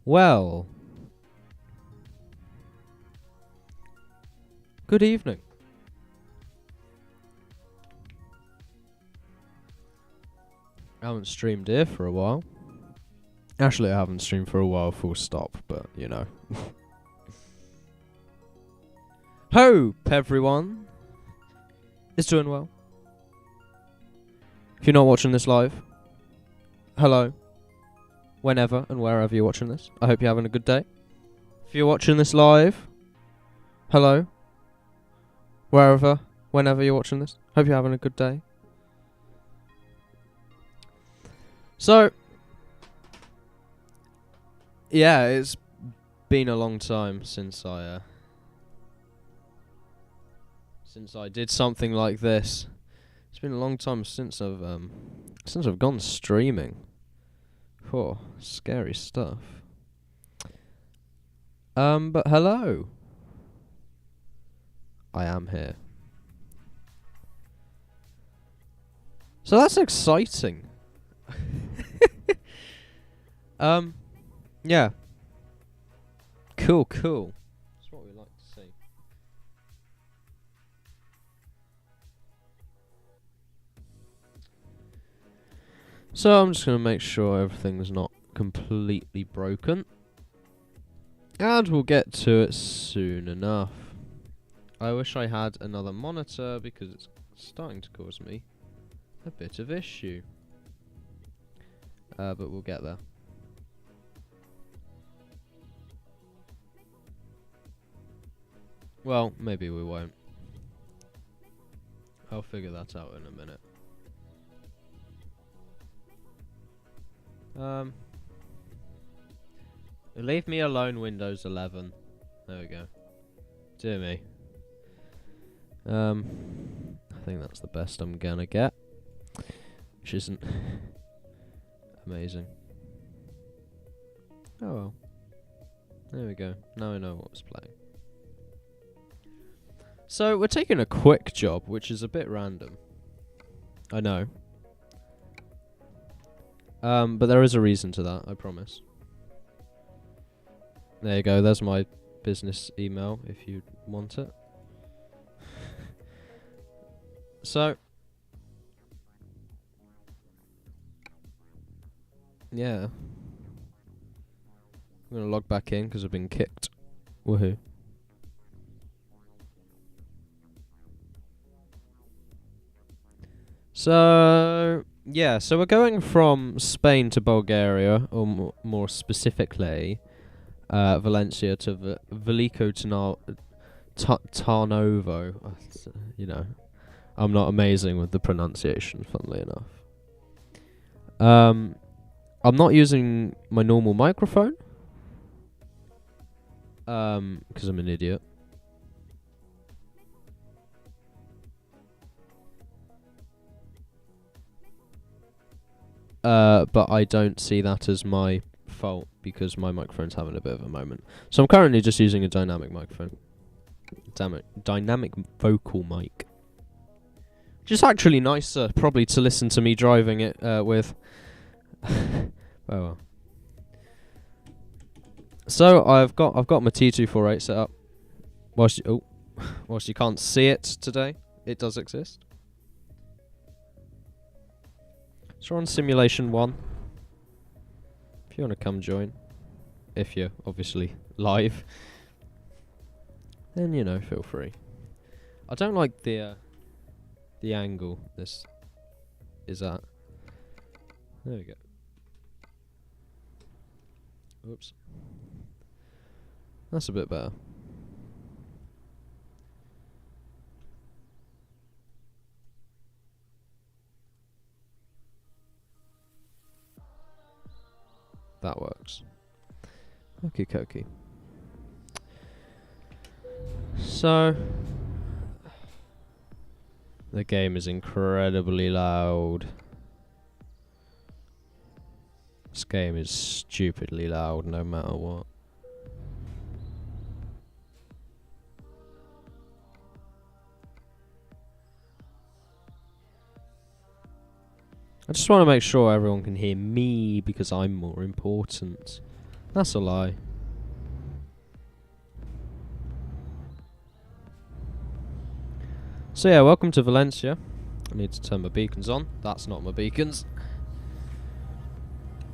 Well, good evening. I haven't streamed here for a while. Actually, I haven't streamed for a while, full stop, but you know. Hope everyone is doing well. If you're not watching this live, hello. Whenever and wherever you're watching this, I hope you're having a good day. If you're watching this live, hello. Wherever, whenever you're watching this, hope you're having a good day. So, yeah, it's been a long time since I did something like this. It's been a long time since I've gone streaming. Oh, scary stuff. But hello. I am here. So that's exciting. Yeah. Cool. That's what we like to see. So I'm just going to make sure everything's not completely broken. And we'll get to it soon enough. I wish I had another monitor because it's starting to cause me a bit of issue. But we'll get there. Well, maybe we won't. I'll figure that out in a minute. Leave me alone, Windows 11. There we go. Dear me. I think that's the best I'm gonna get. Which isn't amazing. Oh well. There we go. Now I know what's playing. So, we're taking a quick job, which is a bit random. I know. But there is a reason to that, I promise. There you go, there's my business email if you want it. So, yeah. I'm gonna log back in because I've been kicked. Woohoo. So, yeah, so we're going from Spain to Bulgaria, or more specifically, Valencia to Veliko Tarnovo. You know, I'm not amazing with the pronunciation, funnily enough. I'm not using my normal microphone, because I'm an idiot. But I don't see that as my fault because my microphone's having a bit of a moment. So I'm currently just using a dynamic microphone. Damn it. Dynamic vocal mic. Which is actually nicer, probably, to listen to me driving it with. Oh well. So I've got my T248 set up. Whilst you can't see it today, it does exist. So we're on simulation 1. If you want to come join, if you're obviously live, then you know, feel free. I don't like the angle this is at. There we go. Oops. That's a bit better. That works. Okie dokie. So, the game is incredibly loud. This game is stupidly loud no matter what. I just want to make sure everyone can hear me because I'm more important That's a lie. So yeah, welcome to Valencia. I need to turn my beacons on. That's not my beacons.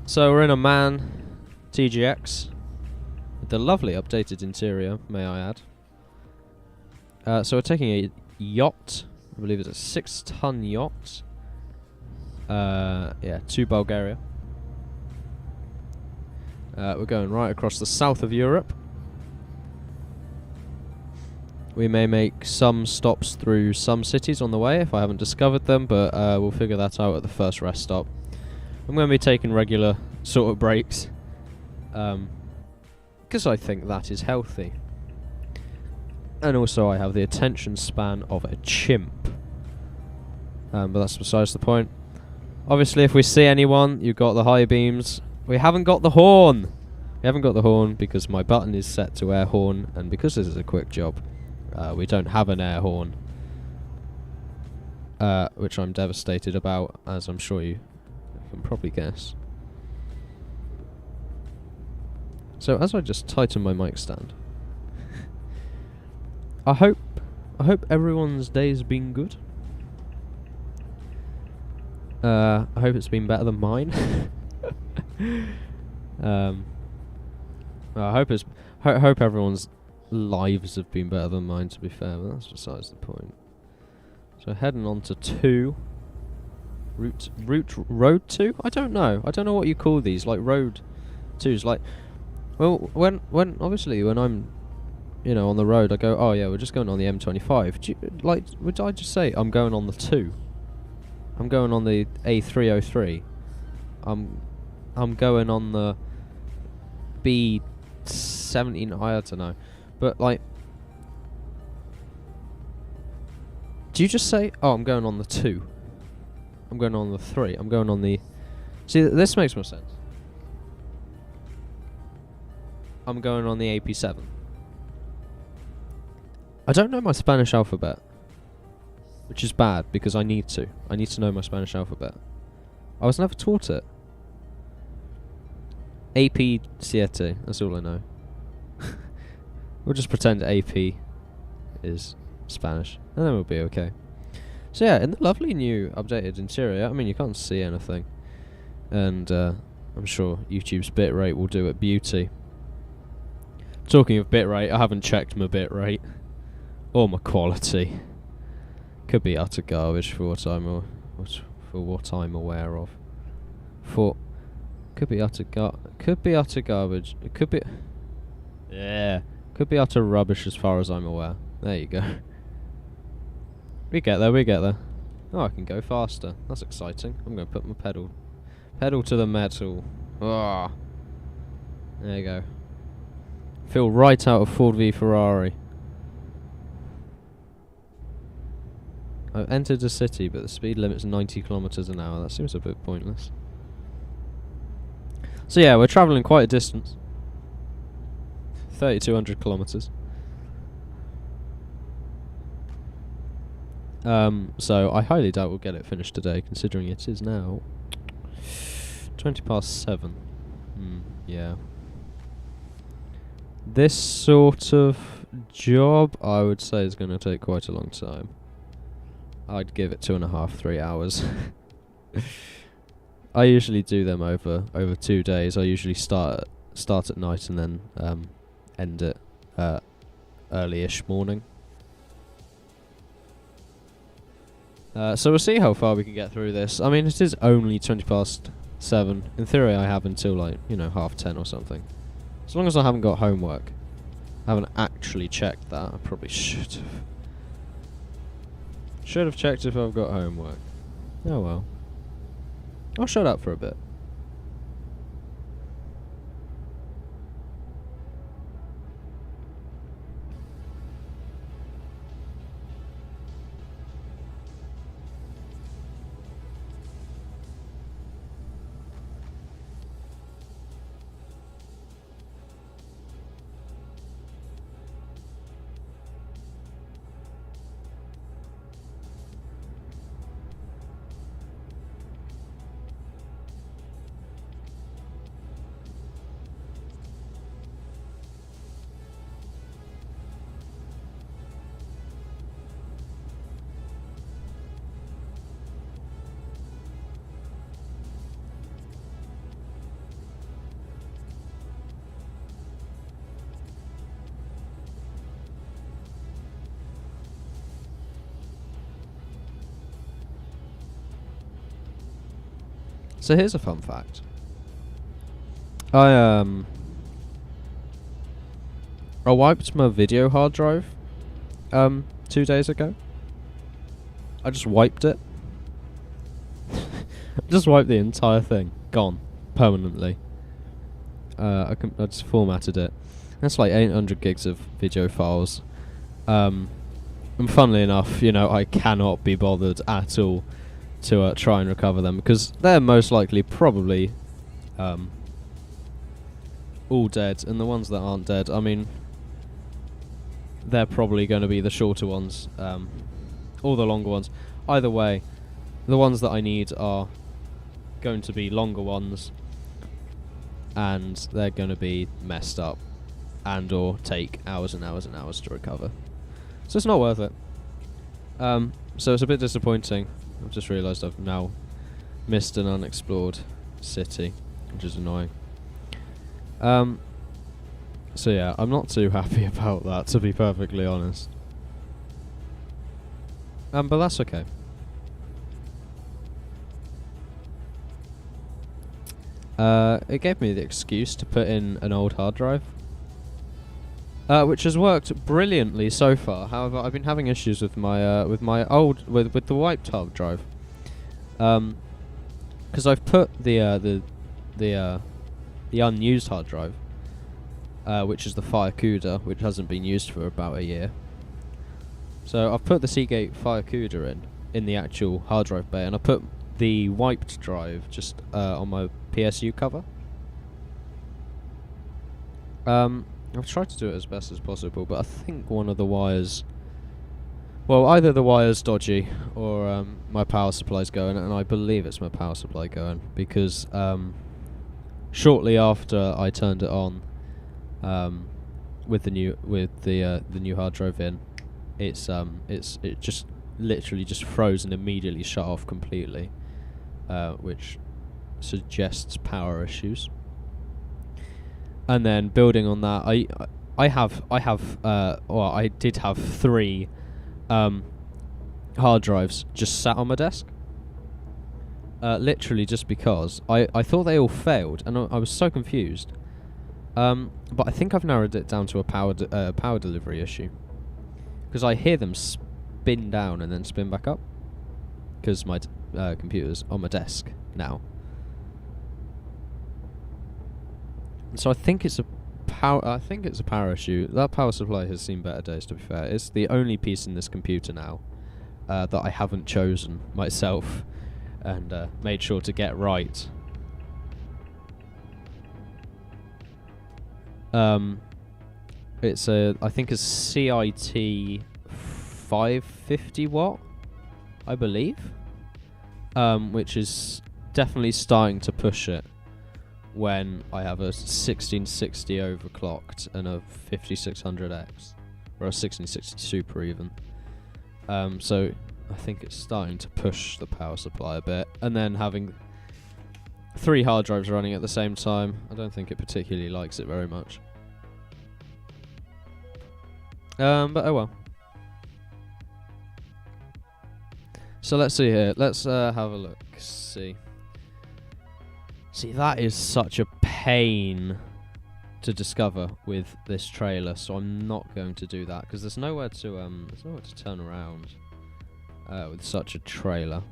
So we're in a MAN TGX with the lovely updated interior, may I add. So we're taking a yacht. I believe it's a 6-ton yacht. Yeah, to Bulgaria. We're going right across the south of Europe. We may make some stops through some cities on the way if I haven't discovered them, but we'll figure that out at the first rest stop. I'm going to be taking regular sort of breaks, because I think that is healthy. And also I have the attention span of a chimp. But that's besides the point. Obviously if we see anyone, you've got the high beams. We haven't got the horn! We haven't got the horn because my button is set to air horn, and because this is a quick job, we don't have an air horn. Which I'm devastated about, as I'm sure you can probably guess. So as I just tighten my mic stand, I hope everyone's day's been good. I hope it's been better than mine. I hope everyone's lives have been better than mine, to be fair, but that's besides the point. So heading on to 2. Road 2? I don't know what you call these, like road 2s, like, well, when obviously when I'm, you know, on the road, I go, oh yeah, we're just going on the M25. Would I just say I'm going on the 2? I'm going on the A303. I'm going on the B17. I don't know, but like, do you just say, oh, I'm going on the 2? I'm going on the 3. I'm going on the. See, this makes more sense. I'm going on the AP7. I don't know my Spanish alphabet, which is bad because I need to. I need to know my Spanish alphabet. I was never taught it. AP7, that's all I know. We'll just pretend AP is Spanish, and then we'll be okay. So yeah, in the lovely new updated interior, I mean, you can't see anything. And I'm sure YouTube's bitrate will do it beauty. Talking of bitrate, I haven't checked my bitrate. Or my quality. Could be utter garbage for what I'm aware of. Could be utter garbage. It could be, yeah, could be utter rubbish as far as I'm aware. There you go. We get there. Oh, I can go faster. That's exciting. I'm going to put my pedal to the metal. Ah, there you go. Feel right out of Ford v Ferrari. I've entered a city, but the speed limit's 90 kilometers an hour. That seems a bit pointless. So yeah, we're travelling quite a distance. 3,200 kilometers. So I highly doubt we'll get it finished today, considering it is now 7:20. Yeah. This sort of job, I would say, is going to take quite a long time. I'd give it 2.5, 3 hours. I usually do them over 2 days. I usually start at night and then end it early-ish morning. So we'll see how far we can get through this. I mean, it is only 7:20. In theory, I have until, like, you know, 10:30 or something. As long as I haven't got homework. I haven't actually checked that. I probably should have. Should have checked if I've got homework. Oh well. I'll shut up for a bit. So here's a fun fact. I wiped my video hard drive 2 days ago. I just wiped it. Just wiped the entire thing. Gone. Permanently. I just formatted it. That's like 800 gigs of video files. And funnily enough, you know, I cannot be bothered at all to try and recover them, because they're most likely probably all dead, and the ones that aren't dead, I mean, they're probably going to be the shorter ones, or the longer ones. Either way, the ones that I need are going to be longer ones, and they're going to be messed up and or take hours and hours and hours to recover. So it's not worth it. So it's a bit disappointing. I've just realised I've now missed an unexplored city, which is annoying. So yeah, I'm not too happy about that, to be perfectly honest. But that's okay. It gave me the excuse to put in an old hard drive, which has worked brilliantly so far. However, I've been having issues with my with the wiped hard drive, because I've put the unused hard drive, which is the FireCuda, which hasn't been used for about a year. So I've put the Seagate FireCuda in the actual hard drive bay, and I put the wiped drive just on my PSU cover. I've tried to do it as best as possible, but I think one of the wires, well, either the wire's dodgy or my power supply's going, and I believe it's my power supply going, because shortly after I turned it on, with the new hard drive in, it just literally just froze and immediately shut off completely, which suggests power issues. And then building on that, I did have 3 hard drives just sat on my desk, literally just because I thought they all failed, and I was so confused. But I think I've narrowed it down to a power delivery issue, because I hear them spin down and then spin back up, because my computer's on my desk now. So I think it's a power issue. That power supply has seen better days, to be fair. It's the only piece in this computer now that I haven't chosen myself and made sure to get right. It's I think a CIT 550 watt, I believe, which is definitely starting to push it when I have a 1660 overclocked and a 5600X, or a 1660 Super even. So I think it's starting to push the power supply a bit, and then having 3 hard drives running at the same time, I don't think it particularly likes it very much. But oh well. So let's see here. Let's have a look. See, that is such a pain to discover with this trailer, so I'm not going to do that, because there's nowhere to turn around with such a trailer.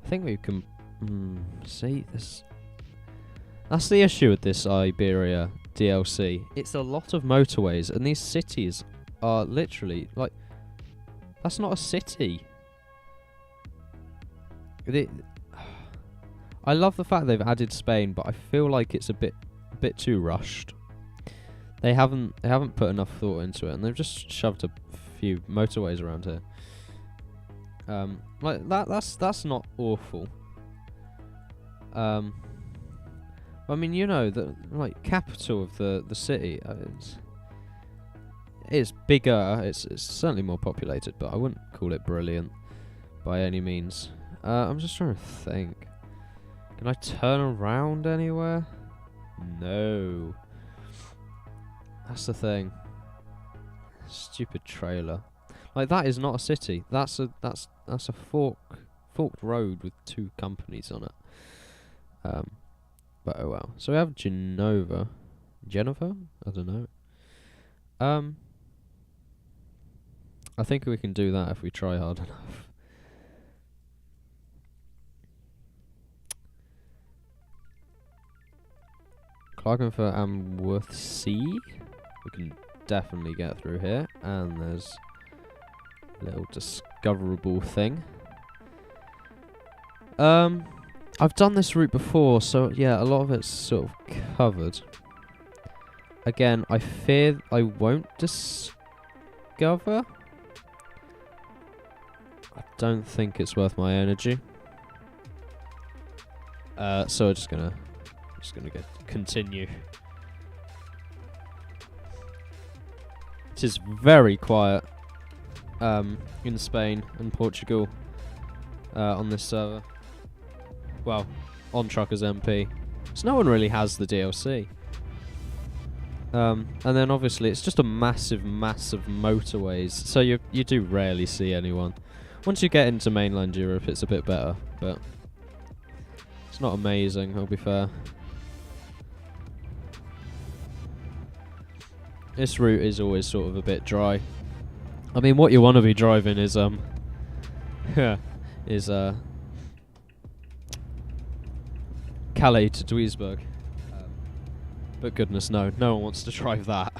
I think we can see this. That's the issue with this Iberia DLC. It's a lot of motorways, and these cities are literally like, that's not a city. I love the fact they've added Spain, but I feel like it's a bit too rushed. They haven't put enough thought into it, and they've just shoved a few motorways around here. Like that's not awful. I mean, you know, the capital of the city, it's bigger. It's certainly more populated, but I wouldn't call it brilliant by any means. I'm just trying to think. Can I turn around anywhere? No. That's the thing. Stupid trailer. Like, that is not a city. That's a forked road with 2 companies on it. But oh well. So we have Genova. Genova? I don't know. I think we can do that if we try hard enough. Klagenfurt and Worthsea. We can definitely get through here. And there's a little discoverable thing. I've done this route before, so yeah, a lot of it's sort of covered. Again, I fear I won't discover. I don't think it's worth my energy. So we're just gonna continue. It is very quiet in Spain and Portugal on this server. Well, on TruckersMP. So no one really has the DLC. And then obviously it's just a massive motorways. So you do rarely see anyone. Once you get into mainland Europe, it's a bit better, but it's not amazing, I'll be fair. This route is always sort of a bit dry. I mean, what you want to be driving is Calais to Duisburg. But goodness no one wants to drive that.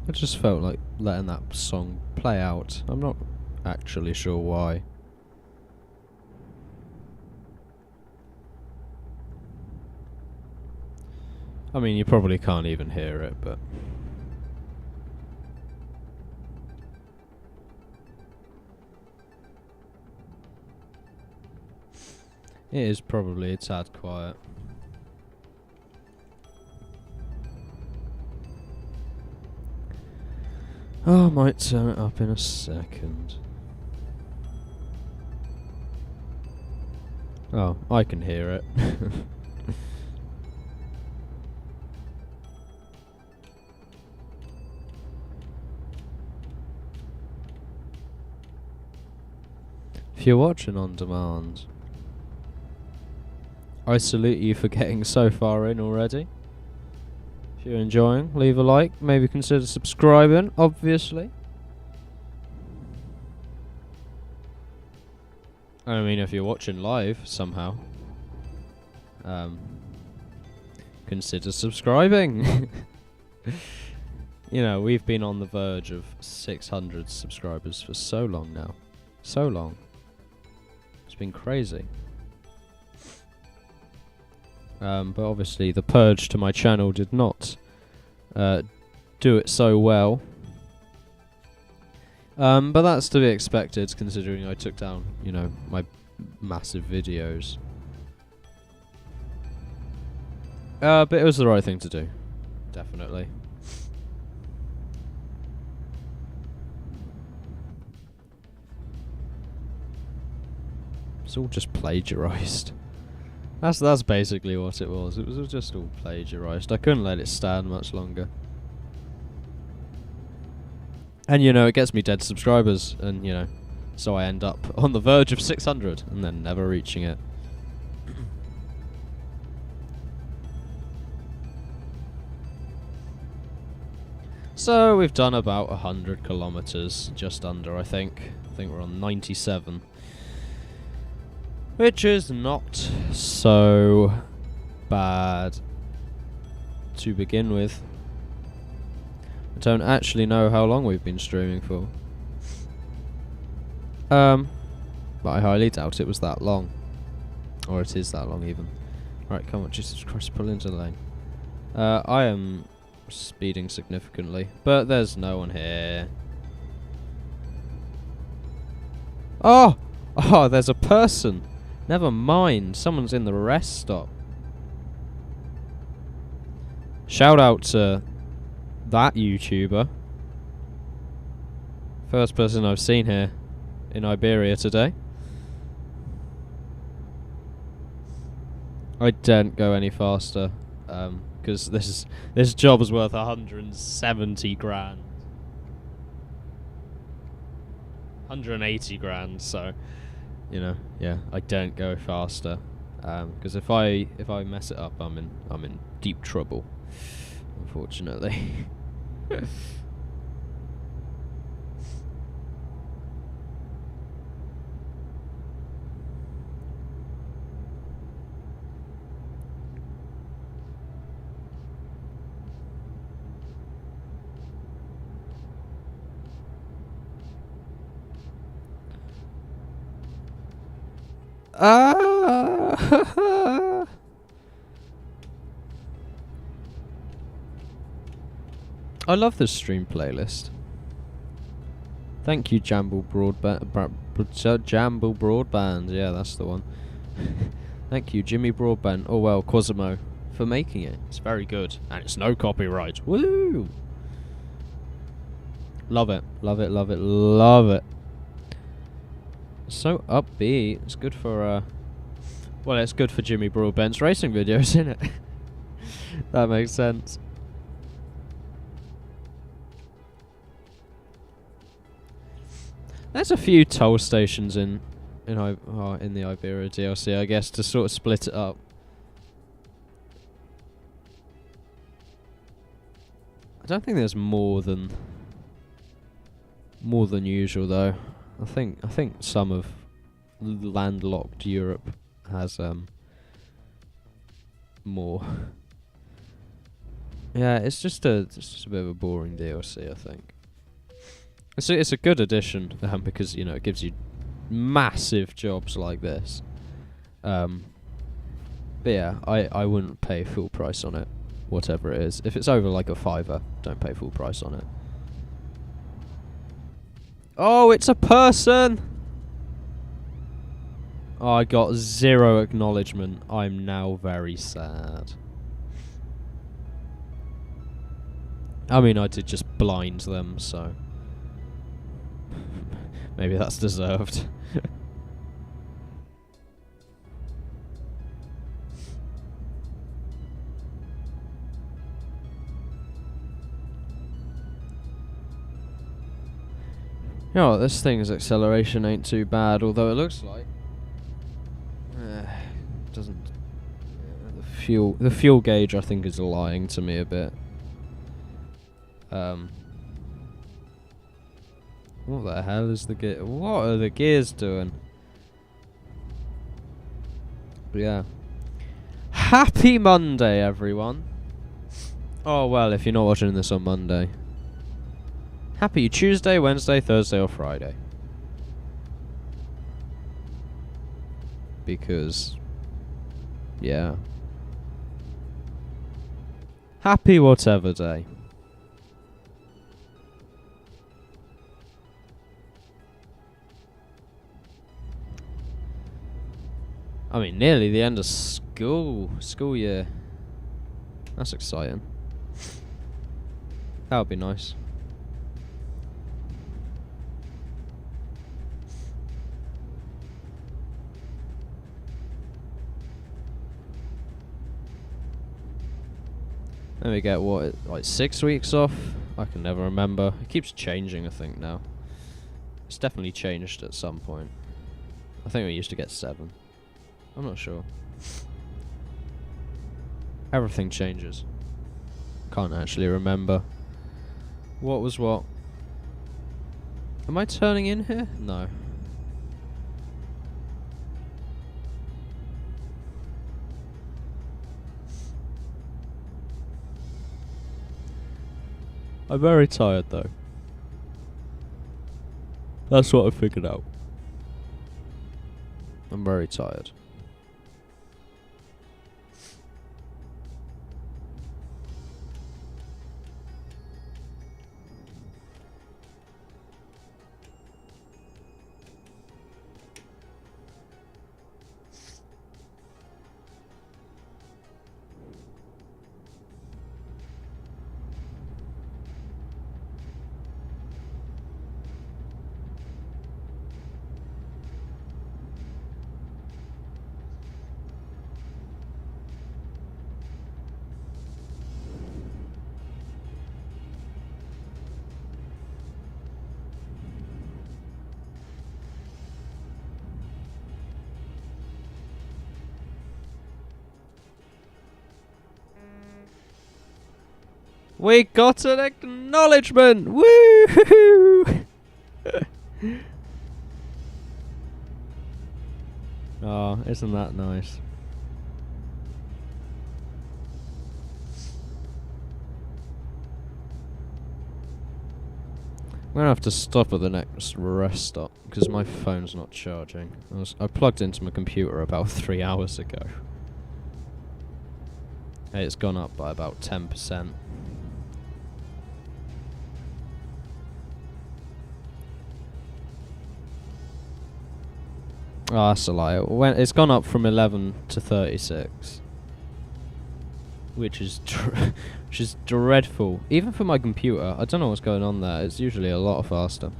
I just felt like letting that song play out. I'm not actually sure why. I mean, you probably can't even hear it, but... it is probably a tad quiet. Oh, I might turn it up in a second. Oh, I can hear it. If you're watching on demand, I salute you for getting so far in already. If you're enjoying, leave a like, maybe consider subscribing, obviously. I mean, if you're watching live somehow, consider subscribing. You know, we've been on the verge of 600 subscribers for so long now. So long. It's been crazy. But obviously the purge to my channel did not do it so well. But that's to be expected, considering I took down, you know, my massive videos. But it was the right thing to do. Definitely. It's all just plagiarized. That's basically what it was. It was just all plagiarized. I couldn't let it stand much longer. And you know, it gets me dead subscribers, and you know, so I end up on the verge of 600 and then never reaching it. So we've done about 100 kilometers, just under, I think. I think we're on 97. Which is not so bad to begin with. I don't actually know how long we've been streaming for. But I highly doubt it was that long. Or it is that long even. Right, come on, Jesus Christ, pull into the lane. I am speeding significantly, but there's no one here. Oh! Oh, there's a person! Never mind, someone's in the rest stop. Shout out to that YouTuber. First person I've seen here in Iberia today. I daren't go any faster, because this job is worth 170 grand. 180 grand, so you know, yeah, I don't go faster, because if I mess it up, I'm in deep trouble, unfortunately. I love this stream playlist. Thank you, Jamble Broadband. Yeah, that's the one. Thank you, Jimmy Broadband. Oh well, Cosimo, for making it. It's very good, and it's no copyright. Woo! Love it, love it, love it, love it. So upbeat. It's good for well, it's good for Jimmy Broadbent's racing videos, isn't it? That makes sense. There's a few toll stations in the Iberia DLC, I guess, to sort of split it up. I don't think there's more than usual though. I think some of landlocked Europe has more. Yeah, it's just a bit of a boring DLC, I think. It's a good addition because you know it gives you massive jobs like this. But yeah, I wouldn't pay full price on it, whatever it is. If it's over like a £5, don't pay full price on it. Oh, it's a person! Oh, I got 0 acknowledgement. I'm now very sad. I mean, I did just blind them, so maybe that's deserved. You know what, this thing's acceleration ain't too bad, although it looks like doesn't. The fuel gauge, I think, is lying to me a bit. What the hell is the gear? What are the gears doing? But yeah. Happy Monday, everyone. Oh well, if you're not watching this on Monday. Happy Tuesday, Wednesday, Thursday or Friday. Because... yeah. Happy whatever day. I mean, nearly the end of school year. That's exciting. That would be nice. Then we get what, like 6 weeks off? I can never remember. It keeps changing, I think, now. It's definitely changed at some point. I think we used to get 7. I'm not sure. Everything changes. Can't actually remember. What was what? Am I turning in here? No. I'm very tired though. That's what I figured out. I'm very tired. We got an acknowledgement! Woo! Oh, isn't that nice? I'm gonna have to stop at the next rest stop because my phone's not charging. I plugged into my computer about 3 hours ago. Hey, it's gone up by about 10%. Oh, that's a lie. It's gone up from 11 to 36. Which is dreadful. Even for my computer, I don't know what's going on there. It's usually a lot faster.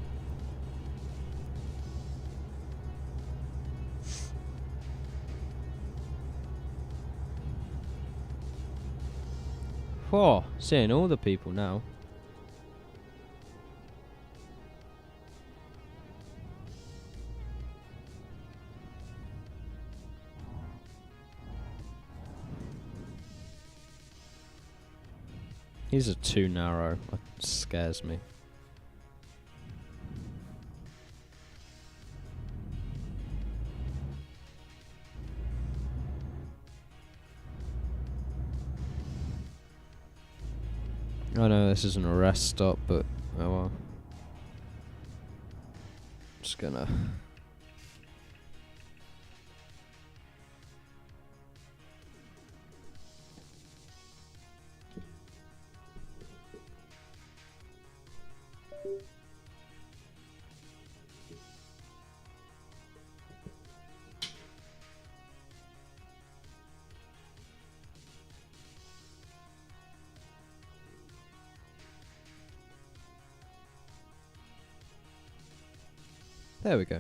Whoa, seeing all the people now. These are too narrow. It scares me. I know this isn't a rest stop, but oh well. Just gonna... There we go.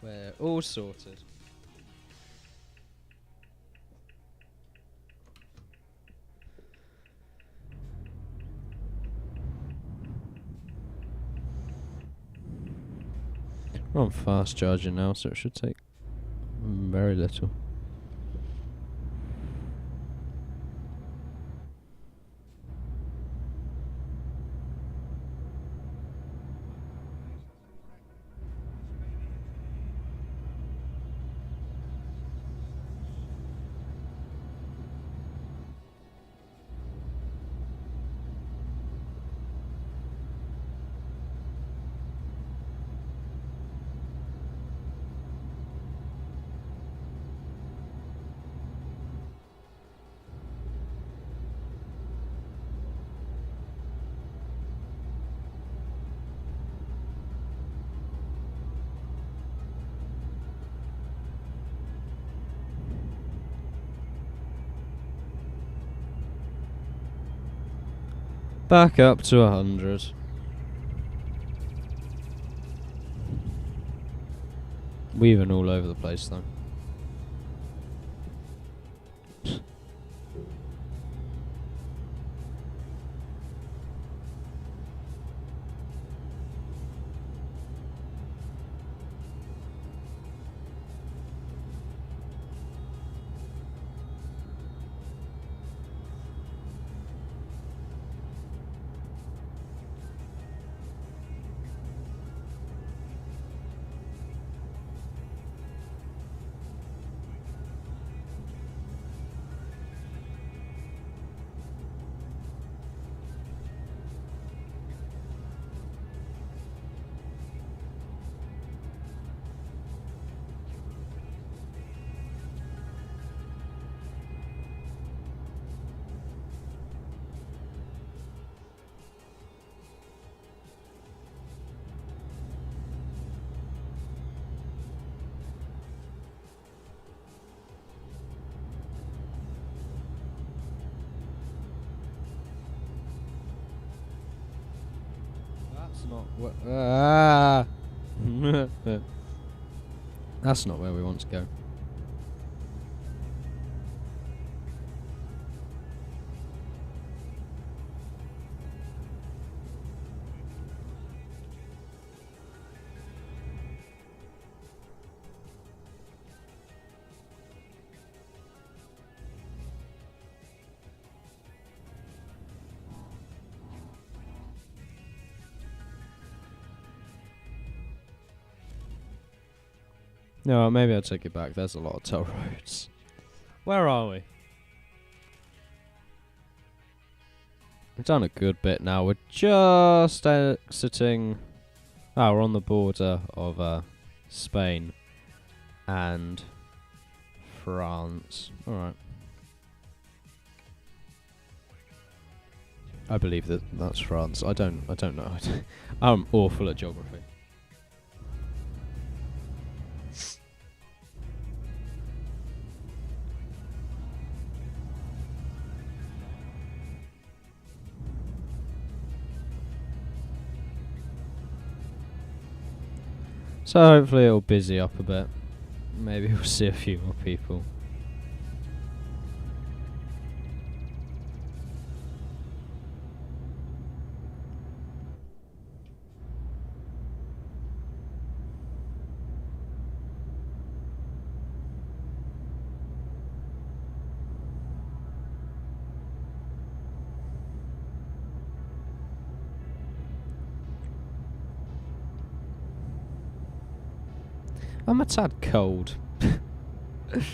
We're all sorted. We're on fast charging now, so it should take very little. Back up to 100. Weaving all over the place though. That's not what. That's not where we want to go. No, maybe I'll take it back. There's a lot of toll roads. Where are we? We've done a good bit now. We're just exiting. Ah, we're on the border of Spain and France. All right. I believe that's France. I don't know. I'm awful at geography. So hopefully it'll busy up a bit. Maybe we'll see a few more people. I'm a tad cold. That's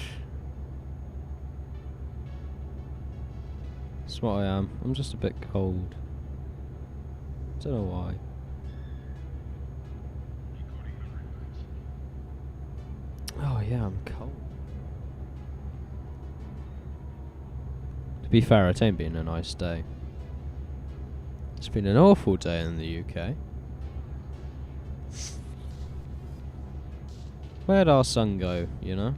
what I am. I'm just a bit cold. Don't know why. Oh yeah, I'm cold. To be fair, it ain't been a nice day. It's been an awful day in the UK. Where'd our sun go, you know?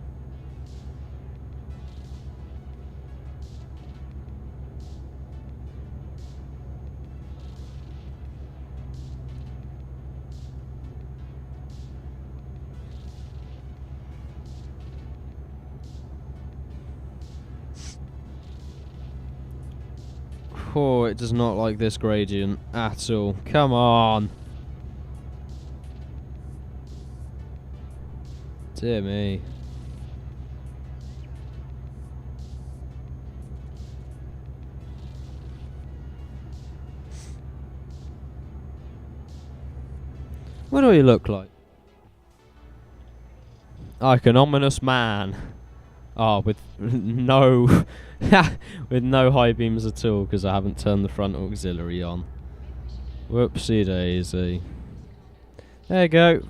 Oh, it does not like this gradient at all. Come on! Dear me. What do you look like? Like an ominous man. Ah, with no with no high beams at all because I haven't turned the front auxiliary on. Whoopsie daisy. There you go.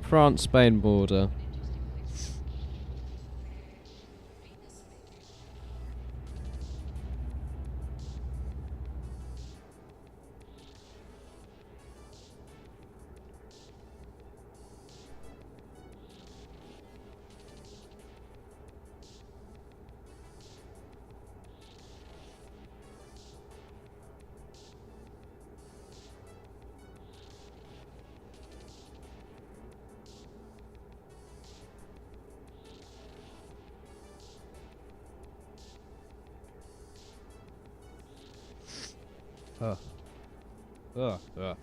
France-Spain border. Ugh. Ugh. Ugh.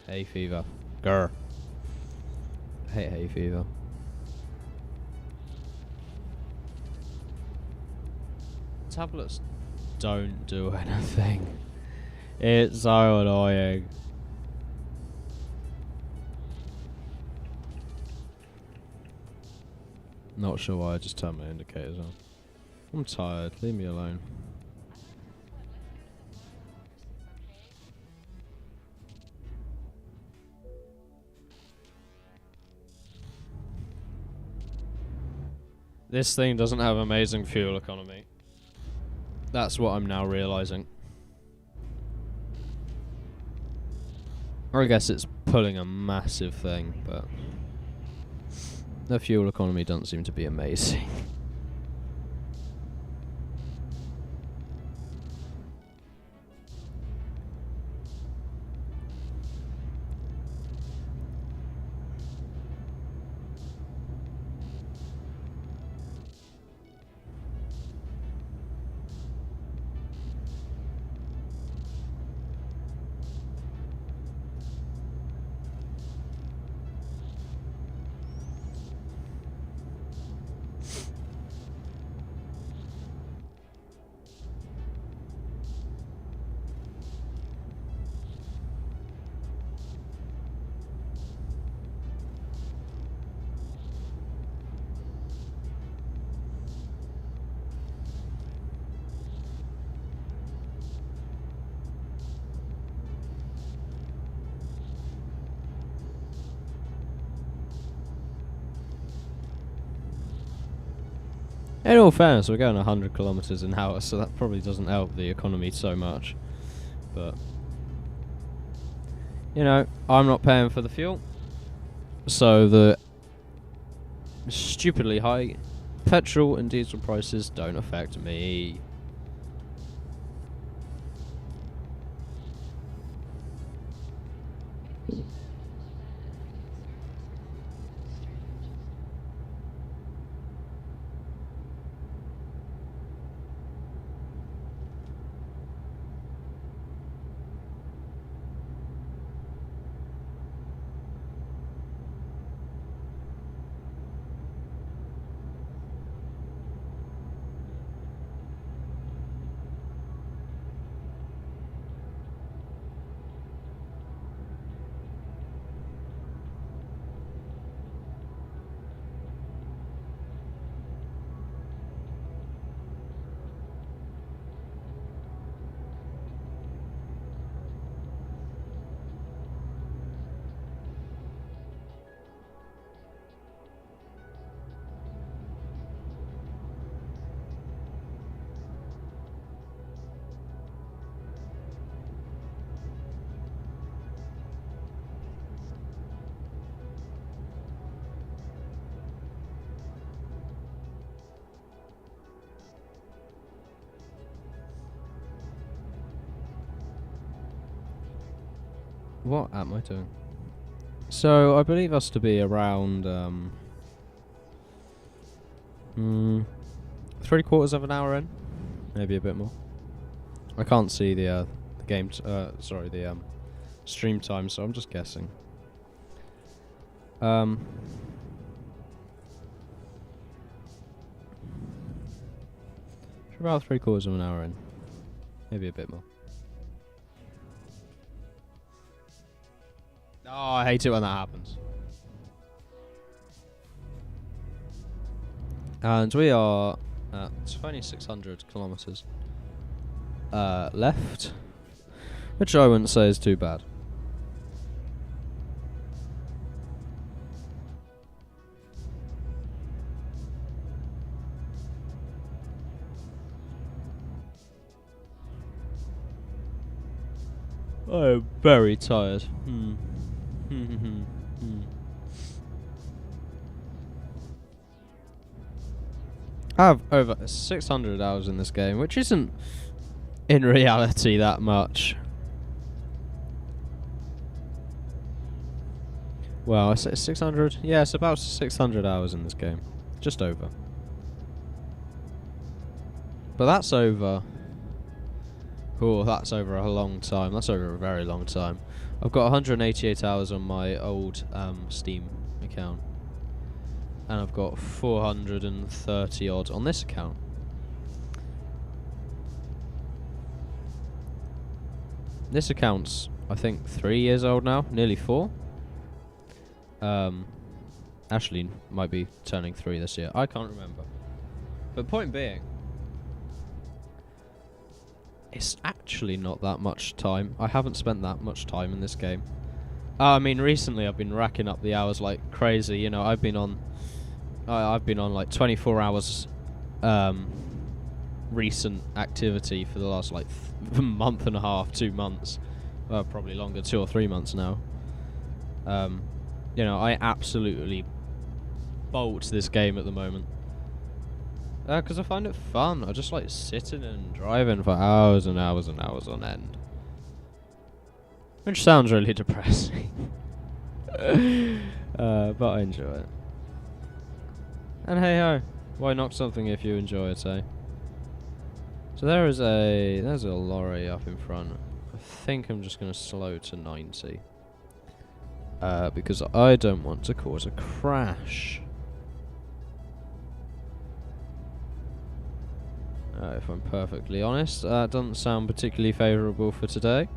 Hay fever. Grr. I hate hay fever. Tablets don't do anything. It's so annoying. Not sure why I just turned my indicators on. I'm tired, leave me alone. This thing doesn't have amazing fuel economy. That's what I'm now realizing. Or I guess it's pulling a massive thing, but the fuel economy doesn't seem to be amazing. In all fairness, we're going 100 kilometers an hour, so that probably doesn't help the economy so much. But, you know, I'm not paying for the fuel, so the stupidly high petrol and diesel prices don't affect me. What am I doing? So, I believe us to be around, 3/4 of an hour in. Maybe a bit more. I can't see the game, the stream time, so I'm just guessing. We're about 3/4 of an hour in. Maybe a bit more. Oh, I hate it when that happens. And we are at 2,600 kilometers left, which I wouldn't say is too bad. I'm very tired. I have over 600 hours in this game, which isn't in reality that much. Well, I say 600. Yeah, it's about 600 hours in this game. Just over. But that's over Oh, that's over a long time. That's over a very long time. I've got 188 hours on my old Steam account. And I've got 430 odd on this account. This account's, I think, 3 years old now, nearly 4. Actually, might be turning 3 this year. I can't remember. But point being, it's actually not that much time. I haven't spent that much time in this game. I mean, recently I've been racking up the hours like crazy. You know, I've been on like 24 hours recent activity for the last like month and a half, 2 months, probably longer, 2 or 3 months now. You know, I absolutely bolt this game at the moment. Because I find it fun. I just like sitting and driving for hours and hours and hours on end. Which sounds really depressing. But I enjoy it. And hey ho, why knock something if you enjoy it, eh? So there's a lorry up in front. I think I'm just going to slow to 90. Because I don't want to cause a crash. If I'm perfectly honest, that doesn't sound particularly favourable for today.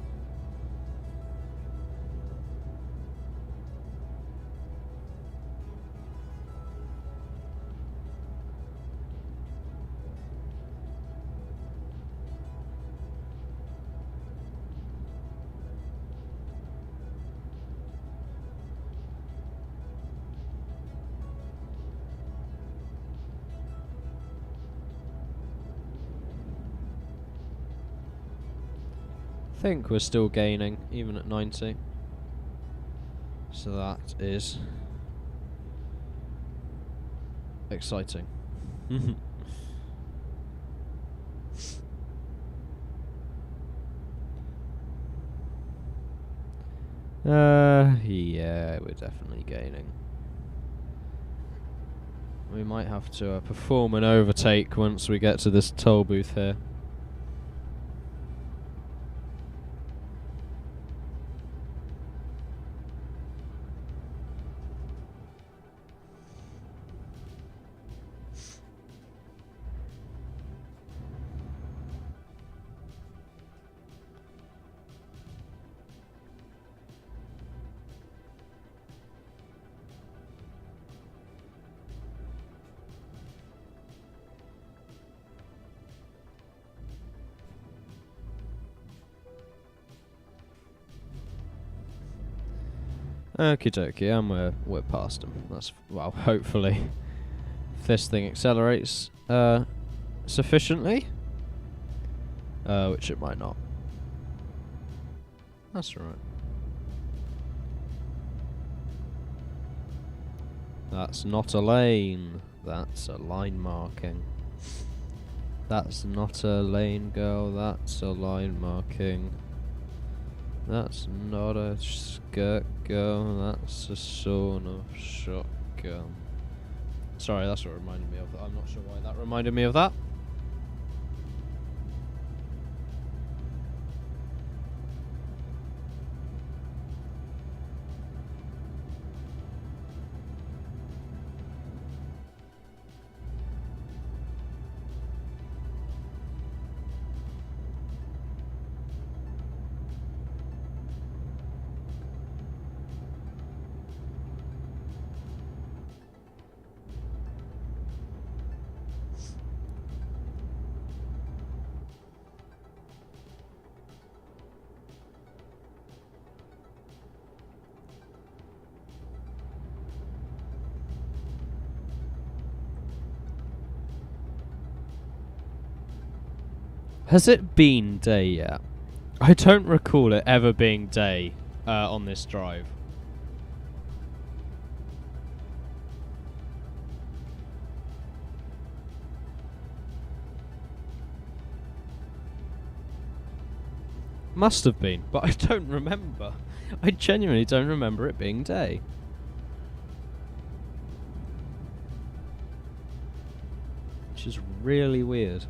I think we're still gaining, even at 90. So that is exciting. Yeah, we're definitely gaining. We might have to perform an overtake once we get to this toll booth here. Okie dokie, and we're past them. That's, well, hopefully, if this thing accelerates sufficiently, which it might not. That's right. That's not a lane. That's a line marking. That's not a lane, girl. That's a line marking. That's not a skirt girl, that's a sawn off shotgun. Sorry, that's what reminded me of that. I'm not sure why that reminded me of that. Has it been day yet? I don't recall it ever being day on this drive. Must have been, but I don't remember. I genuinely don't remember it being day. Which is really weird.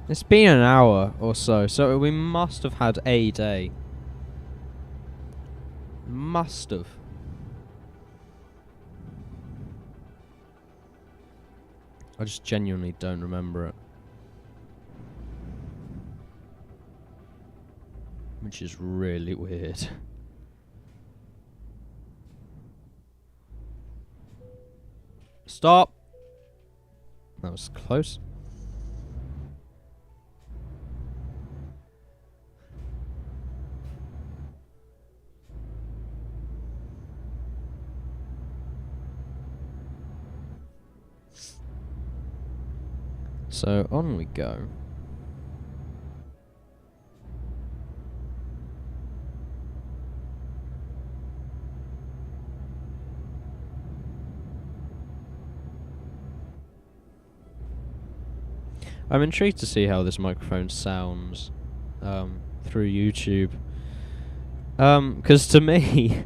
It's been an hour or so, so we must have had a day. Must have. I just genuinely don't remember it. Which is really weird. Stop! That was close. So on we go. I'm intrigued to see how this microphone sounds through YouTube. Because to me,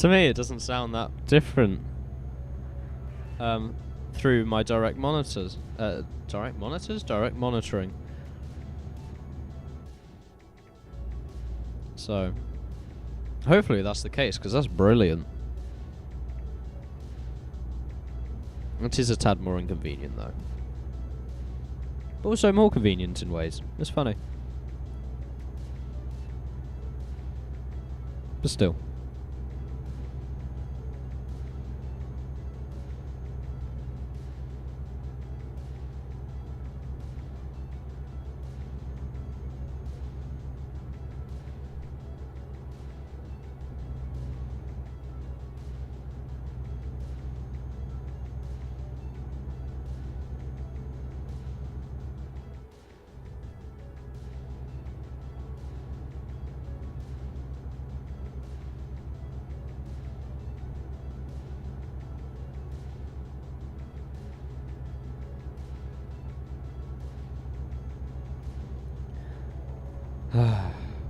it doesn't sound that different through my direct monitors. Direct monitoring. So, hopefully that's the case, because that's brilliant. It is a tad more inconvenient, though. But also more convenient in ways. It's funny. But still.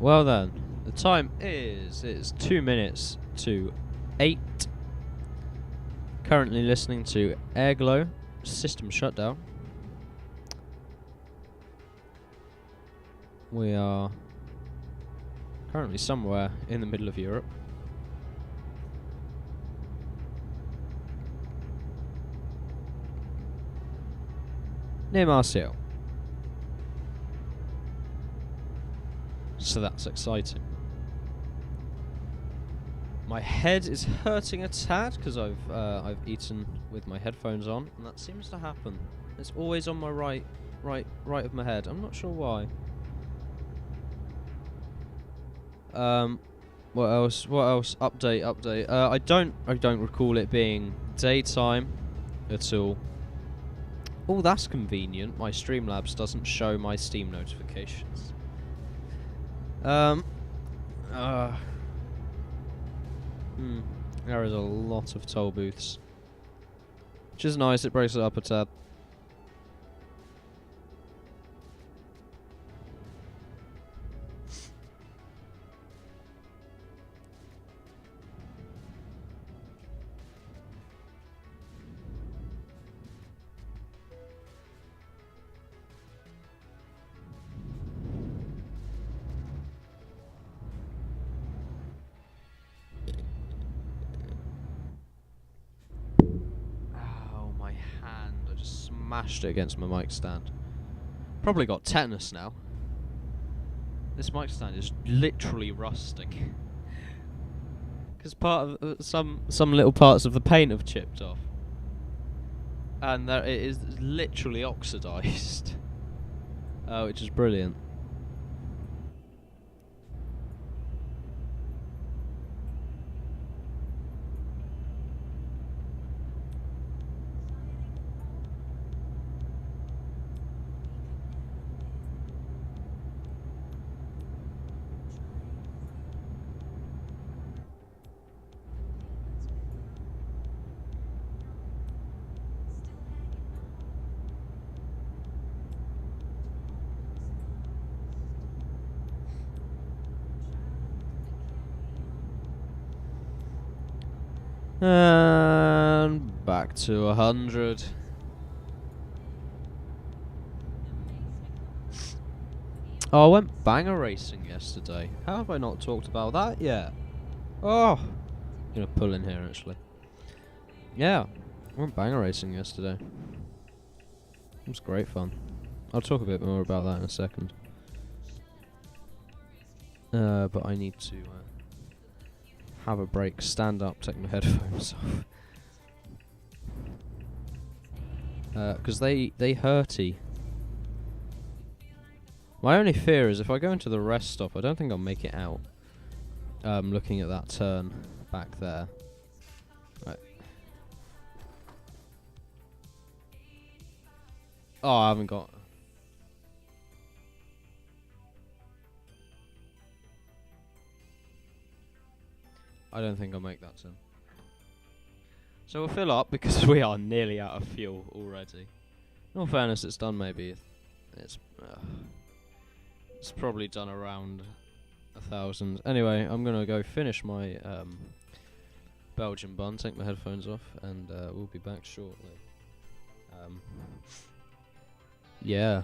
Well then, the time it's 2 minutes to 8. Currently listening to Airglow, System Shutdown. We are currently somewhere in the middle of Europe. Near Marseille. So that's exciting. My head is hurting a tad because I've eaten with my headphones on, and that seems to happen. It's always on my right of my head. I'm not sure why. What else? Update. I don't recall it being daytime at all. Oh, that's convenient. My Streamlabs doesn't show my Steam notifications. There is a lot of toll booths, which is nice. It breaks it up a tad. Smashed it against my mic stand. Probably got tetanus now. This mic stand is literally rusting. Because part of some little parts of the paint have chipped off, and there it is literally oxidized, which is brilliant. And back to 100. Oh, I went banger racing yesterday. How have I not talked about that yet? Oh, I'm gonna pull in here actually. Yeah, I went banger racing yesterday. It was great fun. I'll talk a bit more about that in a second. But I need to have a break, stand up, take my headphones off. Because they hurty. My only fear is if I go into the rest stop, I don't think I'll make it out. Looking at that turn back there. Right. Oh, I haven't got... I don't think I'll make that turn. So we'll fill up because we are nearly out of fuel already. In all fairness, it's done maybe... It's probably done around 1,000. Anyway, I'm gonna go finish my Belgian bun, take my headphones off, and we'll be back shortly. Yeah.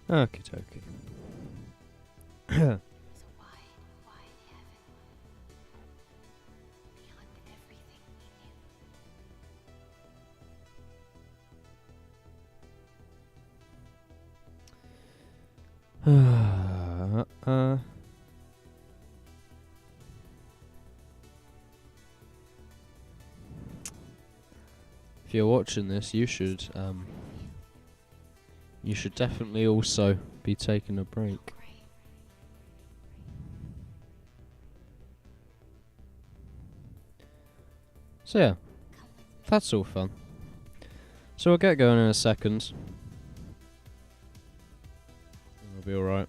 Okie dokie. If you're watching this, you should definitely also be taking a break. So yeah, that's all fun. So we'll get going in a second. We'll be alright.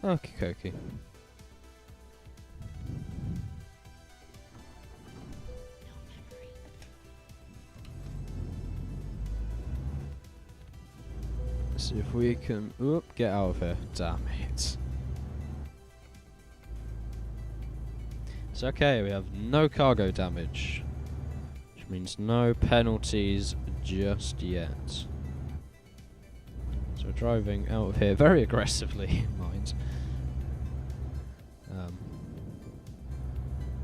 Okie dokie. Let's see if we can get out of here. Damn it. It's okay, we have no cargo damage, which means no penalties just yet. So we're driving out of here very aggressively, mind.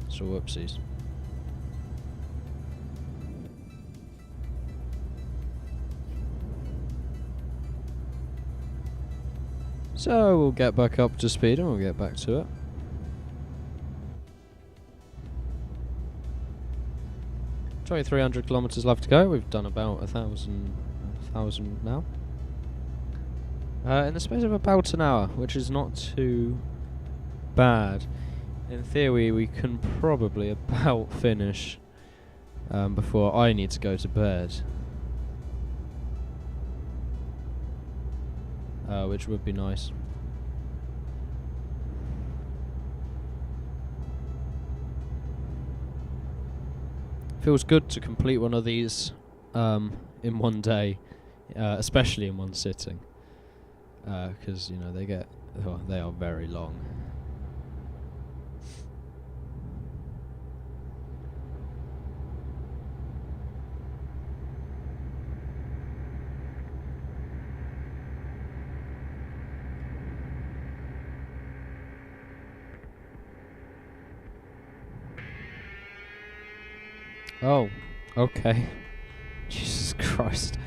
So whoopsies. So we'll get back up to speed and we'll get back to it. $2,300 kilometers left to go. We've done about 1,000 now. In the space of about an hour, which is not too bad. In theory, we can probably about finish before I need to go to bed. Which would be nice. Feels good to complete one of these in one day, especially in one sitting, because you know they are very long. Oh, okay. Jesus Christ.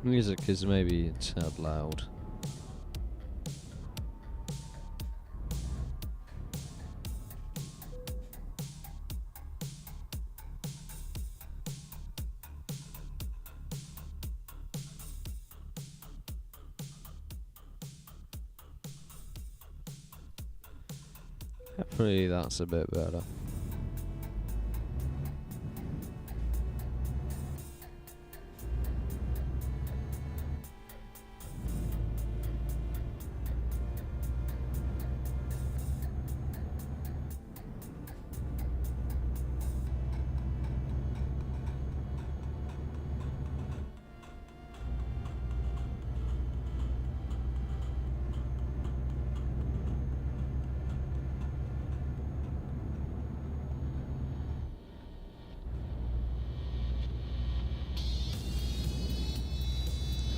Music is maybe a tad loud. Hopefully that's a bit better.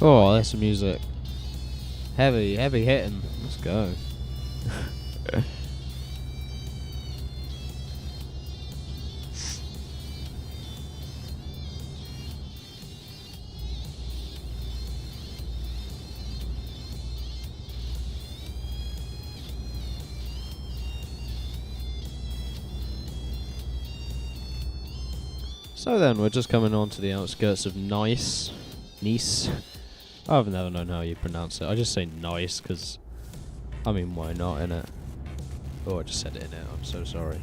Oh, that's some music. Heavy hitting. Let's go. So then, we're just coming on to the outskirts of Nice. I've never known how you pronounce it. I just say nice because, I mean, why not, innit? Oh, I just said it, innit? I'm so sorry.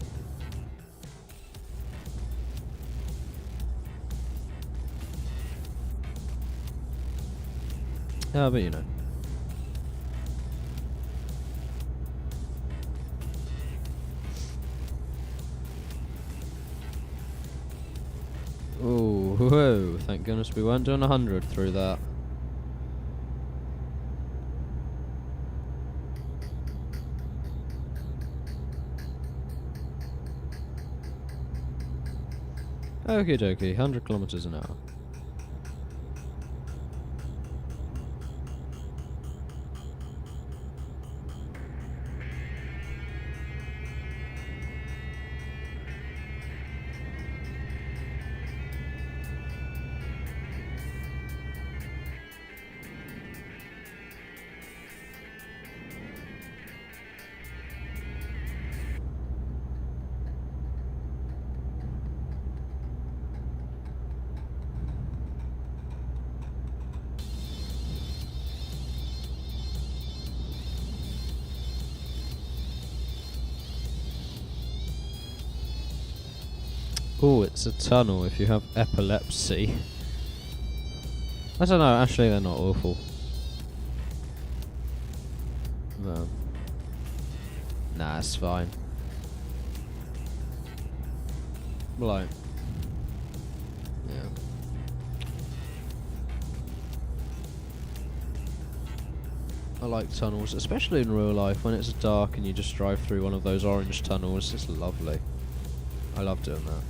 But you know. Oh, whoa, thank goodness we weren't doing 100 through that. Okie dokie, 100 kilometers an hour. Oh, it's a tunnel if you have epilepsy. I don't know, actually they're not awful. No. Nah, it's fine. Like, yeah. I like tunnels, especially in real life when it's dark and you just drive through one of those orange tunnels. It's lovely. I love doing that.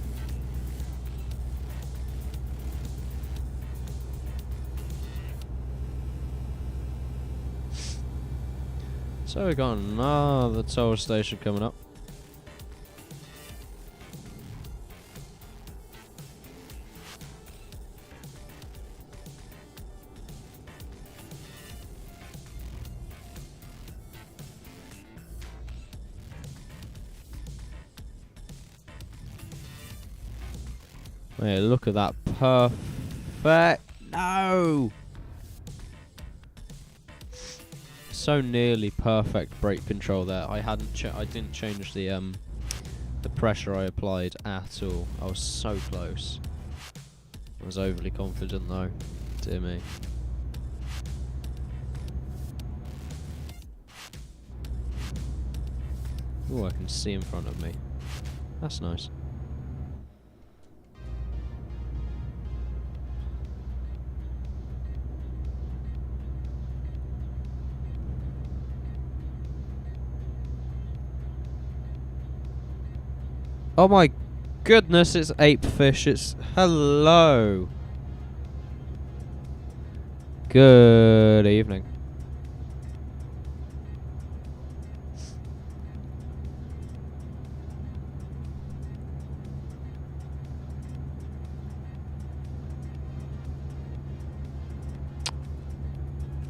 So we've got another toll station coming up. Wait, look at that perfect. No! So nearly perfect brake control there. I didn't change the pressure I applied at all. I was so close. I was overly confident though. Dear me. Oh, I can see in front of me. That's nice. Oh my goodness, it's apefish. It's hello. Good evening.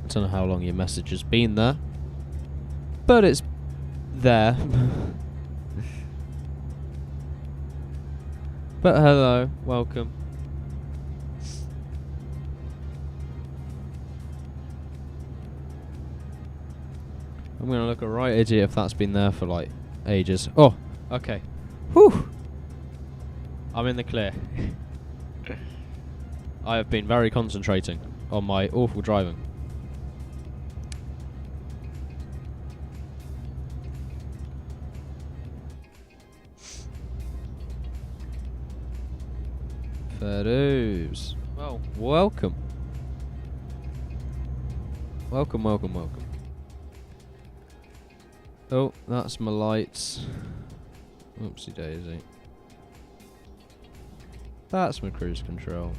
I don't know how long your message has been there, but it's there. But hello, welcome. I'm gonna look a right idiot if that's been there for like ages. Oh, okay. Whew. I'm in the clear. I have been very concentrating on my awful driving. Fair dues. Well, welcome. Welcome, welcome, welcome. Oh, that's my lights. Oopsie daisy. That's my cruise control.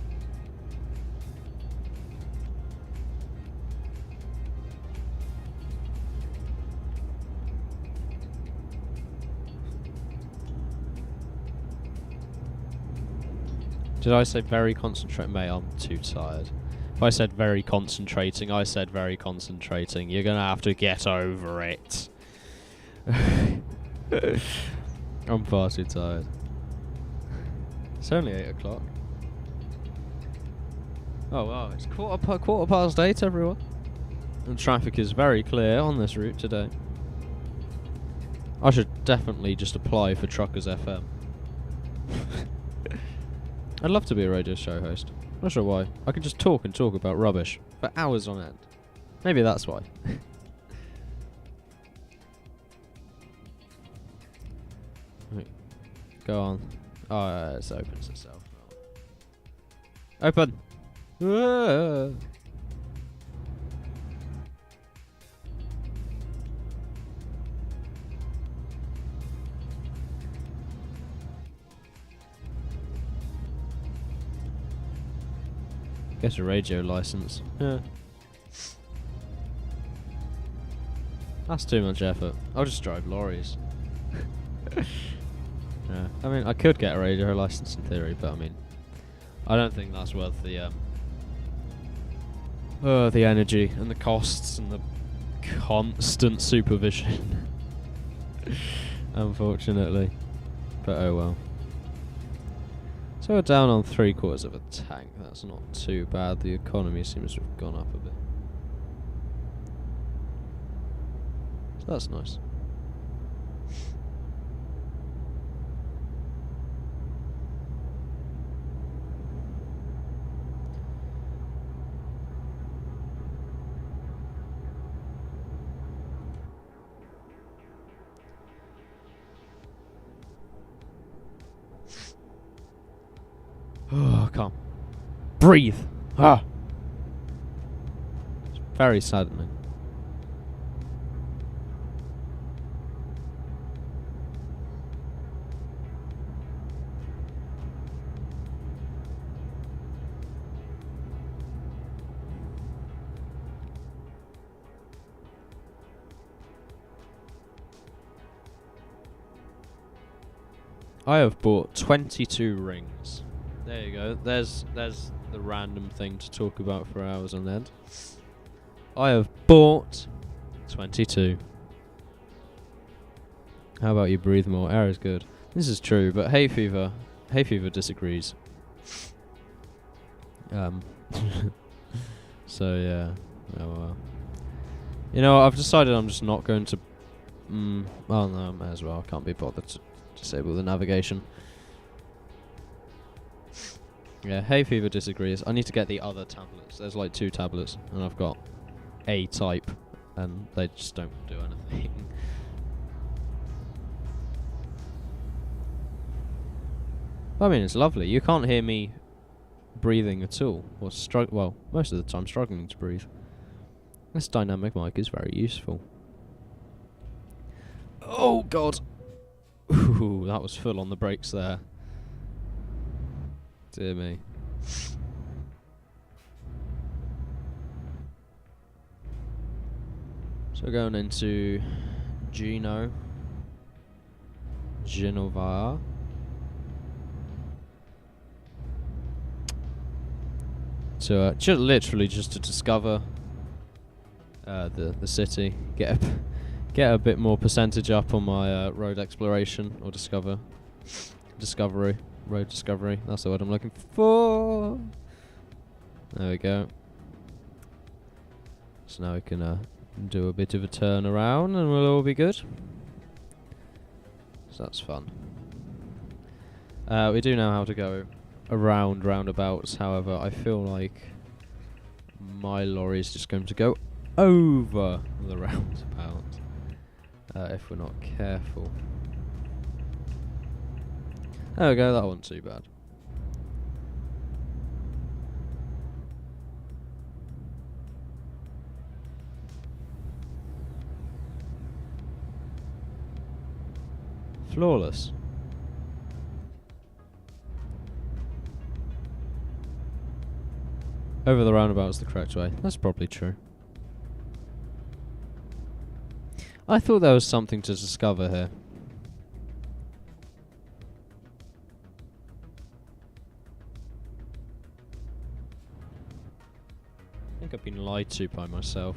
Did I say very concentrate? Mate, I'm too tired. If I said very concentrating, I said very concentrating. You're gonna have to get over it. I'm far too tired. It's only 8 o'clock. Oh wow, it's quarter past 8, everyone. And traffic is very clear on this route today. I should definitely just apply for Truckers FM. I'd love to be a radio show host. Not sure why. I could just talk and talk about rubbish for hours on end. Maybe that's why. Right. Go on. Oh, it opens itself now. Open! Get a radio license. Yeah. That's too much effort. I'll just drive lorries. Yeah. I mean, I could get a radio license in theory, but I mean, I don't think that's worth the energy and the costs and the constant supervision. Unfortunately. But oh well. So we're down on 3/4 of a tank. That's not too bad. The economy seems to have gone up a bit. So that's nice. Oh, I can't breathe. Ah. It's very saddening. I have bought 22 rings. There you go. There's the random thing to talk about for hours on end. I have bought 22. How about you breathe more? Air is good. This is true, but hay fever disagrees. So yeah. Oh well. You know, I've decided I'm just not going to. Well, no, I may as well. I can't be bothered to disable the navigation. Yeah, hay fever disagrees. I need to get the other tablets. There's like 2 tablets, and I've got a type, and they just don't do anything. I mean, it's lovely. You can't hear me breathing at all, or well, most of the time struggling to breathe. This dynamic mic is very useful. Oh god! Ooh, that was full on the brakes there. Dear me. So we're going into Genova. So literally just to discover the city, get a bit more percentage up on my road exploration or road discovery. That's the word I'm looking for. There we go. So now we can do a bit of a turn around and we'll all be good. So that's fun. We do know how to go around roundabouts, however I feel like my lorry is just going to go over the roundabout if we're not careful. There we go, that wasn't too bad. Flawless. Over the roundabout is the correct way. That's probably true. I thought there was something to discover here. I think I've been lied to by myself.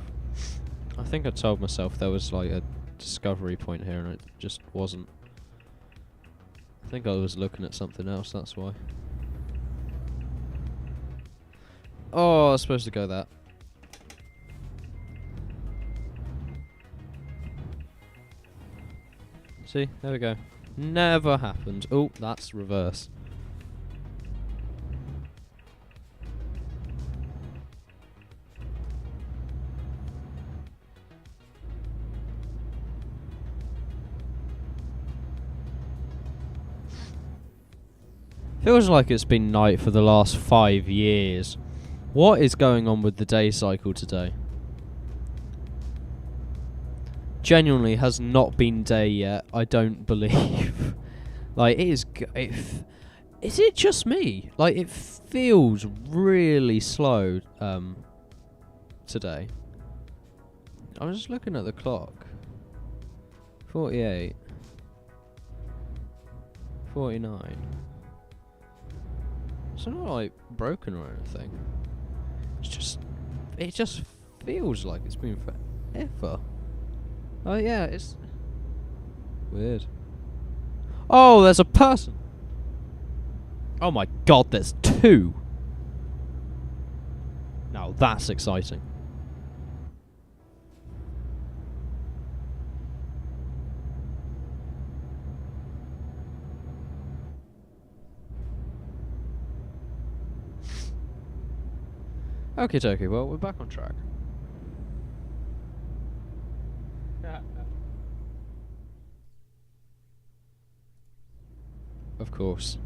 I think I told myself there was like a discovery point here and it just wasn't. I think I was looking at something else, that's why. Oh, I was supposed to go that. See, there we go. Never happened. Oh, that's reverse. Feels like it's been night for the last 5 years. What is going on with the day cycle today? Genuinely has not been day yet, I don't believe. Like, it is... is it just me? Like, it feels really slow today. I'm just looking at the clock. 48. 49. It's not like broken or anything. It just feels like it's been forever. Oh yeah, it's weird. Oh, there's a person. Oh my god, there's 2. Now that's exciting. Okie dokie, well, we're back on track. Of course.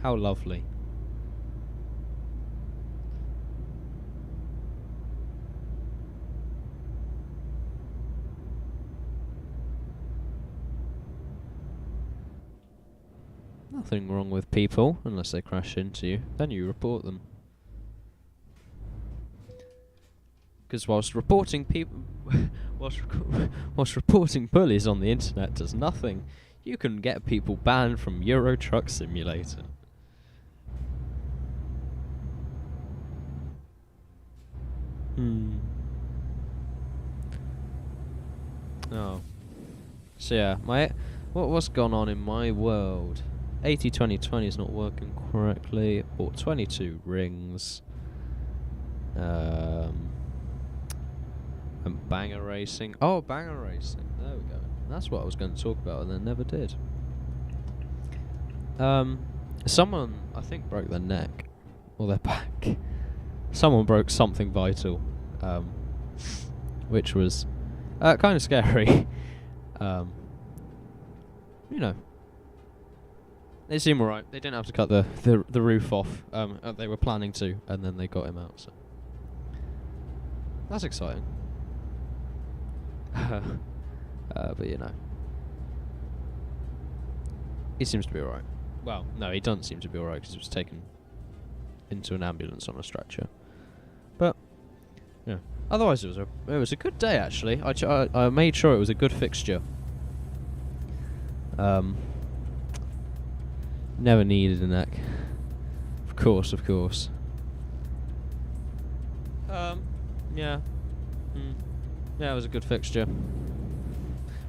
How lovely. Nothing wrong with people unless they crash into you. Then you report them. Because whilst reporting whilst reporting bullies on the internet does nothing, you can get people banned from Euro Truck Simulator. Oh. So yeah, what's gone on in my world? 80-20-20 is not working correctly. Bought 22 rings. And banger racing. Oh, banger racing. There we go. That's what I was going to talk about and then never did. Someone, I think, broke their neck. Or their back. Someone broke something vital. Which was kind of scary. You know. They seem alright. They didn't have to cut the roof off. They were planning to, and then they got him out. So that's exciting. But you know, he seems to be alright. Well, no, he doesn't seem to be alright because he was taken into an ambulance on a stretcher. But yeah, otherwise it was a good day actually. I made sure it was a good fixture. Never needed a neck. Of course. Yeah. Yeah, it was a good fixture.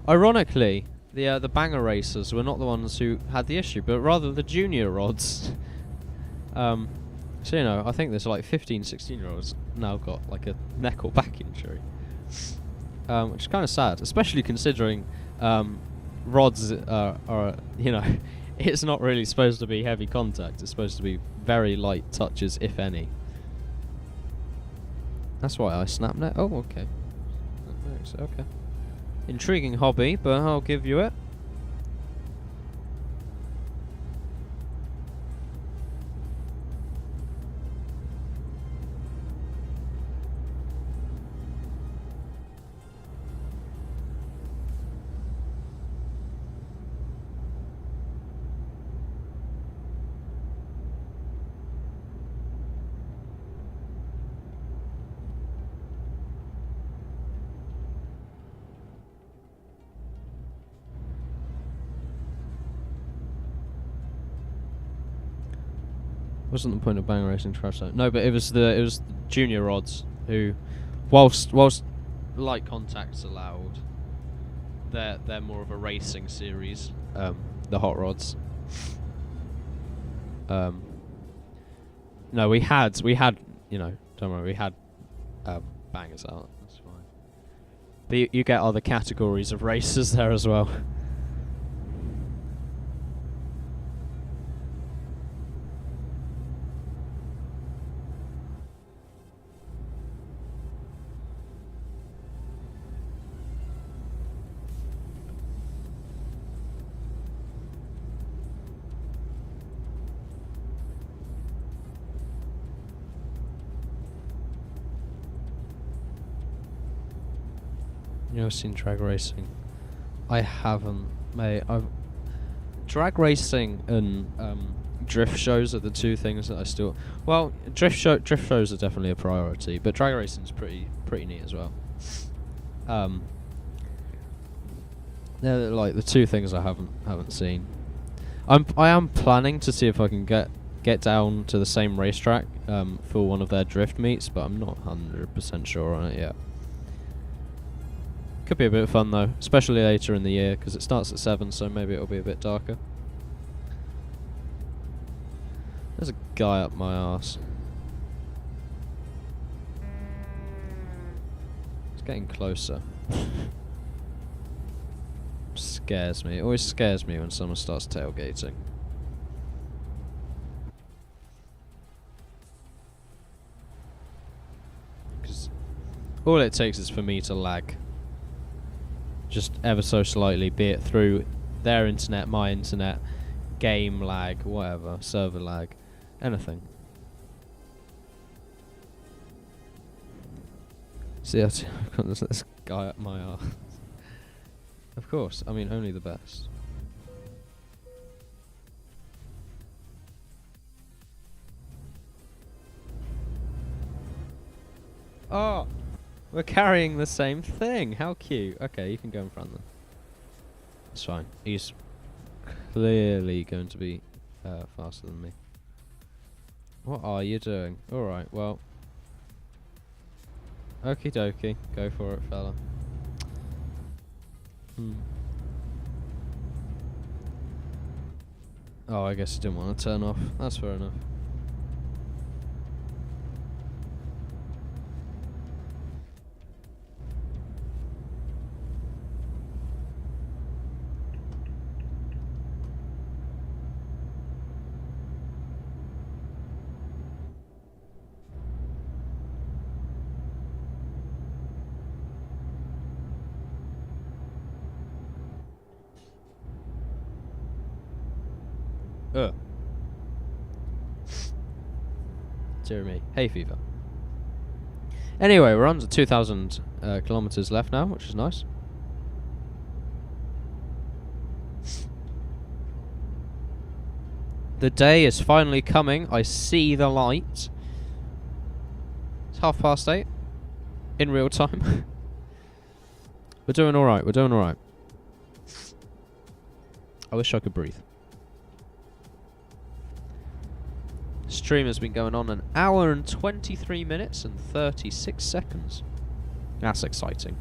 Ironically, the banger racers were not the ones who had the issue, but rather the junior rods. So, you know, I think there's like 15, 16-year-olds now got like a neck or back injury. Which is kind of sad, especially considering rods are, you know, it's not really supposed to be heavy contact. It's supposed to be very light touches, if any. That's why I snap net. Oh, okay. Okay. Intriguing hobby, but I'll give you it. Wasn't the point of bang racing trash though? No, but it was the junior rods who, whilst light contact's allowed, they're more of a racing series. The hot rods. No, we had you know, don't worry, we had bangers out. That's fine. But you get other categories of racers there as well. You know, I've seen drag racing. I haven't, mate. Drag racing and drift shows are the two things that I still. Well, drift shows are definitely a priority, but drag racing's pretty neat as well. They're like the two things I haven't seen. I am planning to see if I can get down to the same racetrack for one of their drift meets, but I'm not 100% sure on it yet. Could be a bit of fun though, especially later in the year, because it starts at 7, so maybe it'll be a bit darker. There's a guy up my arse. It's getting closer. Scares me. It always scares me when someone starts tailgating. Because all it takes is for me to lag. Just ever so slightly, be it through their internet, my internet, game lag, whatever, server lag, anything. See, I've got this guy up my arse. Of course, I mean, only the best. Oh! We're carrying the same thing! How cute! Okay, you can go in front then. It's fine. He's clearly going to be faster than me. What are you doing? Alright, well. Okie dokie. Go for it, fella. Oh, I guess he didn't want to turn off. That's fair enough. Dear me. Hay fever. Anyway, we're on to 2,000 kilometers left now, which is nice. The day is finally coming. I see the light. It's 8:30 in real time. We're doing alright. We're doing alright. I wish I could breathe. Stream has been going on 1 hour and 23 minutes and 36 seconds. That's exciting.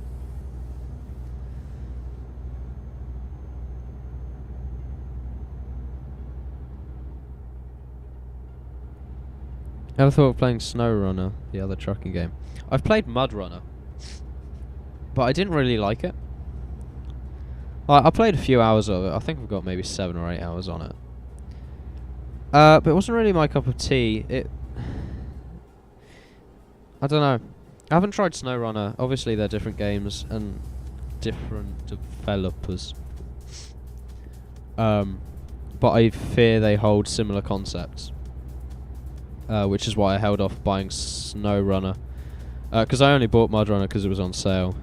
Ever thought of playing SnowRunner, the other trucking game? I've played MudRunner, but I didn't really like it. I played a few hours of it. I think I've got maybe 7 or 8 hours on it. But it wasn't really my cup of tea. I don't know. I haven't tried SnowRunner. Obviously, they're different games and different developers. But I fear they hold similar concepts. Which is why I held off buying SnowRunner. Because I only bought MudRunner because it was on sale.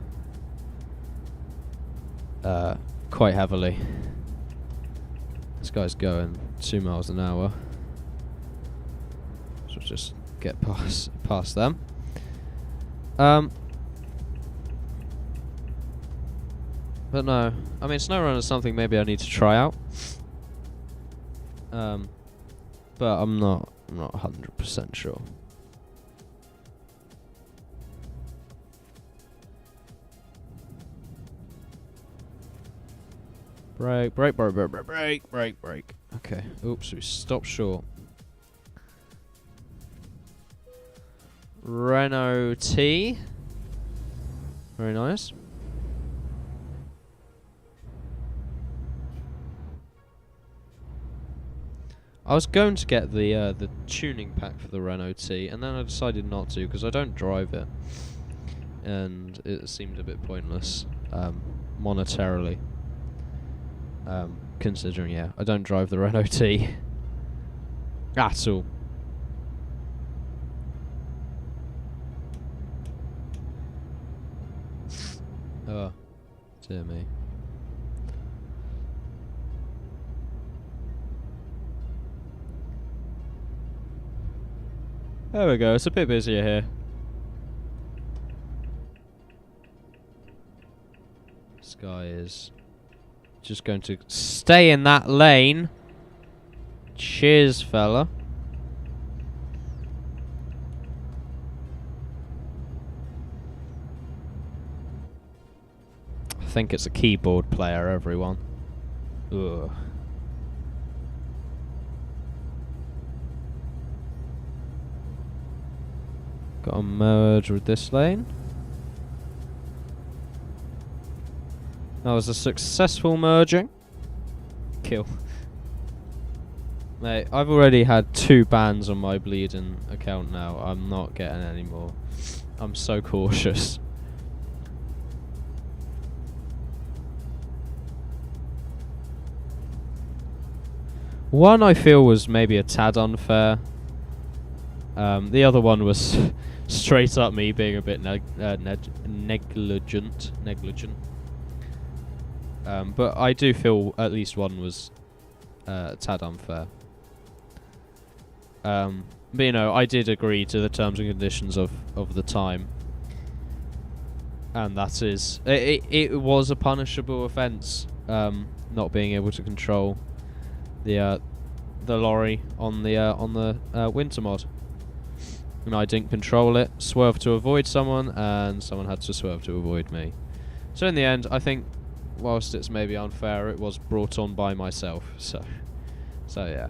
Quite heavily. This guy's going 2 miles an hour. So just get past them. But no, I mean SnowRunner is something maybe I need to try out. But I'm not 100% sure. Brake. Okay. Oops, we stopped short. Renault T. Very nice. I was going to get the tuning pack for the Renault T, and then I decided not to because I don't drive it, and it seemed a bit pointless monetarily. Considering, yeah, I don't drive the Renault T at all. Oh, dear me. There we go, it's a bit busier here. This guy is just going to stay in that lane. Cheers, fella. I think it's a keyboard player, everyone. Ugh. Gotta merge with this lane. That was a successful merging. Kill. Mate, I've already had 2 bans on my bleeding account now. I'm not getting any more. I'm so cautious. One I feel was maybe a tad unfair. The other one was straight up me being a bit negligent. But I do feel at least one was a tad unfair. But you know, I did agree to the terms and conditions of the time, and that is it was a punishable offence. Not being able to control the lorry on the winter mod, and I didn't control it. Swerved to avoid someone, and someone had to swerve to avoid me. So in the end, I think, whilst it's maybe unfair, it was brought on by myself. So yeah.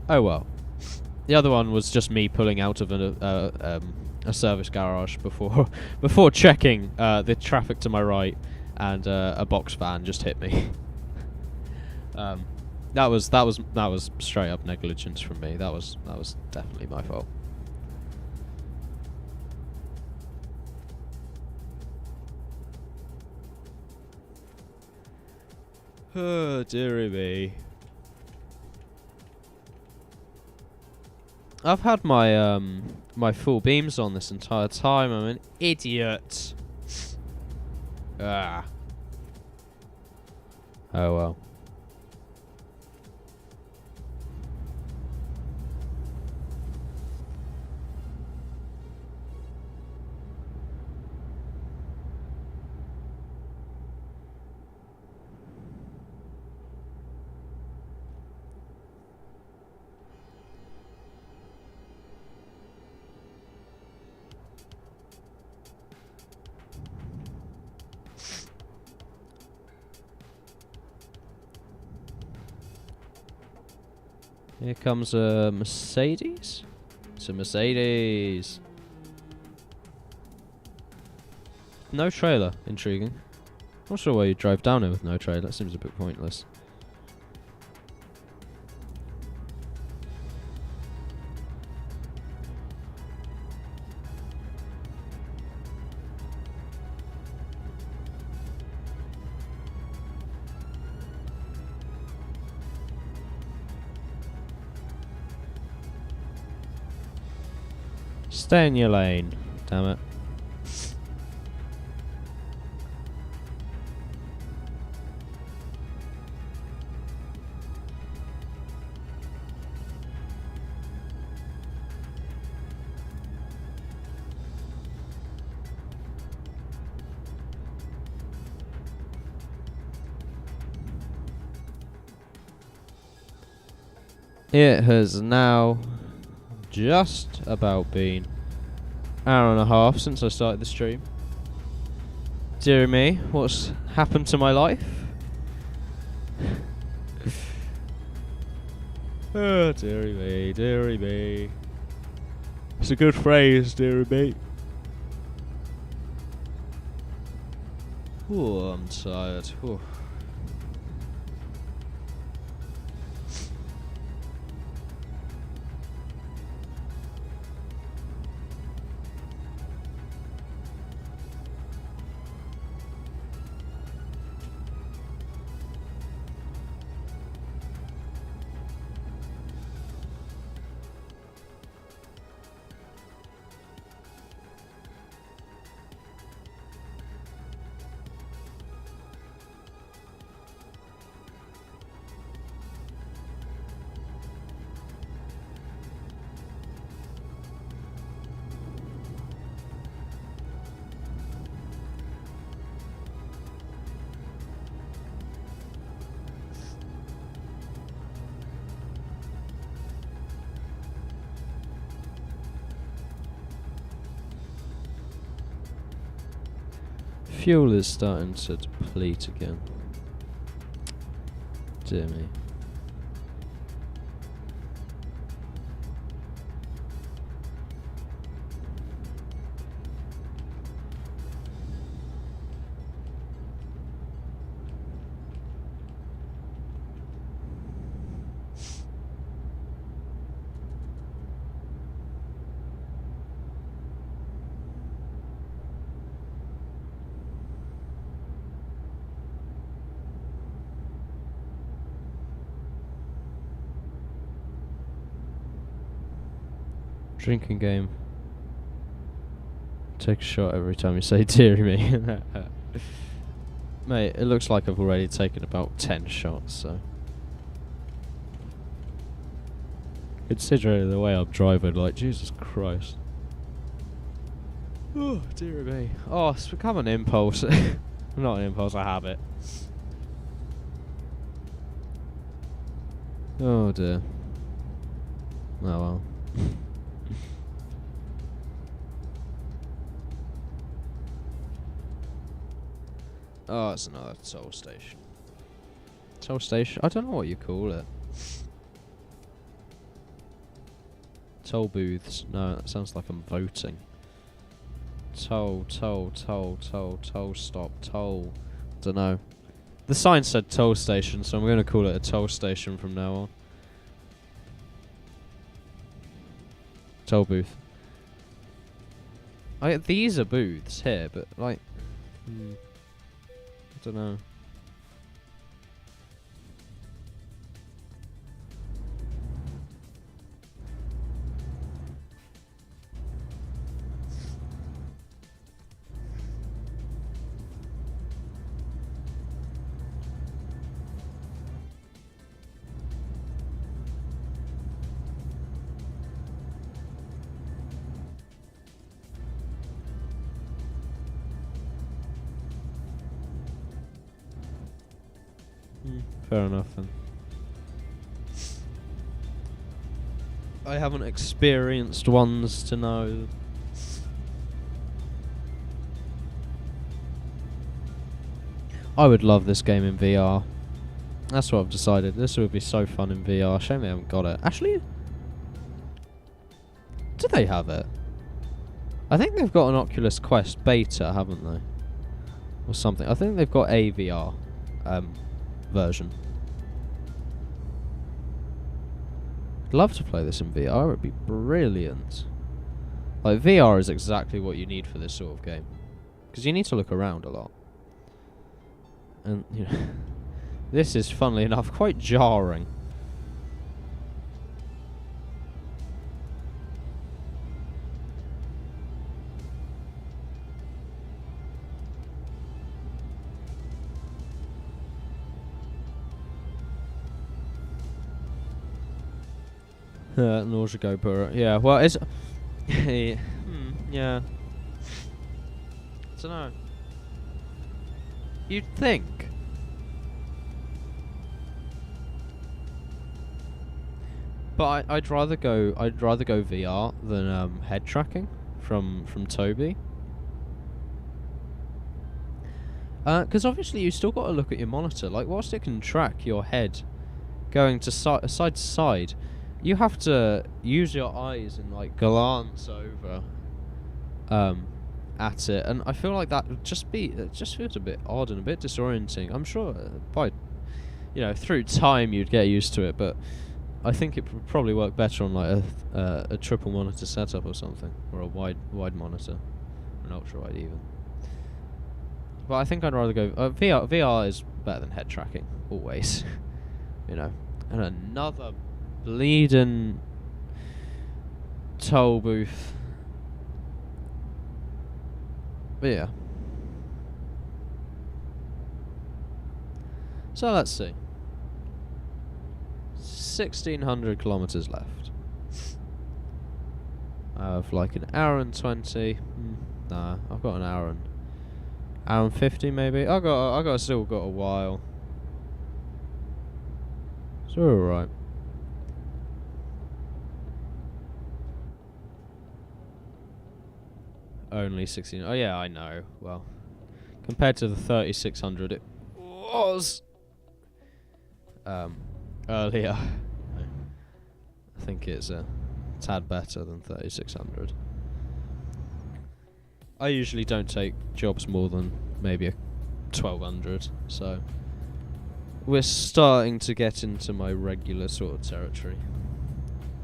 Oh well. The other one was just me pulling out of a service garage before checking the traffic to my right, and a box van just hit me. That was straight up negligence from me. That was definitely my fault. Oh, dearie me. I've had my my full beams on this entire time. I'm an idiot. Ah. Oh well. Here comes a Mercedes. It's a Mercedes. No trailer. Intriguing. Not sure why you drive down here with no trailer. That seems a bit pointless. Stay in your lane. Damn it. It has now just about been an hour and a half since I started the stream. Dear me, what's happened to my life? Oh, dearie me, dearie me. It's a good phrase, dearie me. Oh, I'm tired. Ooh. Fuel is starting to deplete again. Dear me. Drinking game. Take a shot every time you say dearie me. Mate, it looks like I've already taken about 10 shots, so. Considering the way I'm driving, like, Jesus Christ. Oh, dear me. Oh, it's become an impulse. Not an impulse, a habit. Oh dear. Oh well. Oh, it's another toll station. Toll station? I don't know what you call it. Toll booths. No, that sounds like I'm voting. Toll stop, toll. Don't know. The sign said toll station, so I'm going to call it a toll station from now on. Toll booth. These are booths here, but like, I don't know. Fair enough then. I haven't experienced ones to know. I would love this game in VR. That's what I've decided. This would be so fun in VR. Shame they haven't got it. Actually, do they have it? I think they've got an Oculus Quest beta, haven't they? Or something. I think they've got a VR version. I'd love to play this in VR. It would be brilliant. Like, VR is exactly what you need for this sort of game. Because you need to look around a lot. And, you know, this is, funnily enough, quite jarring. Nausea GoPro. Yeah, well, it's... yeah. I don't know. You'd think. But I'd rather go VR than head tracking from Toby. Because obviously you still got to look at your monitor. Like, whilst it can track your head going to side to side, you have to use your eyes and like glance over at it, and I feel like it just feels a bit odd and a bit disorienting. I'm sure by through time you'd get used to it, but I think it would probably work better on like a triple monitor setup or something, or a wide monitor, or an ultra wide even. But I think I'd rather go VR. VR is better than head tracking always, And another bleeding toll booth. But yeah. So let's see. 1,600 kilometers left. I have like an hour and 20. Nah, I've got an hour and 50 maybe. I still got a while. So we're alright. Only 16. Oh yeah, I know. Well, compared to the 3,600 it was earlier. I think it's a tad better than 3,600. I usually don't take jobs more than maybe a 1,200, so we're starting to get into my regular sort of territory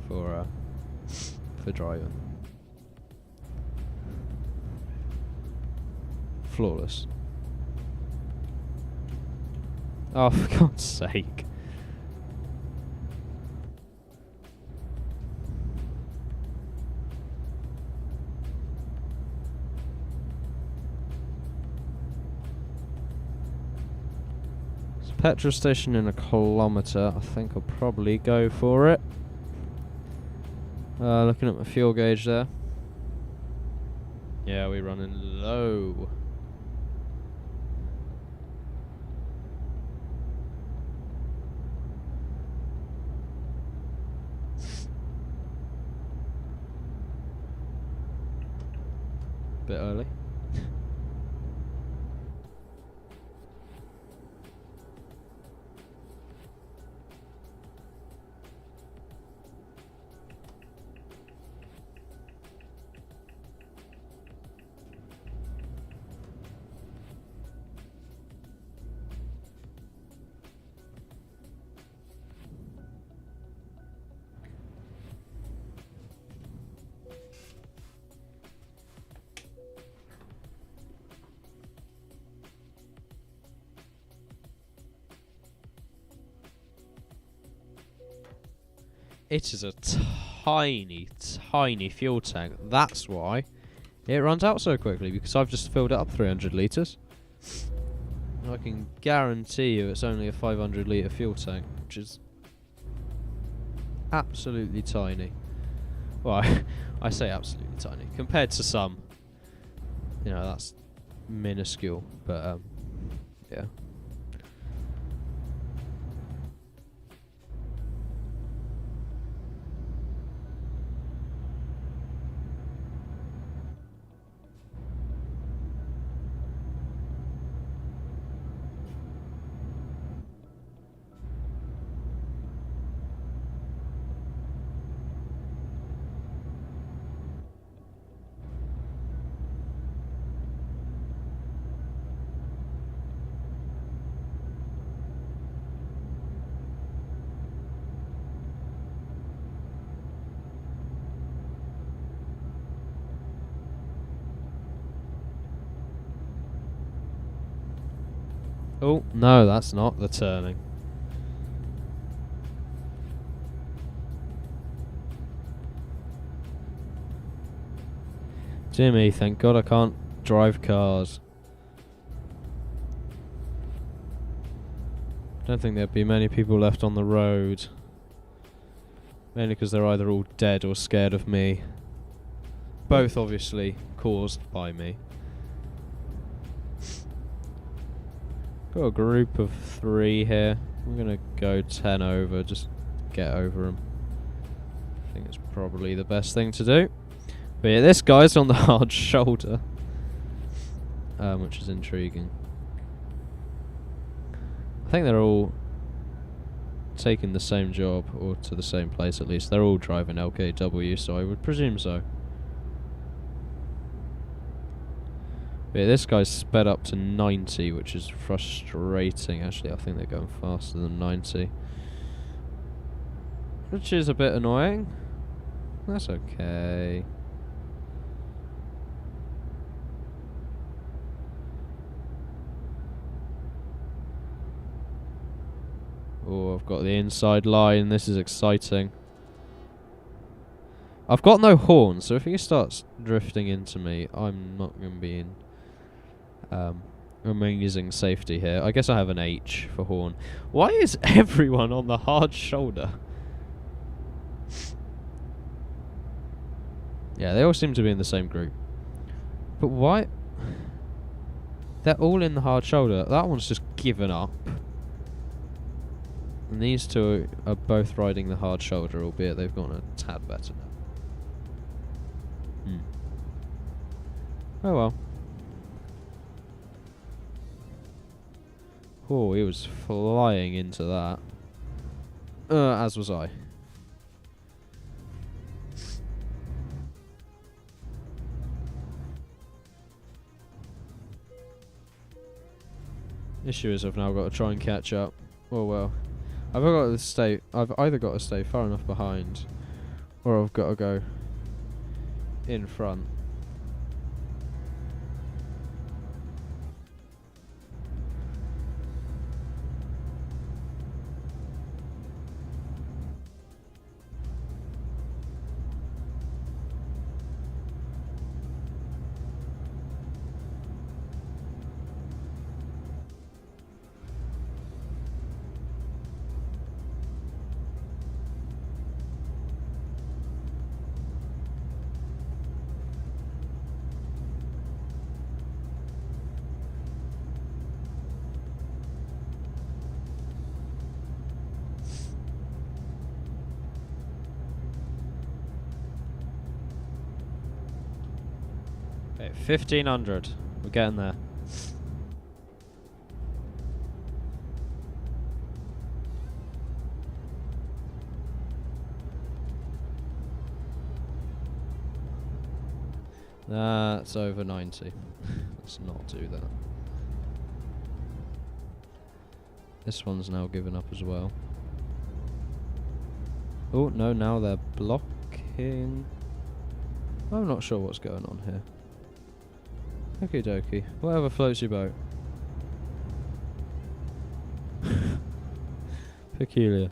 for driving. Flawless. Oh, for God's sake. Petrol station in 1 kilometre. I think I'll probably go for it. Looking at my fuel gauge there. Yeah, we're running low. Bit early. It is a tiny, tiny fuel tank. That's why it runs out so quickly, because I've just filled it up 300 litres. I can guarantee you it's only a 500 litre fuel tank, which is absolutely tiny. Well, I say absolutely tiny. Compared to some, you know, that's minuscule, but yeah. Oh, no, that's not the turning. Jimmy, thank God I can't drive cars. Don't think there'd be many people left on the road. Mainly because they're either all dead or scared of me. Both obviously caused by me. Got a group of 3 here. I'm gonna go 10 over, just get over them. I think it's probably the best thing to do. But yeah, this guy's on the hard shoulder, which is intriguing. I think they're all taking the same job, or to the same place at least. They're all driving LKW, so I would presume so. But yeah, this guy's sped up to 90, which is frustrating. Actually, I think they're going faster than 90. Which is a bit annoying. That's okay. Oh, I've got the inside line. This is exciting. I've got no horn, so if he starts drifting into me, I'm not going to be in amazing safety here. I guess I have an H for horn. Why is everyone on the hard shoulder? Yeah, they all seem to be in the same group. But why? They're all in the hard shoulder. That one's just given up. And these two are both riding the hard shoulder, albeit they've gone a tad better now. Oh well. Oh, he was flying into that. As was I. Issue is I've now got to try and catch up. Oh well. I've either got to stay far enough behind, or I've got to go in front. Okay, 1500. We're getting there. That's over 90. Let's not do that. This one's now given up as well. Oh, no, now they're blocking. I'm not sure what's going on here. Okie dokie. Whatever floats your boat. Peculiar.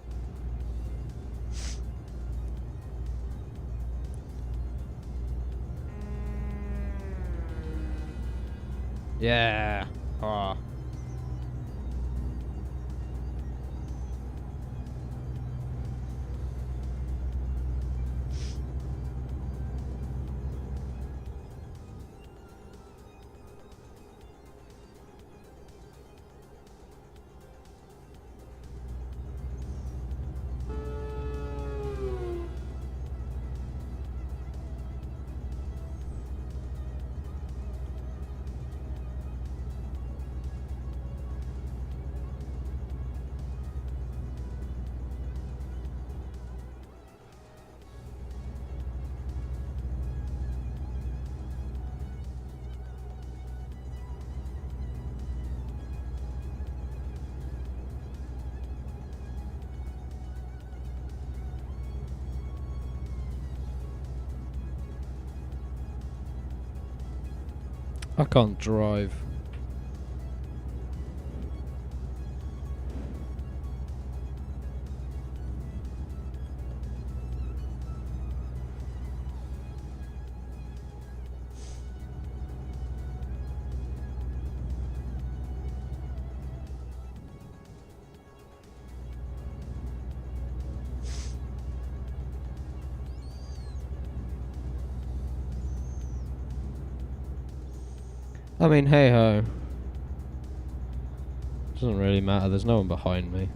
Yeah. Ah. I can't drive. I mean, hey ho. Doesn't really matter, there's no one behind me.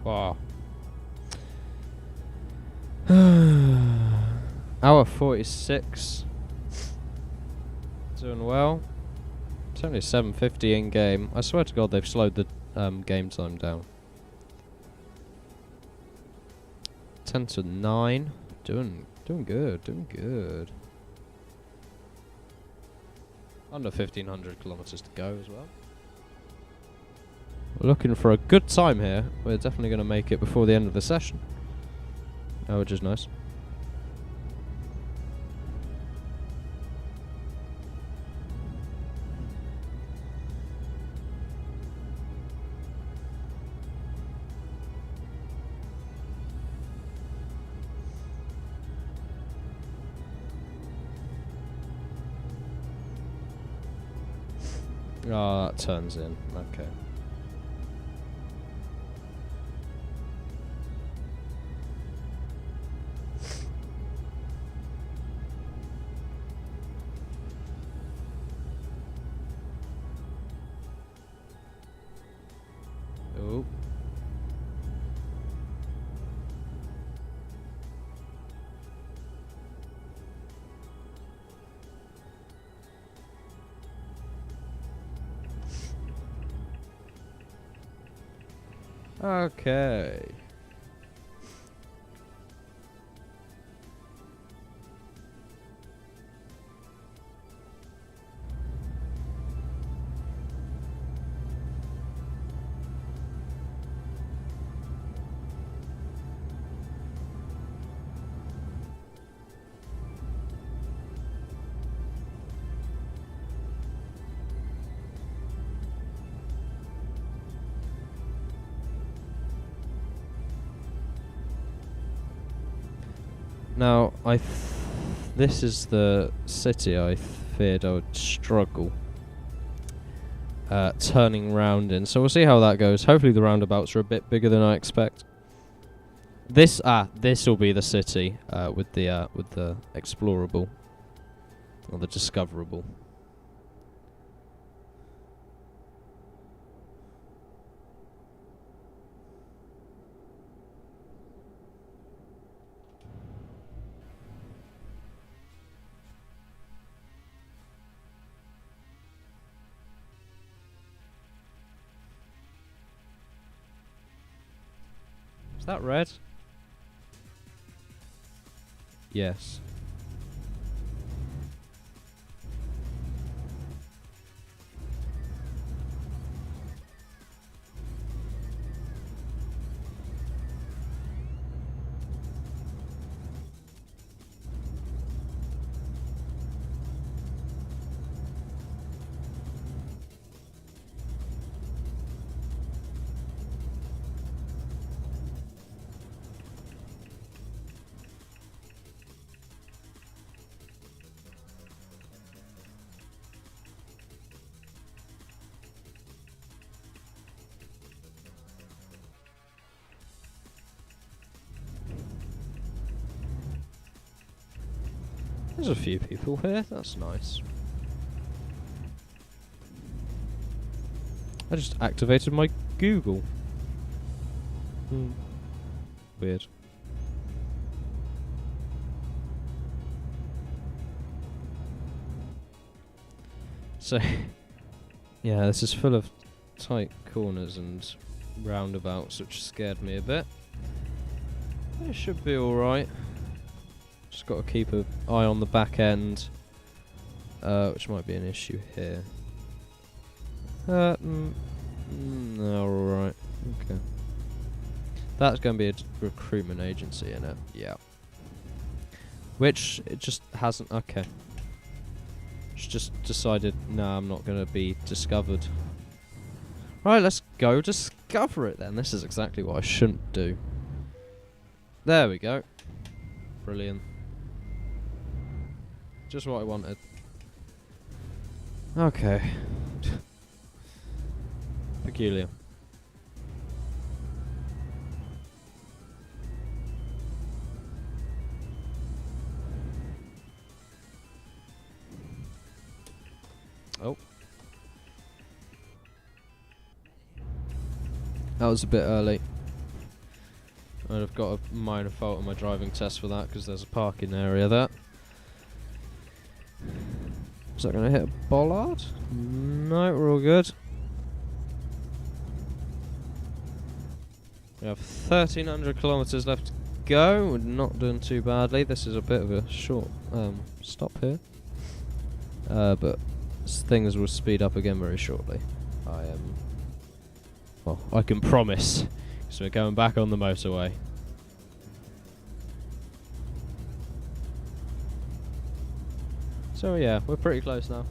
Wow. Hour 46. Doing well. It's only 7:50 in game. I swear to God, they've slowed the game time down. 10 to 9. Doing good. Doing good. Under 1,500 kilometers to go as well. We're looking for a good time here. We're definitely going to make it before the end of the session. Oh, which is nice. Oh, that turns in. Okay. Oh. Okay. Now, this is the city I feared I would struggle turning round in. So we'll see how that goes. Hopefully the roundabouts are a bit bigger than I expect. This will be the city with the explorable or the discoverable. Is that red? Yes. There's a few people here, that's nice. I just activated my Google. Weird. So, yeah, this is full of tight corners and roundabouts, which scared me a bit. It should be alright. Just got to keep an eye on the back end, which might be an issue here. No, alright. Okay. That's going to be a recruitment agency, innit? Yeah. Which, it just hasn't... Okay. It's just decided, nah, I'm not going to be discovered. Right, let's go discover it then. This is exactly what I shouldn't do. There we go. Brilliant. Just what I wanted. Okay. Peculiar. Oh. That was a bit early. I'd have got a minor fault on my driving test for that because there's a parking area there. Is that going to hit a bollard? No, we're all good. We have 1,300 kilometres left to go. We're not doing too badly. This is a bit of a short stop here. But things will speed up again very shortly. Well, I can promise. So we're going back on the motorway. So yeah, we're pretty close now.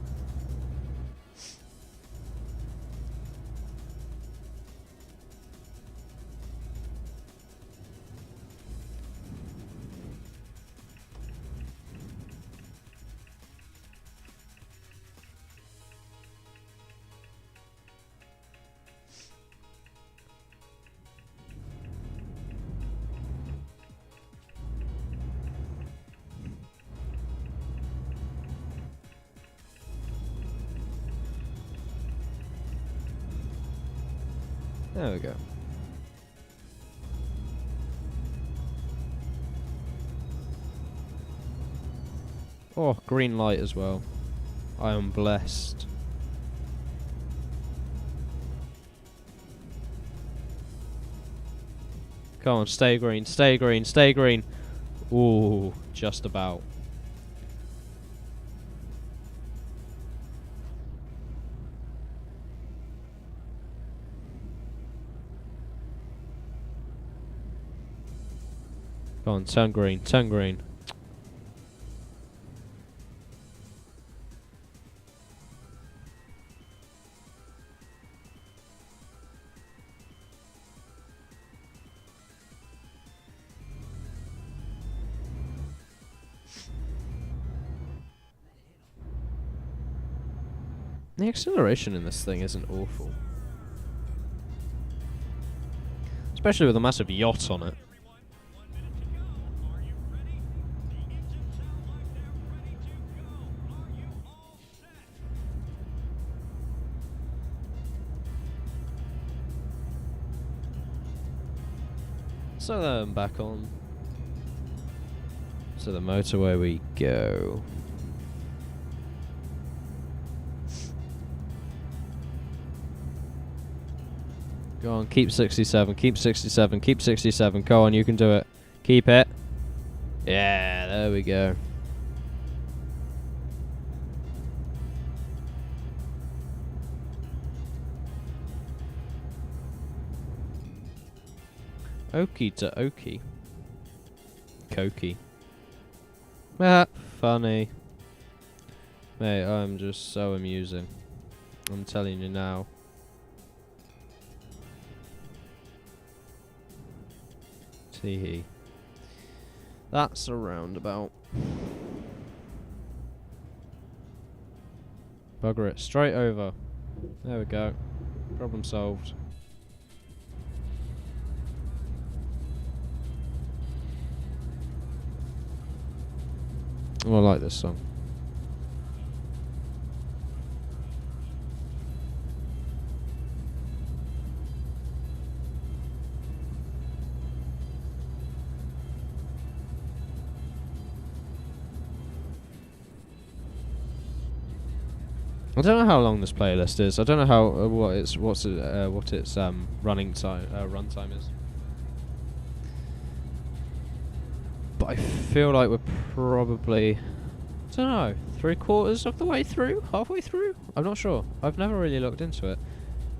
There we go. Oh, green light as well. I am blessed. Come on, stay green, stay green, stay green. Ooh, just about. Go on, turn green, turn green. The acceleration in this thing isn't awful. Especially with a massive yacht on it. So then back on to the motorway we go. Go on, keep 67, keep 67, keep 67. Go on, you can do it. Keep it. Yeah, there we go. Okie to okie. Cokey. Ah, funny. Mate, I'm just so amusing. I'm telling you now. Tee-hee. That's a roundabout. Bugger it. Straight over. There we go. Problem solved. Oh, I like this song. I don't know how long this playlist is. I don't know how what its running time runtime is. But I feel like we're probably, I don't know, 3/4 of the way through, halfway through. I'm not sure. I've never really looked into it.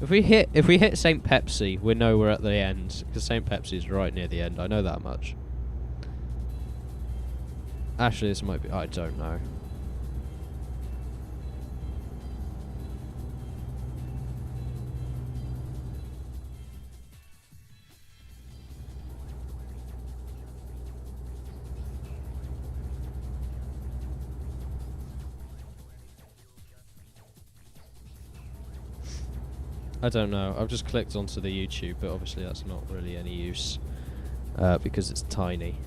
If we hit St. Pepsi, we know we're at the end, because St. Pepsi's right near the end. I know that much. Actually, this might be. I don't know. I don't know. I've just clicked onto the YouTube, but obviously that's not really any use because it's tiny.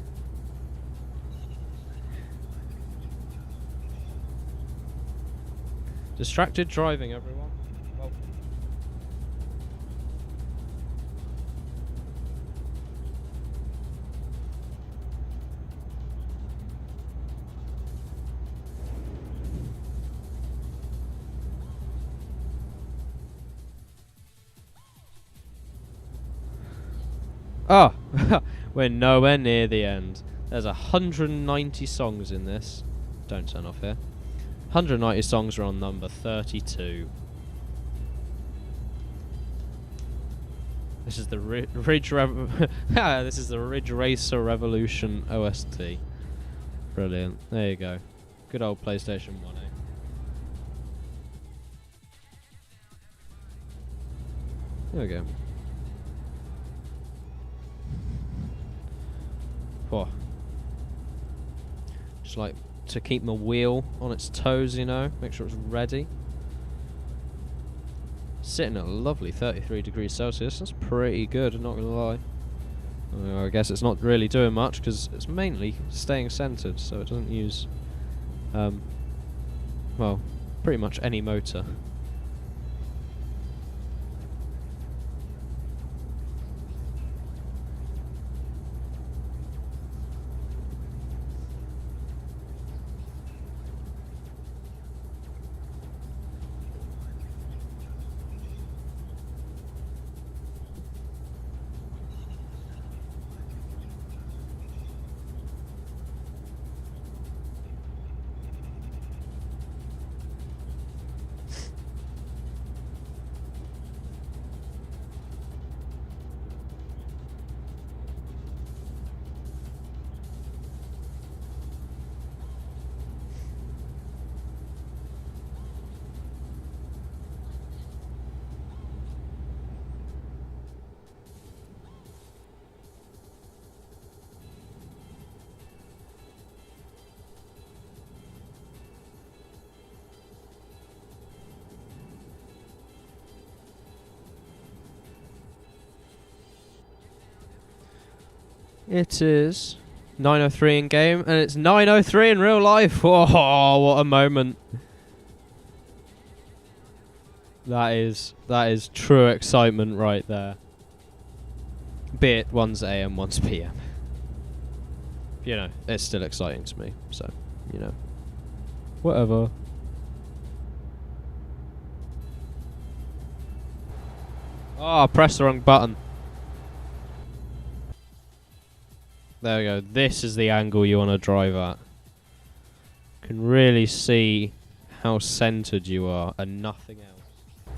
Distracted driving, everyone. Welcome. Oh, we're nowhere near the end. There's 190 songs in this. Don't turn off here. 190 songs are on number 32. This is the this is the Ridge Racer Revolution OST. Brilliant. There you go. Good old PlayStation 1, eh? There we go. Whoa. Just like to keep my wheel on its toes, you know, make sure it's ready. Sitting at a lovely 33 degrees Celsius. That's pretty good, I'm not gonna lie. I guess it's not really doing much because it's mainly staying centered, so it doesn't use well, pretty much any motor. It is 9:03 in game, and it's 9:03 in real life. Oh, what a moment! That is true excitement right there. Be it one's AM, one's PM. You know, it's still exciting to me. So, you know, whatever. Oh, I pressed the wrong button. There we go. This is the angle you want to drive at. Can really see how centered you are and nothing else.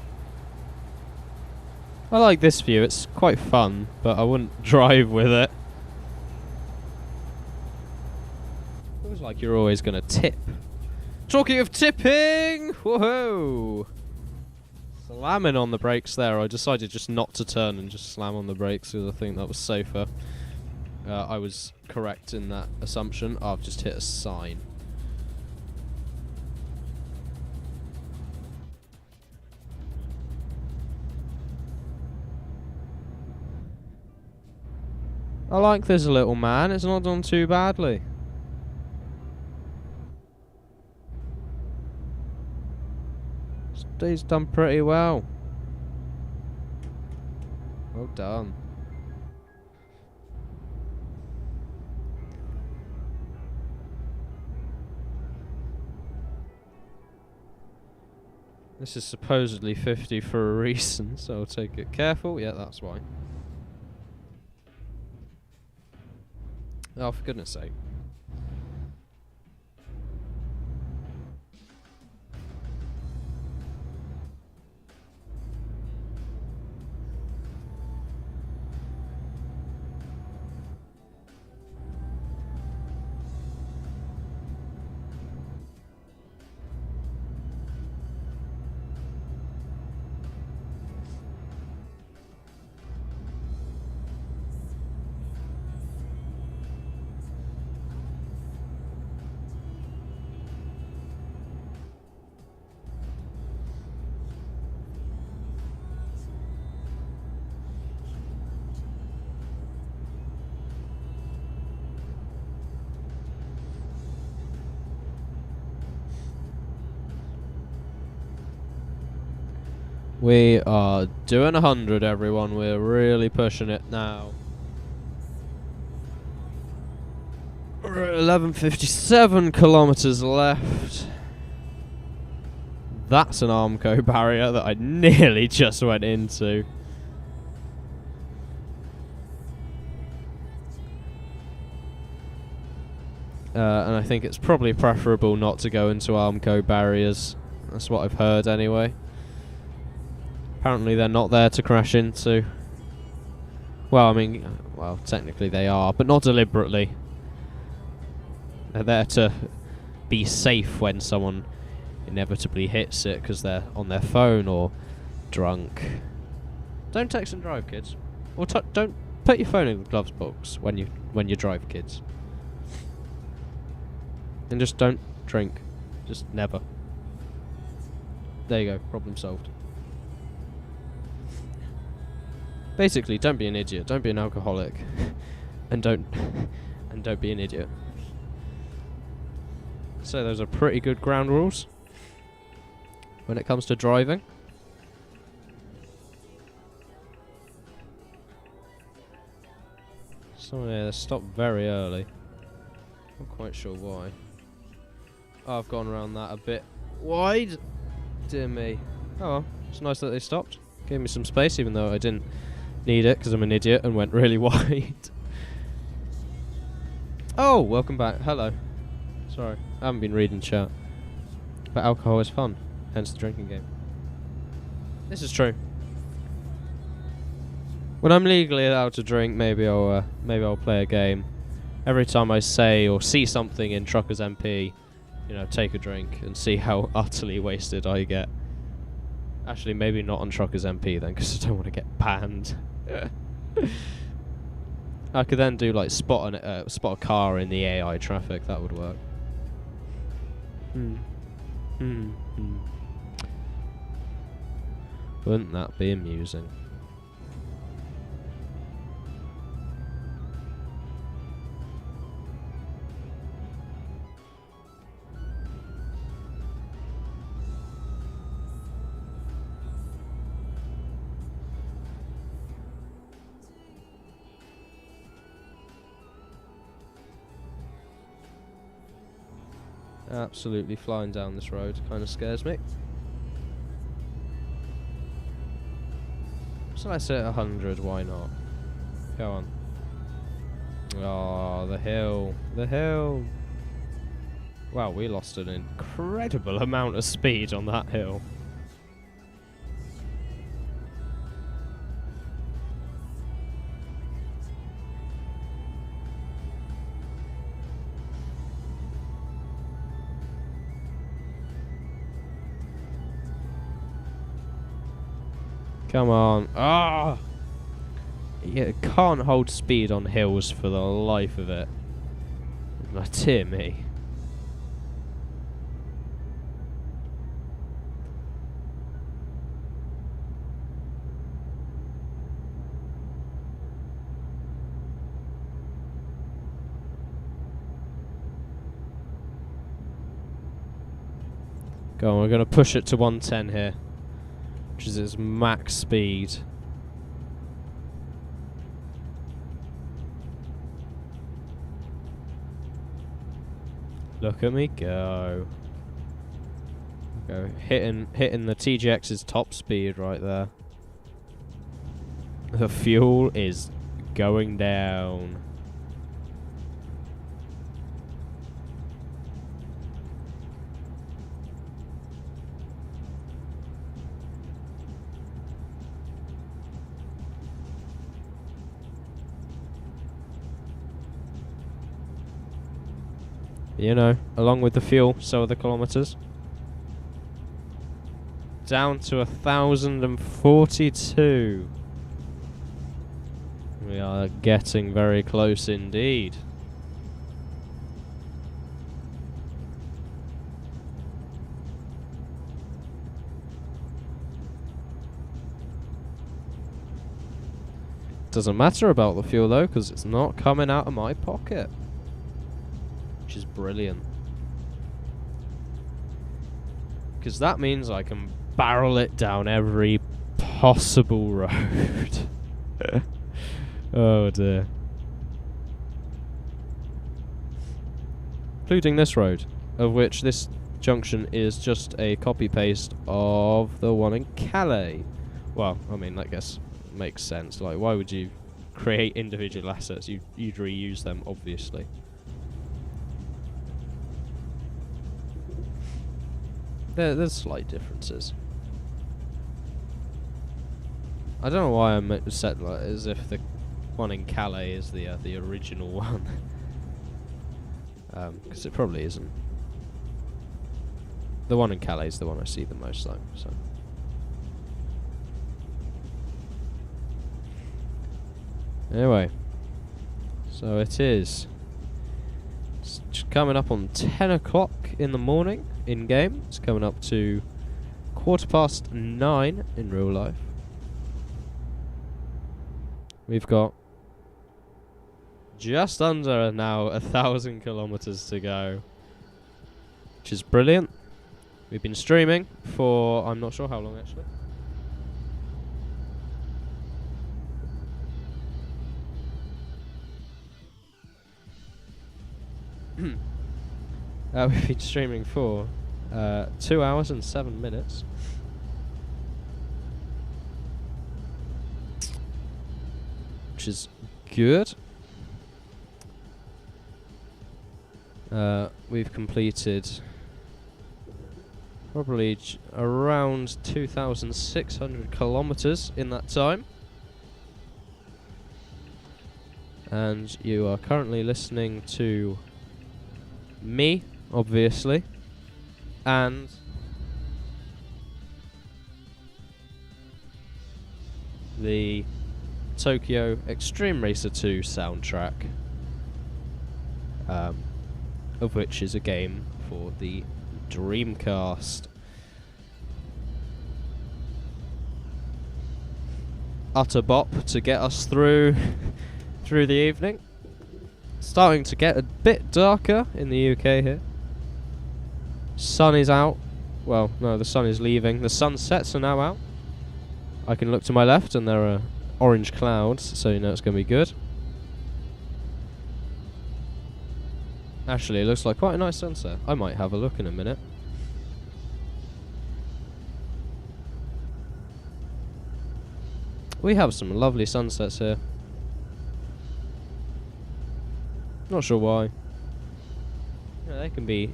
I like this view. It's quite fun, but I wouldn't drive with it. Feels like you're always going to tip. Talking of tipping! Whoa! Slamming on the brakes there. I decided just not to turn and just slam on the brakes because I think that was safer. I was correct in that assumption. I've just hit a sign. I like this little man. It's not done too badly. He's done pretty well. Well done. This is supposedly 50 for a reason, so I'll take it careful. Yeah, that's why. Oh, for goodness sake. We are doing 100, everyone. We're really pushing it now. We're at 11:57 kilometers left. That's an Armco barrier that I nearly just went into. And I think it's probably preferable not to go into Armco barriers. That's what I've heard anyway. Apparently they're not there to crash into. Well, I mean, well, technically they are, but not deliberately. They're there to be safe when someone inevitably hits it because they're on their phone or drunk. Don't text and drive, kids. Or don't put your phone in the gloves box when you drive, kids. And just don't drink. Just never. There you go. Problem solved. Basically, don't be an idiot. Don't be an alcoholic, and don't be an idiot. So those are pretty good ground rules when it comes to driving. Someone here stopped very early. Not quite sure why. Oh, I've gone around that a bit wide. Dear me. Oh well, it's nice that they stopped. Gave me some space, even though I didn't need it because I'm an idiot and went really wide. Oh, welcome back. Hello. Sorry, I haven't been reading chat. But alcohol is fun, hence the drinking game. This is true. When I'm legally allowed to drink, maybe I'll play a game. Every time I say or see something in TruckersMP, you know, take a drink and see how utterly wasted I get. Actually, maybe not on TruckersMP then, because I don't want to get banned. I could then do like spot a car in the AI traffic. That would work. Wouldn't that be amusing? Absolutely flying down this road. Kind of scares me. So let's hit 100, why not? Go on. Oh, the hill. The hill. Wow, we lost an incredible amount of speed on that hill. Come on. Ah! You can't hold speed on hills for the life of it. Dear me. Go on, we're going to push it to 110 here, which is its max speed. Look at me go. Go hitting the TGX's top speed right there. The fuel is going down. You know, along with the fuel, so are the kilometers. Down to 1,042. We are getting very close indeed. Doesn't matter about the fuel though, because it's not coming out of my pocket. Which is brilliant. Because that means I can barrel it down every possible road. Oh dear. Including this road, of which this junction is just a copy-paste of the one in Calais. Well, I mean, I guess it makes sense. Like, why would you create individual assets? You'd reuse them, obviously. There's slight differences. I don't know why I said like as if the one in Calais is the original one, because it probably isn't. The one in Calais is the one I see the most though. So. Anyway, so it is. It's coming up on 10 o'clock in the morning in game. It's coming up to 9:15 in real life. We've got just under now 1,000 kilometers to go, which is brilliant. We've been streaming for I'm not sure how long actually. We've been streaming for 2 hours and 7 minutes. Which is good. We've completed probably around 2,600 kilometers in that time. And you are currently listening to me, obviously, and the Tokyo Extreme Racer 2 soundtrack, of which is a game for the Dreamcast. Utter bop to get us through through the evening. Starting to get a bit darker in the UK here. Sun is out. Well, no, the sun is leaving. The sunsets are now out. I can look to my left and there are orange clouds, so you know it's going to be good. Actually, it looks like quite a nice sunset. I might have a look in a minute. We have some lovely sunsets here. Not sure why. Yeah, they can be.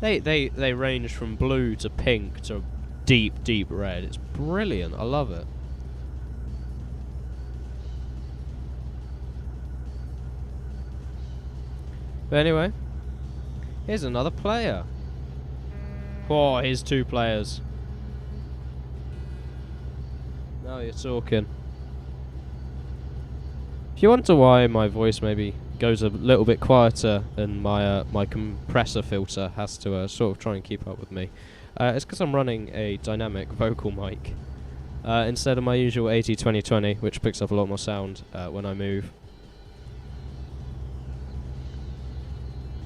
They range from blue to pink to deep, deep red. It's brilliant. I love it. But anyway, here's another player. Oh, here's 2 players. Now you're talking. If you wonder why my voice maybe goes a little bit quieter and my compressor filter has to sort of try and keep up with me, it's because I'm running a dynamic vocal mic instead of my usual 80-20-20, which picks up a lot more sound when I move.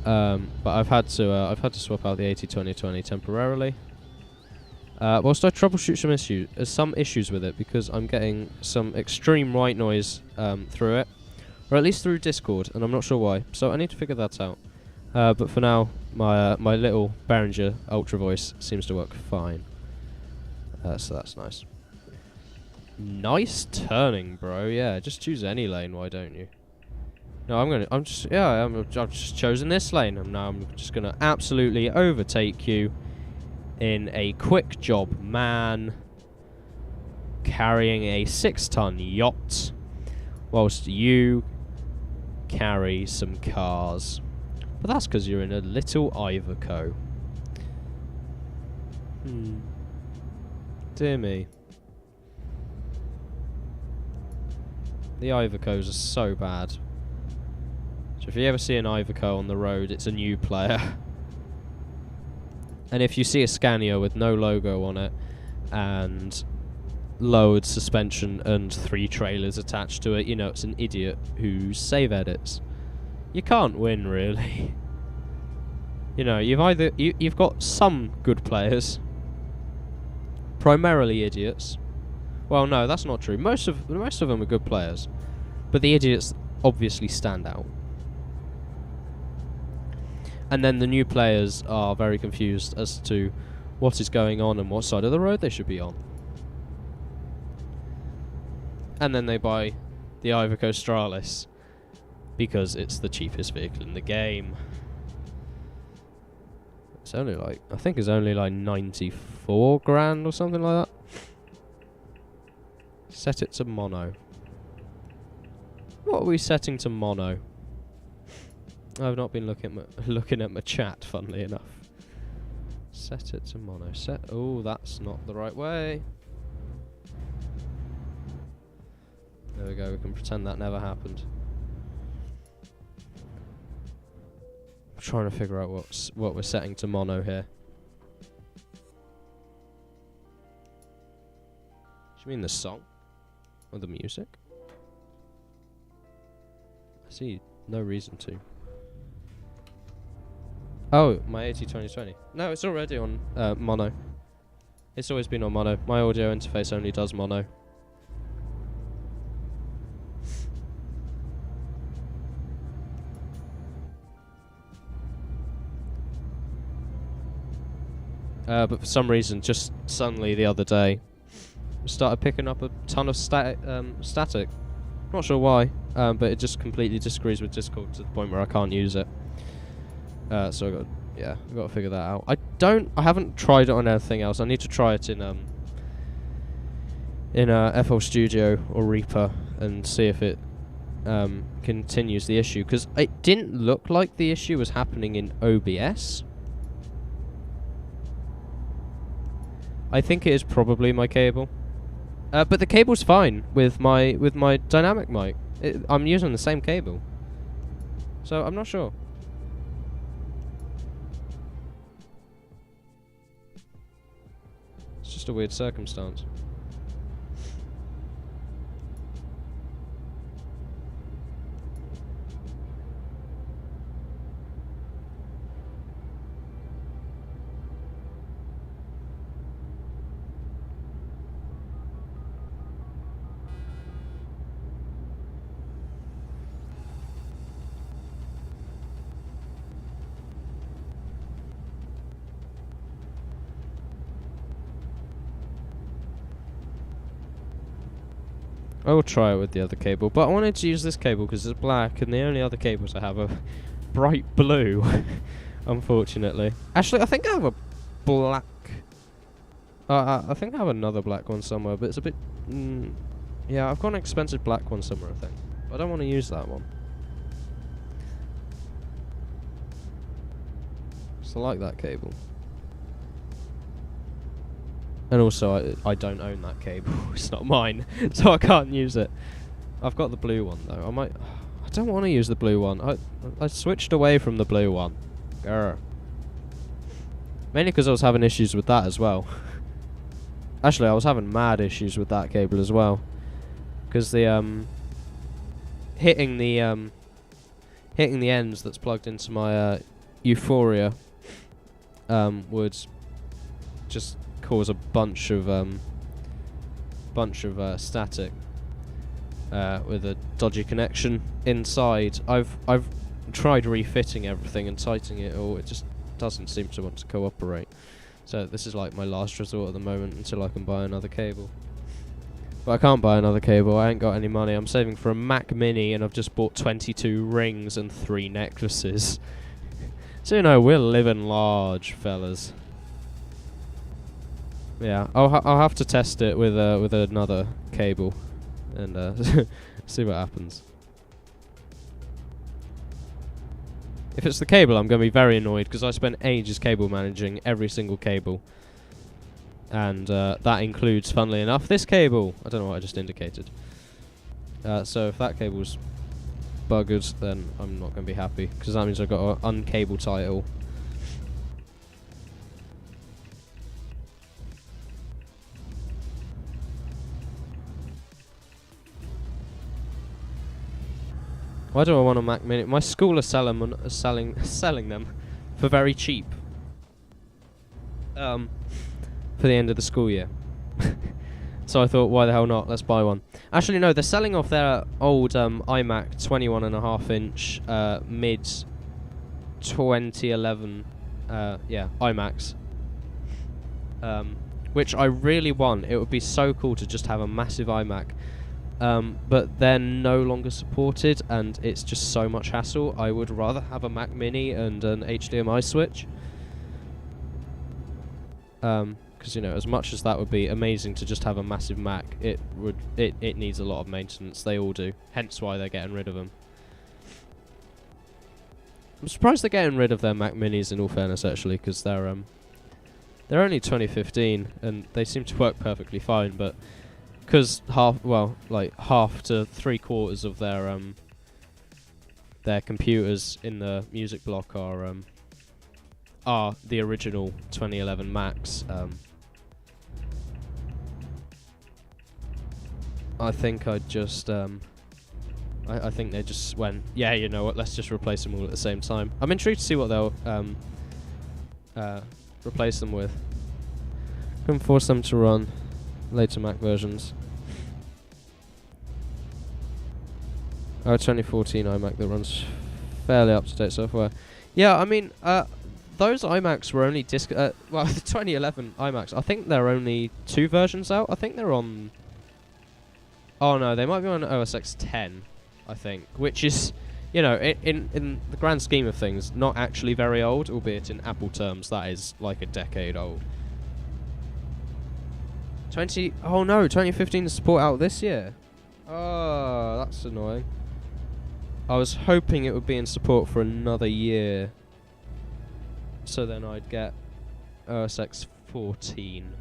But I've had to swap out the 80-20-20 temporarily. Whilst I troubleshoot some issues with it, because I'm getting some extreme white noise through it, or at least through Discord, and I'm not sure why. So I need to figure that out. But for now, my little Behringer Ultra Voice seems to work fine. So that's nice. Nice turning, bro. Yeah, just choose any lane. Why don't you? No, I've just chosen this lane, and now I'm just gonna absolutely overtake you in a quick job, man. Carrying a 6-ton yacht, whilst you carry some cars. But that's because you're in a little Iveco. Dear me. The Ivecos are so bad. So if you ever see an Iveco on the road, it's a new player. And if you see a Scania with no logo on it and lowered suspension and 3 trailers attached to it, you know it's an idiot who save edits. You can't win, really. You know, you've got some good players, primarily idiots. Well, no, that's not true. Most of them are good players, but the idiots obviously stand out. And then the new players are very confused as to what is going on and what side of the road they should be on. And then they buy the Iveco Stralis because it's the cheapest vehicle in the game. It's only like, I think it's only like 94 grand or something like that. Set it to mono. What are we setting to mono? I've not been looking at my chat, funnily enough. Set it to mono. Oh, that's not the right way. There we go. We can pretend that never happened. I'm trying to figure out what we're setting to mono here. Do you mean the song or the music? I see no reason to. Oh, my 80-20-20. No, it's already on mono. It's always been on mono. My audio interface only does mono. But for some reason, just suddenly the other day, started picking up a ton of static. Not sure why, but it just completely disagrees with Discord to the point where I can't use it. So I've got to figure that out. I haven't tried it on anything else. I need to try it in FL Studio or Reaper and see if it continues the issue, because it didn't look like the issue was happening in OBS. I think it is probably my cable, but the cable's fine with my dynamic mic. I'm using the same cable, so I'm not sure. It's just a weird circumstance. I will try it with the other cable, but I wanted to use this cable because it's black, and the only other cables I have are bright blue, unfortunately. Actually, I think I have a black... I think I have another black one somewhere, but it's a bit... yeah, I've got an expensive black one somewhere, I think. I don't want to use that one. So I like that cable. And also, I don't own that cable. It's not mine, so I can't use it. I've got the blue one, though. I don't want to use the blue one. I switched away from the blue one. Grr. Mainly because I was having issues with that as well. Actually, I was having mad issues with that cable as well. Because the, hitting the ends that's plugged into my, Euphoria, would just cause a bunch of static with a dodgy connection inside. I've tried refitting everything and tightening it all. It just doesn't seem to want to cooperate. So this is like my last resort at the moment until I can buy another cable. But I can't buy another cable. I ain't got any money. I'm saving for a Mac Mini, and I've just bought 22 rings and 3 necklaces. So you know, we're living large, fellas. Yeah, I'll have to test it with another cable, and see what happens. If it's the cable, I'm going to be very annoyed because I spent ages cable managing every single cable, and that includes, funnily enough, this cable. I don't know what I just indicated. So if that cable's buggered, then I'm not going to be happy because that means I've got an uncable title. Why do I want a Mac Mini? My school are selling them for very cheap. For the end of the school year. So I thought, why the hell not? Let's buy one. Actually, no, they're selling off their old iMac 21.5 inch mid 2011 iMacs. Which I really want. It would be so cool to just have a massive iMac. But they're no longer supported, and it's just so much hassle. I would rather have a Mac Mini and an HDMI switch. Because you know, as much as that would be amazing to just have a massive Mac, it needs a lot of maintenance. They all do. Hence why they're getting rid of them. I'm surprised they're getting rid of their Mac Minis, in all fairness, actually, because they're only 2015 and they seem to work perfectly fine, but because half to 3/4 of their computers in the music block are the original 2011 Macs. I think I think they just went, yeah, you know what, let's just replace them all at the same time. I'm intrigued to see what they'll replace them with. Can force them to run later Mac versions. 2014 iMac that runs fairly up-to-date software. Yeah, I mean, those iMacs were only the 2011 iMacs, I think there are only 2 versions out. I think they're on... Oh no, they might be on OS X 10, I think, which is, you know, in the grand scheme of things, not actually very old, albeit in Apple terms, that is like a decade old. 2015 support out this year. Oh, that's annoying. I was hoping it would be in support for another year, so then I'd get OS X 14.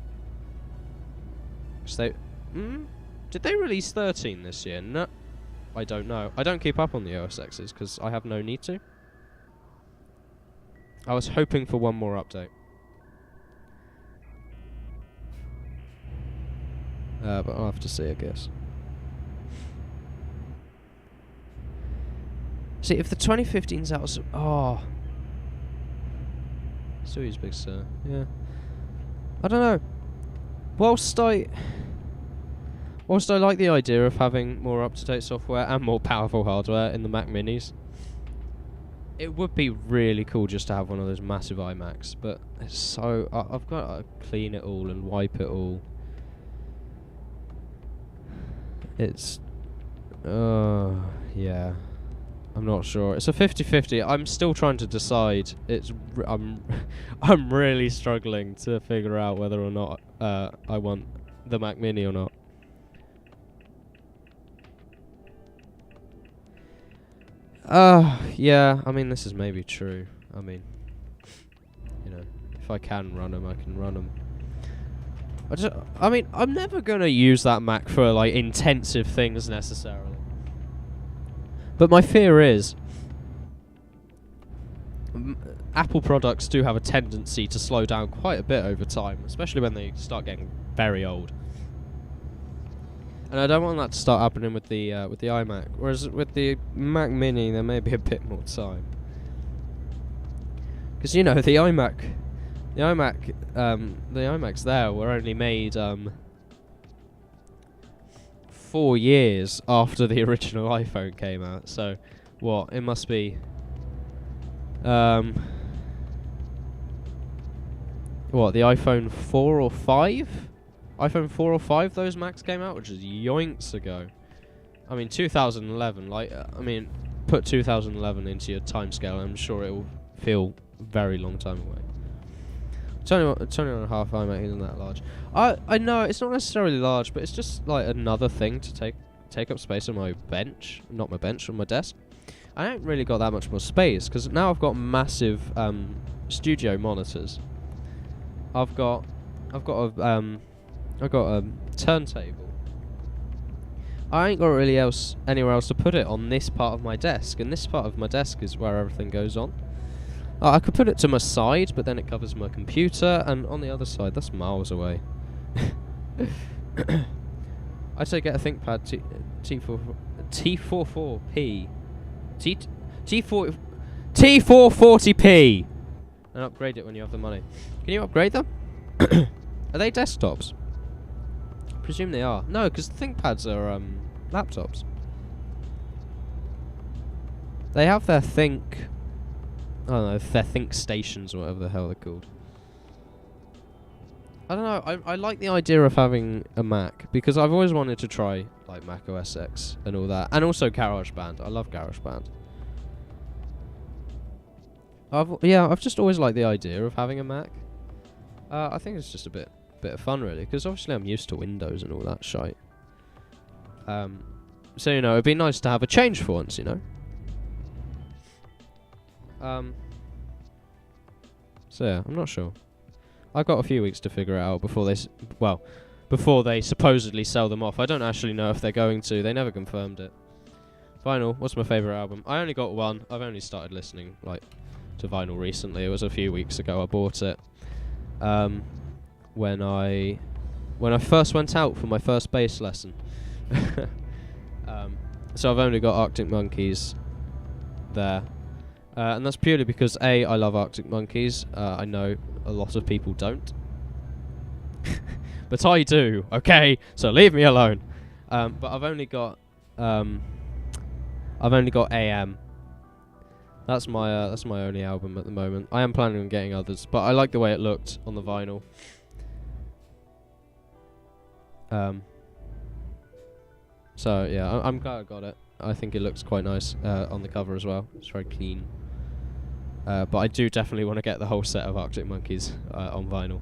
Did they release 13 this year? No, I don't know. I don't keep up on the OS X's because I have no need to. I was hoping for one more update. But I'll have to see, I guess. See, if the 2015's out... Oh. Still use Big Sur. Yeah. I don't know. Whilst I like the idea of having more up-to-date software and more powerful hardware in the Mac Minis, it would be really cool just to have one of those massive iMacs. But it's so... I've got to clean it all and wipe it all. It's... yeah. I'm not sure. It's a 50-50. I'm still trying to decide. I'm really struggling to figure out whether or not I want the Mac Mini or not. Yeah, I mean, this is maybe true. I mean, you know, if I can run them, I can run them. I mean, I'm never going to use that Mac for, like, intensive things necessarily. But my fear is, Apple products do have a tendency to slow down quite a bit over time, especially when they start getting very old. And I don't want that to start happening with the iMac. Whereas with the Mac Mini, there may be a bit more time. Because you know the iMacs there were only made 4 years after the original iPhone came out. So what? It must be what, the iPhone 4 or 5? iPhone 4 or 5 those Macs came out, which is yoinks ago. I mean, 2011, like, I mean, put 2011 into your timescale, I'm sure it will feel a very long time away. 21.5 iMac isn't that large. I know, it's not necessarily large, but it's just, like, another thing to take up space on my bench. Not my bench, on my desk. I ain't really got that much more space, because now I've got massive studio monitors. I've got a turntable. I ain't got really anywhere else to put it on this part of my desk, and this part of my desk is where everything goes on. I could put it to my side, but then it covers my computer, and on the other side, that's miles away. I'd say get a ThinkPad T44P. T440p! And upgrade it when you have the money. Can you upgrade them? Are they desktops? I presume they are. No, because ThinkPads are laptops. They have their I don't know, their Think stations or whatever the hell they're called. I don't know, I like the idea of having a Mac, because I've always wanted to try, like, Mac OS X and all that. And also GarageBand. I love GarageBand. I've just always liked the idea of having a Mac. I think it's just a bit of fun, really, because obviously I'm used to Windows and all that shite. So, you know, it'd be nice to have a change for once, you know? So yeah, I'm not sure. I've got a few weeks to figure it out before they supposedly sell them off. I don't actually know if they're going to. They never confirmed it. Vinyl, what's my favourite album? I only got one. I've only started listening, like, to vinyl recently. It was a few weeks ago I bought it. When I first went out for my first bass lesson. So I've only got Arctic Monkeys there. And that's purely because A, I love Arctic Monkeys. I know a lot of people don't. But I do, okay? So leave me alone. But I've only got AM. That's my only album at the moment. I am planning on getting others, but I like the way it looked on the vinyl. So yeah, I'm glad I got it. I think it looks quite nice on the cover as well. It's very clean. But I do definitely want to get the whole set of Arctic Monkeys on vinyl.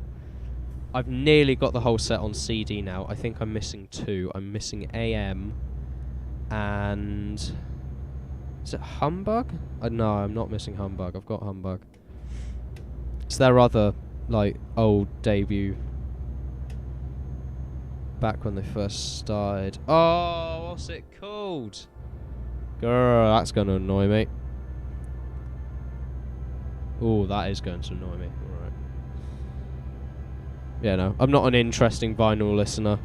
I've nearly got the whole set on CD now. I think I'm missing 2. I'm missing AM and... Is it Humbug? No, I'm not missing Humbug. I've got Humbug. It's their other, like, old debut. Back when they first started. Oh, what's it called? Girl, that's going to annoy me. Oh, that is going to annoy me. Alright. Yeah, no. I'm not an interesting vinyl listener.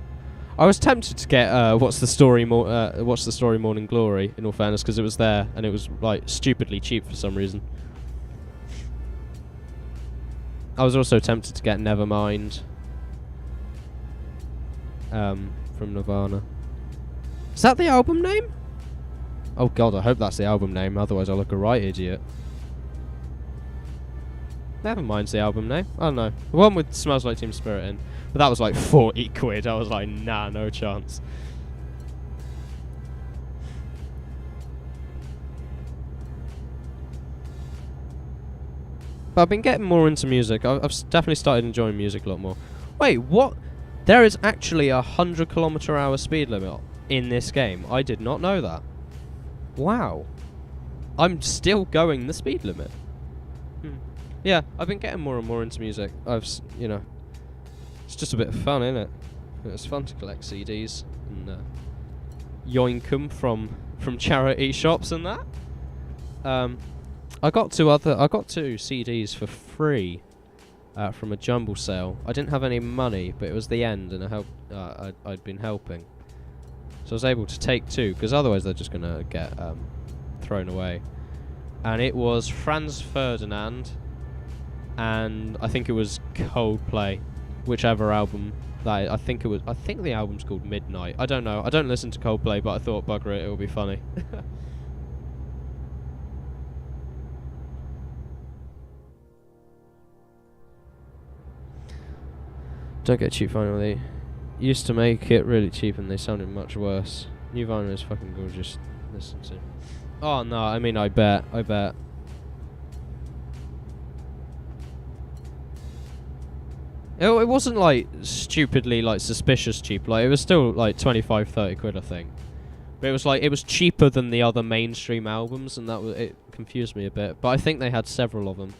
I was tempted to get What's the Story Morning Glory, in all fairness, because it was there, and it was, like, stupidly cheap for some reason. I was also tempted to get Nevermind. From Nirvana. Is that the album name? Oh god, I hope that's the album name, otherwise I look a right idiot. Nevermind's the album name. I don't know. The one with Smells Like Teen Spirit in. But that was like 40 quid. I was like, nah, no chance. But I've been getting more into music. I've definitely started enjoying music a lot more. Wait, what? There is actually a 100km/h speed limit in this game. I did not know that. Wow. I'm still going the speed limit. Yeah, I've been getting more and more into music. You know, it's just a bit of fun, isn't it? It's fun to collect CDs and yoink them from charity shops and that. I got two CDs for free from a jumble sale. I didn't have any money, but it was the end, and I'd been helping, so I was able to take two because otherwise they're just gonna get thrown away. And it was Franz Ferdinand, and I think it was Coldplay, whichever album. I think the album's called Midnight. I don't know. I don't listen to Coldplay, but I thought, bugger it, it would be funny. Don't get cheap vinyl. They used to make it really cheap, and they sounded much worse. New vinyl is fucking gorgeous. Listen to. Oh no, I mean, I bet. It wasn't like stupidly like suspicious cheap. Like it was still like 25, 30 quid, I think. But it was cheaper than the other mainstream albums, and it confused me a bit. But I think they had several of them,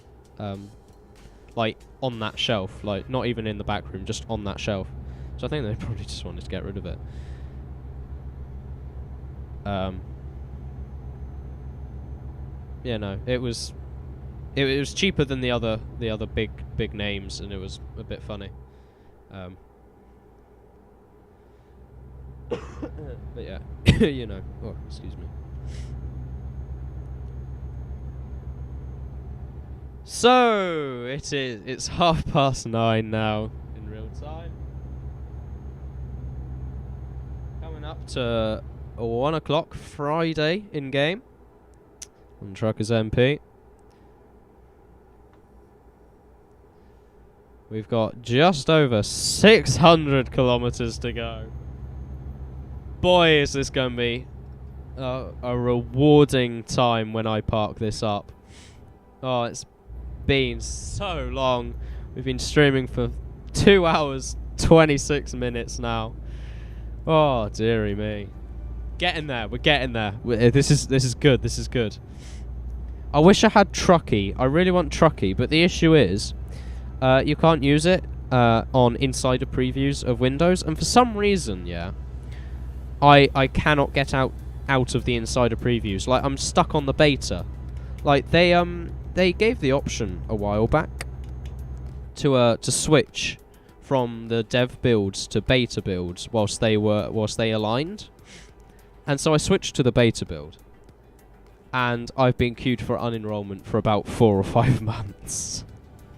like on that shelf, like not even in the back room, just on that shelf. So I think they probably just wanted to get rid of it. Yeah, no, it was cheaper than the other big names, and it was a bit funny. But yeah, you know. Oh, excuse me. So it's 9:30 now in real time. Coming up to 1 o'clock Friday in game on TruckersMP. We've got just over 600 kilometers to go. Boy, is this going to be a rewarding time when I park this up. Oh, it's been so long. We've been streaming for 2 hours, 26 minutes now. Oh, dearie me. Getting there. We're getting there. This is good. This is good. I wish I had Truckee. I really want Truckee, but the issue is you can't use it on insider previews of Windows, and for some reason, yeah, I cannot get out of the insider previews. Like, I'm stuck on the beta. Like, they gave the option a while back to switch from the dev builds to beta builds whilst they aligned, and so I switched to the beta build, and I've been queued for unenrollment for about 4 or 5 months.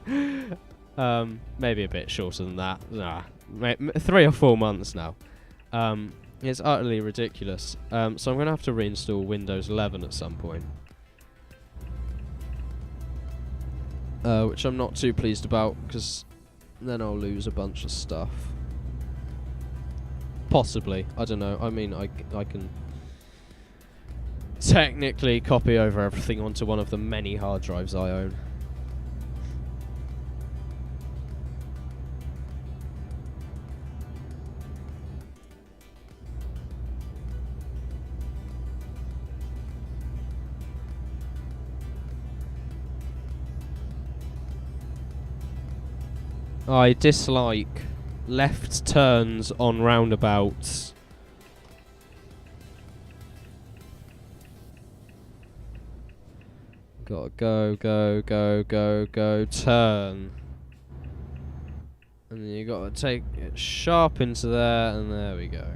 Maybe a bit shorter than that. Nah, 3 or 4 months now. It's utterly ridiculous. So I'm going to have to reinstall Windows 11 at some point. Which I'm not too pleased about, because then I'll lose a bunch of stuff. Possibly. I don't know. I mean, I can technically copy over everything onto one of the many hard drives I own. I dislike left turns on roundabouts. Gotta go, turn. And then you gotta take it sharp into there, and there we go.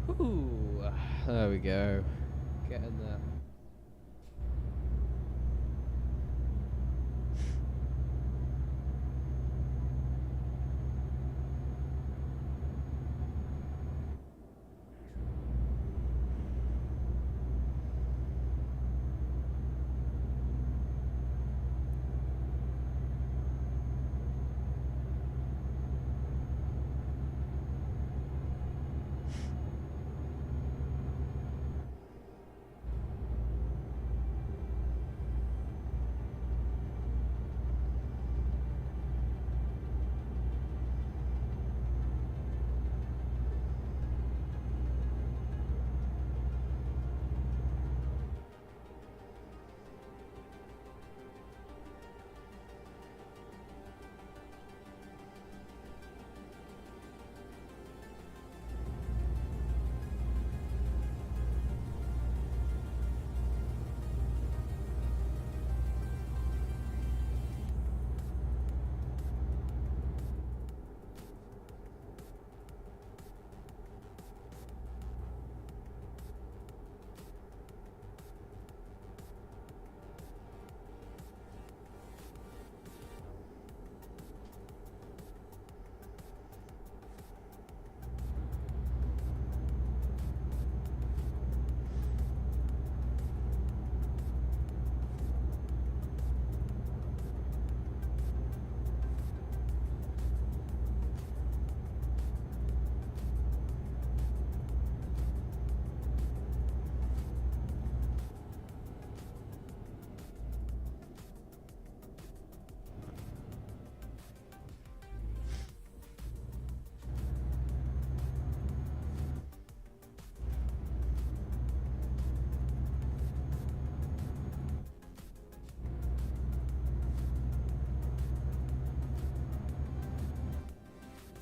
Ooh, there we go. Get in there.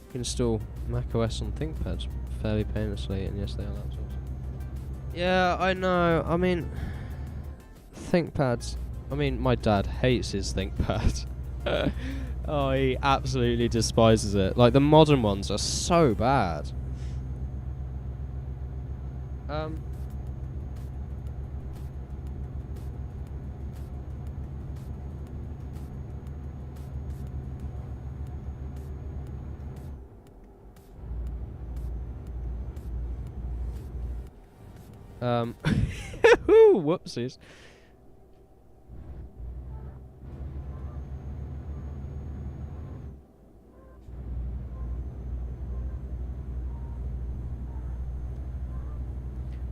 can install macOS on ThinkPads fairly painlessly, and yes, they are laptops. Yeah, I know. I mean, ThinkPads. I mean, my dad hates his ThinkPad. Oh, he absolutely despises it. Like, the modern ones are so bad. Whoopsies.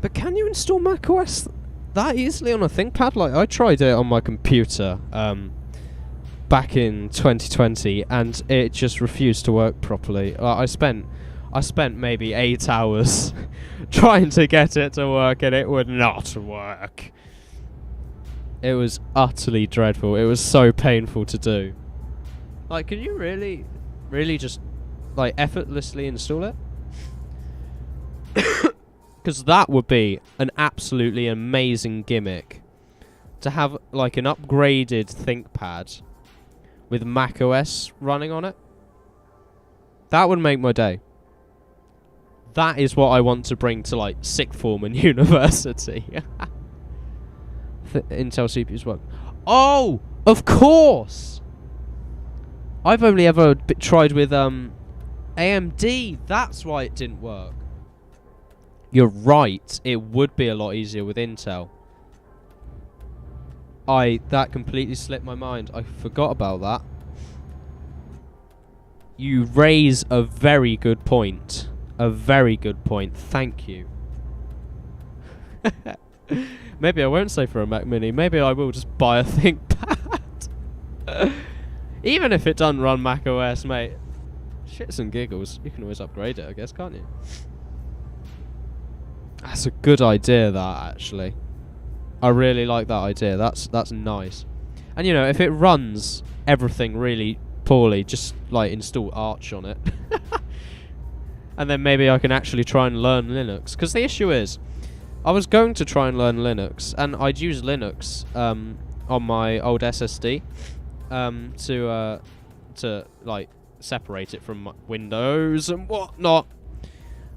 But can you install macOS that easily on a ThinkPad? Like, I tried it on my computer back in 2020, and it just refused to work properly. I spent maybe 8 hours trying to get it to work, and it would not work. It was utterly dreadful. It was so painful to do. Like, can you really just, like, effortlessly install it? Because that would be an absolutely amazing gimmick. To have, like, an upgraded ThinkPad with macOS running on it. That would make my day. That is what I want to bring to, like, sixth form and university. Intel CPUs work. Oh, of course. I've only ever tried with AMD. That's why it didn't work. You're right. It would be a lot easier with Intel. That completely slipped my mind. I forgot about that. You raise a very good point. A very good point. Thank you. Maybe I won't say for a Mac Mini. Maybe I will just buy a ThinkPad. Even if it doesn't run Mac OS, mate. Shits and giggles. You can always upgrade it, I guess, can't you? That's a good idea, that, actually. I really like that idea. That's nice. And, you know, if it runs everything really poorly, just, like, install Arch on it. And then maybe I can actually try and learn Linux. Because the issue is, I was going to try and learn Linux, and I'd use Linux on my old SSD to like separate it from Windows and whatnot.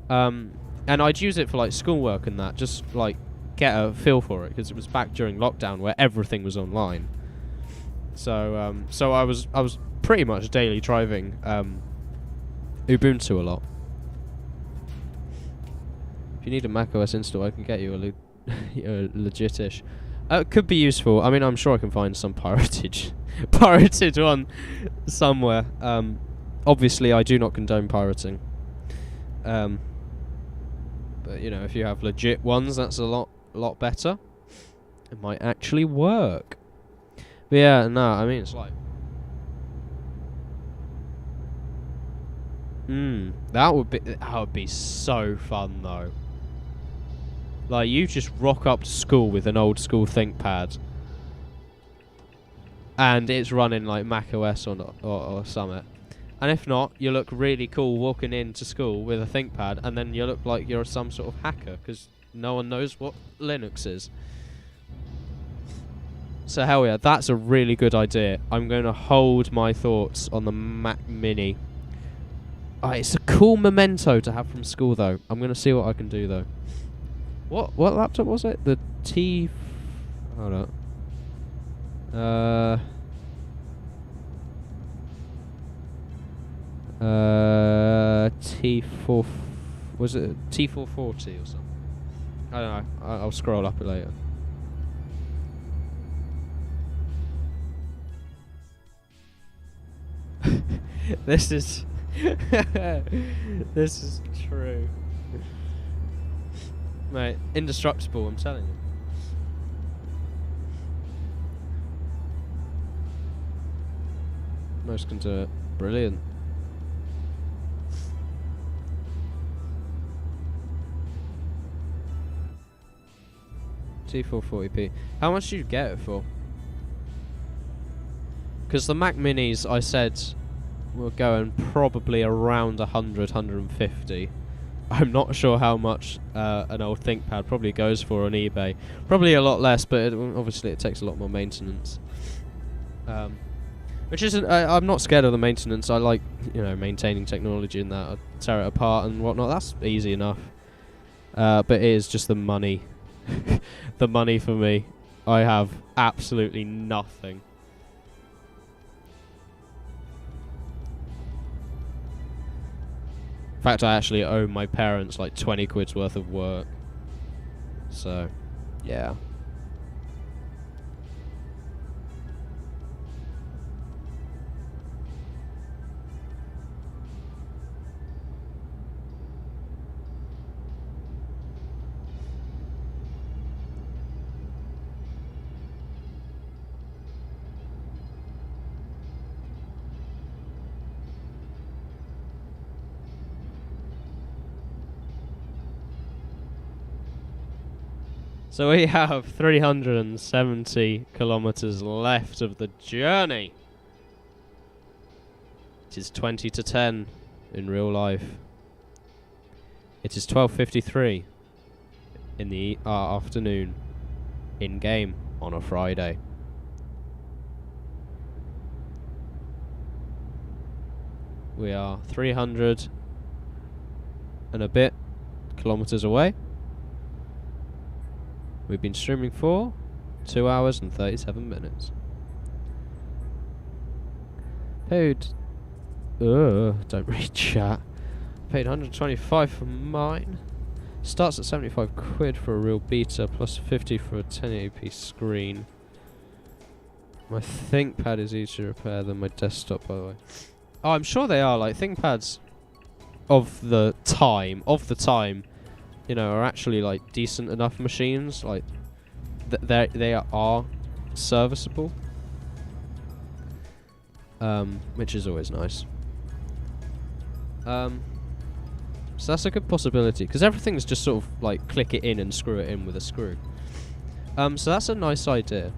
And I'd use it for like schoolwork and that, just like get a feel for it, because it was back during lockdown where everything was online. So so I was pretty much daily driving Ubuntu a lot. If you need a macOS install, I can get you a legit-ish. Could be useful. I mean, I'm sure I can find some pirated one somewhere. Obviously, I do not condone pirating. But you know, if you have legit ones, that's a lot better. It might actually work. But yeah, no, I mean, it's like, that would be so fun though. Like, you just rock up to school with an old school ThinkPad, and it's running like macOS or something. And if not, you look really cool walking into school with a ThinkPad, and then you look like you're some sort of hacker, because no one knows what Linux is. So hell yeah, that's a really good idea. I'm going to hold my thoughts on the Mac Mini. It's a cool memento to have from school, though. I'm going to see what I can do, though. What laptop was it? The T... Hold on. T4... Was it T440 or something? I don't know. I'll scroll up it later. This is... This is true. Mate, indestructible, I'm telling you. Most can do it. Brilliant. T440p. How much did you get it for? Because the Mac Minis, I said, we're going probably around 100, 150. I'm not sure how much an old ThinkPad probably goes for on eBay. Probably a lot less, but obviously it takes a lot more maintenance. Which isn't. I'm not scared of the maintenance. I like, maintaining technology and that. I tear it apart and whatnot. That's easy enough. But it is just the money. The money for me. I have absolutely nothing. In fact, I actually owe my parents like 20 quid's worth of work. So, yeah. So we have 370 kilometers left of the journey. It is 20 to 10 in real life. It is 12:53 in the afternoon in game on a Friday. We are 300 and a bit kilometers away. We've been streaming for 2 hours and 37 minutes. Paid... don't read chat. Paid 125 for mine. Starts at 75 quid for a real beta, plus 50 for a 1080p screen. My ThinkPad is easier to repair than my desktop, by the way. Oh, I'm sure they are. Like, ThinkPads of the time, are actually like decent enough machines. Like they are serviceable, which is always nice. So that's a good possibility because everything's just sort of like click it in and screw it in with a screw. So that's a nice idea.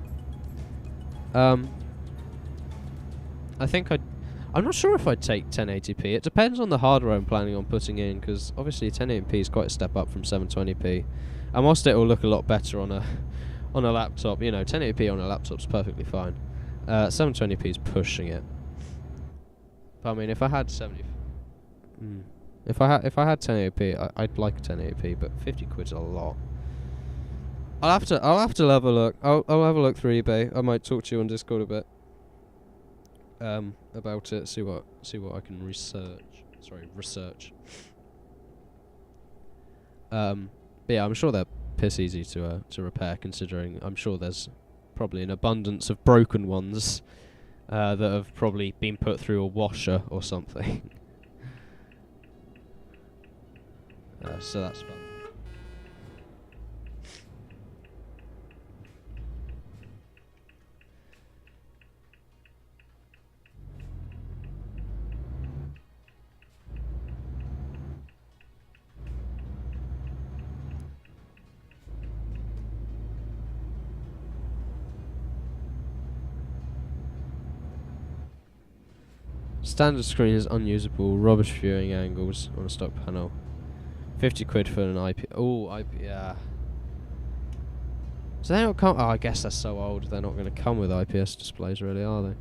I think I'm not sure if I'd take 1080p. It depends on the hardware I'm planning on putting in, because obviously 1080p is quite a step up from 720p. And whilst it will look a lot better on a laptop, 1080p on a laptop's perfectly fine. 720p is pushing it. But I mean, if I had 1080p, I'd like 1080p, but 50 quid's a lot. I'll have to have a look. I'll have a look through eBay. I might talk to you on Discord a bit. About it, see what I can research. But yeah, I'm sure they're piss easy to repair, considering I'm sure there's probably an abundance of broken ones that have probably been put through a washer or something. So that's fun. Standard screen is unusable, rubbish viewing angles on a stock panel. 50 quid for an IP. Oh, IP, yeah. So they don't come. Oh, I guess they're so old, they're not going to come with IPS displays, really, are they?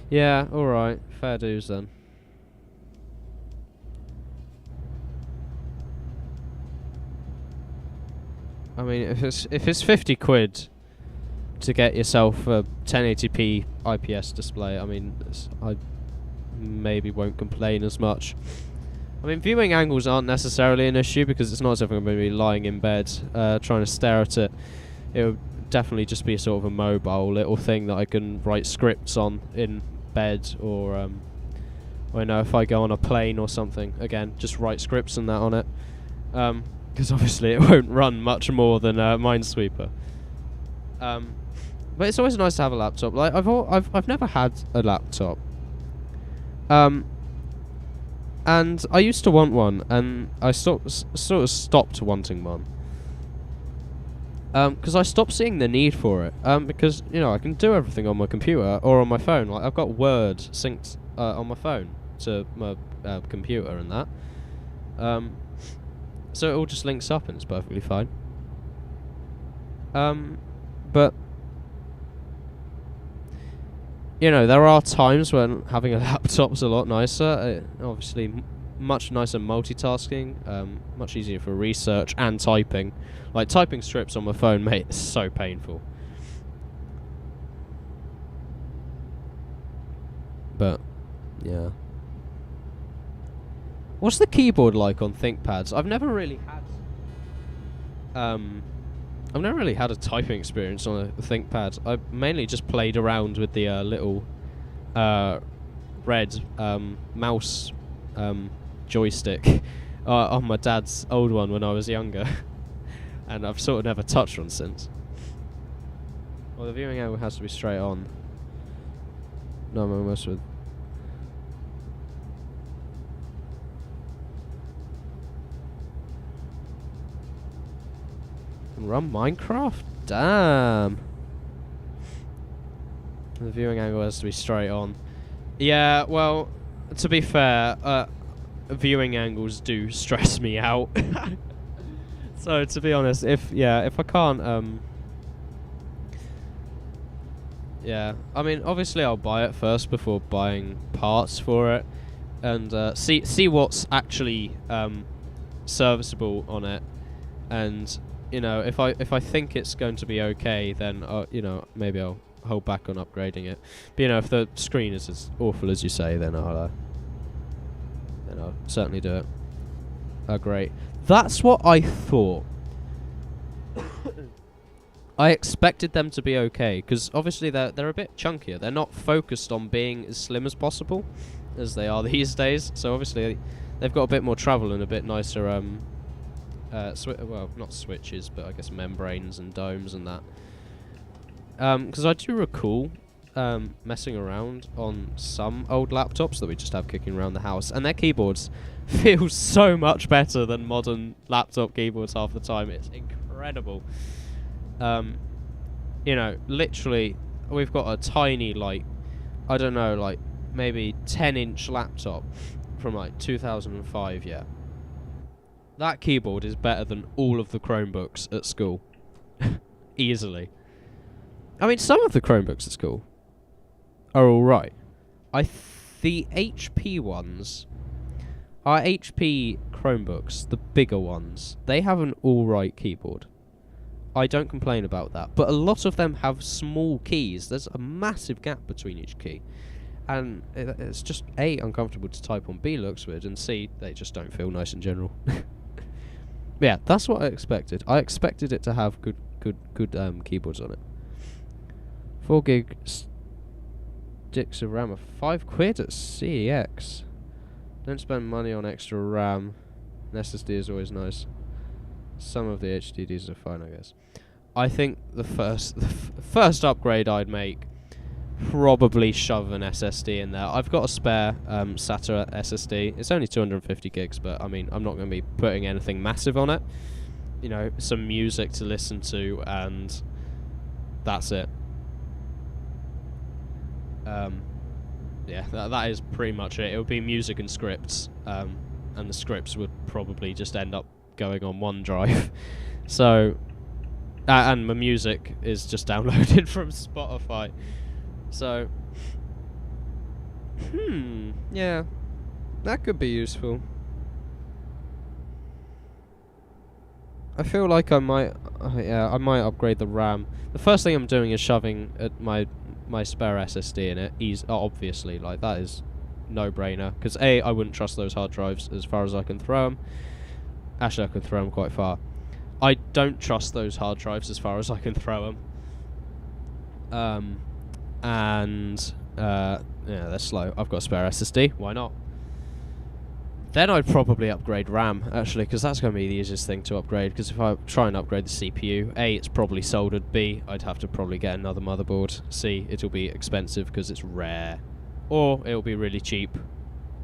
Yeah, alright. Fair dues then. I mean, if it's 50 quid to get yourself a 1080p IPS display, I mean, I maybe won't complain as much. I mean, viewing angles aren't necessarily an issue because it's not as if I'm going to be lying in bed trying to stare at it. It would definitely just be sort of a mobile little thing that I can write scripts on in bed, or if I go on a plane or something, again, just write scripts and that on it. Because obviously it won't run much more than Minesweeper. But it's always nice to have a laptop. Like I've never had a laptop. And I used to want one, and I sort of stopped wanting one. Because I stopped seeing the need for it. Because I can do everything on my computer or on my phone. Like I've got Word synced on my phone to my computer and that. So it all just links up and it's perfectly fine. But you know, there are times when having a laptop's a lot nicer. Obviously, much nicer multitasking, much easier for research and typing. Like typing strips on my phone, mate, is so painful. But yeah. What's the keyboard like on ThinkPads? I've never really had a typing experience on a ThinkPad. I mainly just played around with the little red mouse joystick on my dad's old one when I was younger. And I've sort of never touched one since. Well, the viewing angle has to be straight on. No, I'm almost with... Run Minecraft? Damn. The viewing angle has to be straight on. Yeah, well, to be fair, viewing angles do stress me out. So to be honest, if I can't, yeah, I mean, obviously I'll buy it first before buying parts for it, and see what's actually serviceable on it, and you know, if I think it's going to be okay, then you know, maybe I'll hold back on upgrading it. But you know, if the screen is as awful as you say, then I'll certainly do it. Oh, great. That's what I thought. I expected them to be okay, because obviously they're a bit chunkier. They're not focused on being as slim as possible, as they are these days. So obviously they've got a bit more travel and a bit nicer well, not switches, but I guess membranes and domes and that. Because I do recall messing around on some old laptops that we just have kicking around the house, and their keyboards feel so much better than modern laptop keyboards half the time. It's incredible. You know, literally, we've got a tiny, like, I don't know, like, maybe 10-inch laptop from, like, 2005, yeah. That keyboard is better than all of the Chromebooks at school. Easily. I mean, some of the Chromebooks at school are alright. The HP ones... Our HP Chromebooks, the bigger ones, they have an alright keyboard. I don't complain about that. But a lot of them have small keys. There's a massive gap between each key. And it's just, A, uncomfortable to type on, B, looks weird, and C, they just don't feel nice in general. Yeah, that's what I expected. I expected it to have good keyboards on it. 4 gig sticks of RAM are £5 at CEX. Don't spend money on extra RAM. An SSD is always nice. Some of the HDDs are fine, I guess. I think the first upgrade I'd make, probably shove an SSD in there. I've got a spare SATA SSD. It's only 250 gigs, but I mean, I'm not going to be putting anything massive on it. You know, some music to listen to, and that's it. Yeah, that is pretty much it. It would be music and scripts, and the scripts would probably just end up going on OneDrive. So, and my music is just downloaded from Spotify. So, yeah, that could be useful. I feel like I might, I might upgrade the RAM. The first thing I'm doing is shoving my spare SSD in it. Obviously, like, that is no-brainer. Because A, I wouldn't trust those hard drives as far as I can throw them. Actually, I can throw them quite far. I don't trust those hard drives as far as I can throw them. Yeah, they're slow. I've got a spare SSD. Why not? Then I'd probably upgrade RAM, actually, because that's going to be the easiest thing to upgrade. Because if I try and upgrade the CPU, A, it's probably soldered. B, I'd have to probably get another motherboard. C, it'll be expensive because it's rare. Or it'll be really cheap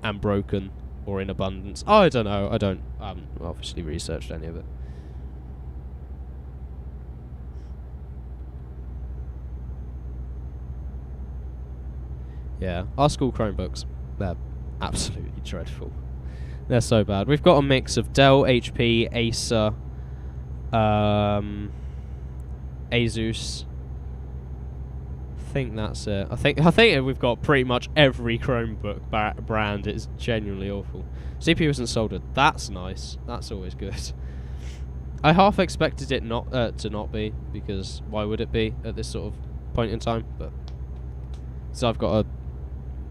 and broken or in abundance. Oh, I don't know. I haven't obviously researched any of it. Yeah, our school Chromebooks, they're absolutely dreadful. They're so bad. We've got a mix of Dell, HP, Acer, Asus. I think that's it. I think we've got pretty much every Chromebook brand. It's genuinely awful. CPU isn't soldered. That's nice. That's always good. I half expected it not to not be, because why would it be at this sort of point in time? But so I've got a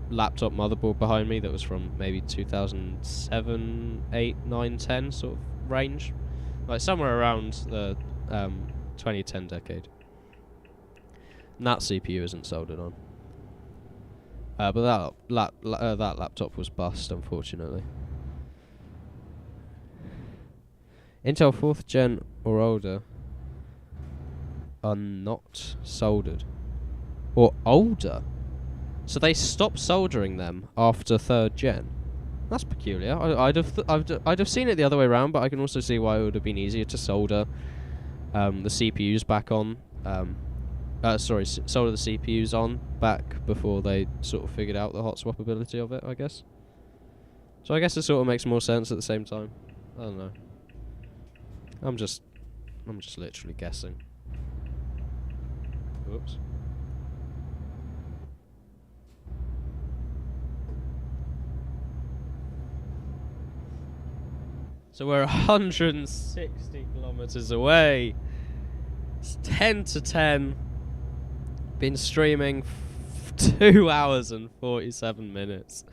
laptop motherboard behind me that was from maybe 2007, 8, 9, 10 sort of range, like somewhere around the 2010 decade. And that CPU isn't soldered on. But that laptop was bust, unfortunately. Intel 4th gen or older are not soldered. Or older? So they stopped soldering them after 3rd gen. That's peculiar. I'd have seen it the other way around, but I can also see why it would have been easier to solder the CPUs back on. Solder the CPUs on back before they sort of figured out the hot swappability of it, I guess. So I guess it sort of makes more sense at the same time. I don't know. I'm just literally guessing. Oops. So we're 160 kilometers away. It's 10 to 10. Been streaming 2 hours and 47 minutes.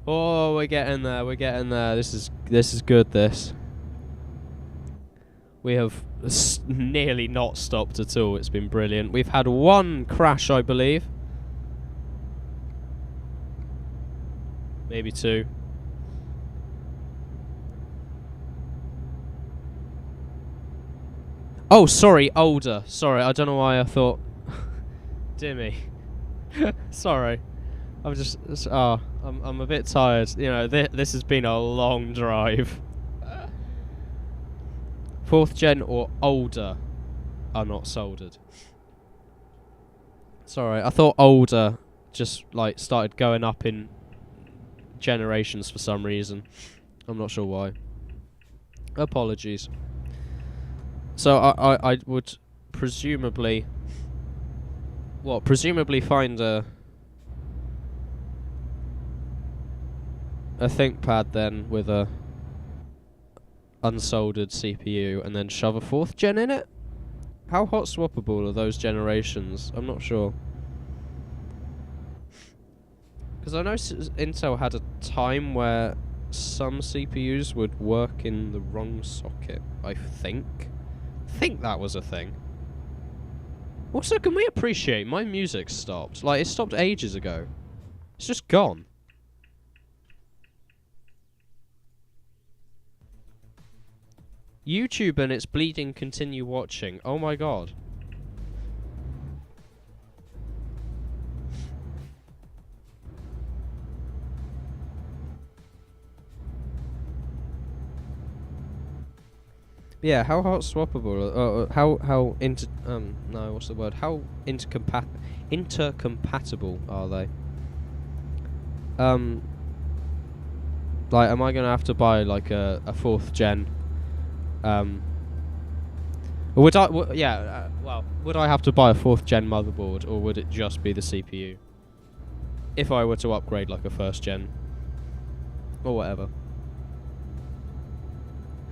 Oh, we're getting there. We're getting there. This is good. This. We have nearly not stopped at all. It's been brilliant. We've had one crash, I believe. Maybe two. Oh, sorry, older. Sorry, I don't know why I thought... Dear me. Sorry. I'm a bit tired. You know, this has been a long drive. 4th gen or older are not soldered. Sorry, I thought older just, like, started going up in generations for some reason. I'm not sure why. Apologies. So I would presumably find a ThinkPad then with a unsoldered CPU and then shove a 4th gen in it? How hot swappable are those generations? I'm not sure. Because I know Intel had a time where some CPUs would work in the wrong socket, I think. I think that was a thing. Also, can we appreciate my music stopped? Like, it stopped ages ago. It's just gone. YouTube and its bleeding continue watching. Oh my god. Yeah, how hot swappable? How intercompatible are they? Like, am I gonna have to buy like a 4th gen? Would I? Would I have to buy a 4th gen motherboard, or would it just be the CPU? If I were to upgrade like a 1st gen, or whatever.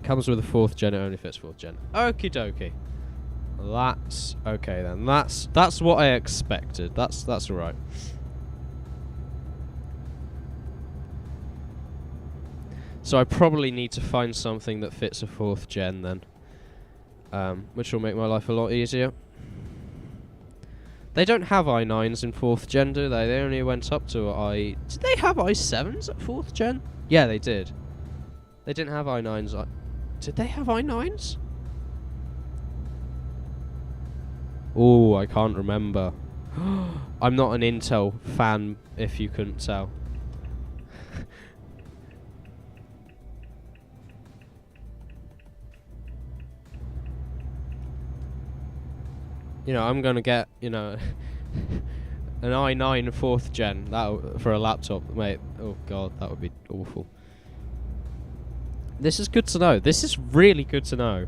Comes with a 4th gen, it only fits 4th gen. Okie dokie. That's okay then. That's what I expected. That's alright. So I probably need to find something that fits a 4th gen then. Which will make my life a lot easier. They don't have i9s in 4th gen, do they? They only went up to Did they have i7s at 4th gen? Yeah, they did. They didn't have i9s. Did they have i9s? Oh, I can't remember. I'm not an Intel fan, if you couldn't tell. You know, I'm gonna get, you know, An i9 4th gen for a laptop, mate. Oh god, that would be awful. This is good to know. This is really good to know.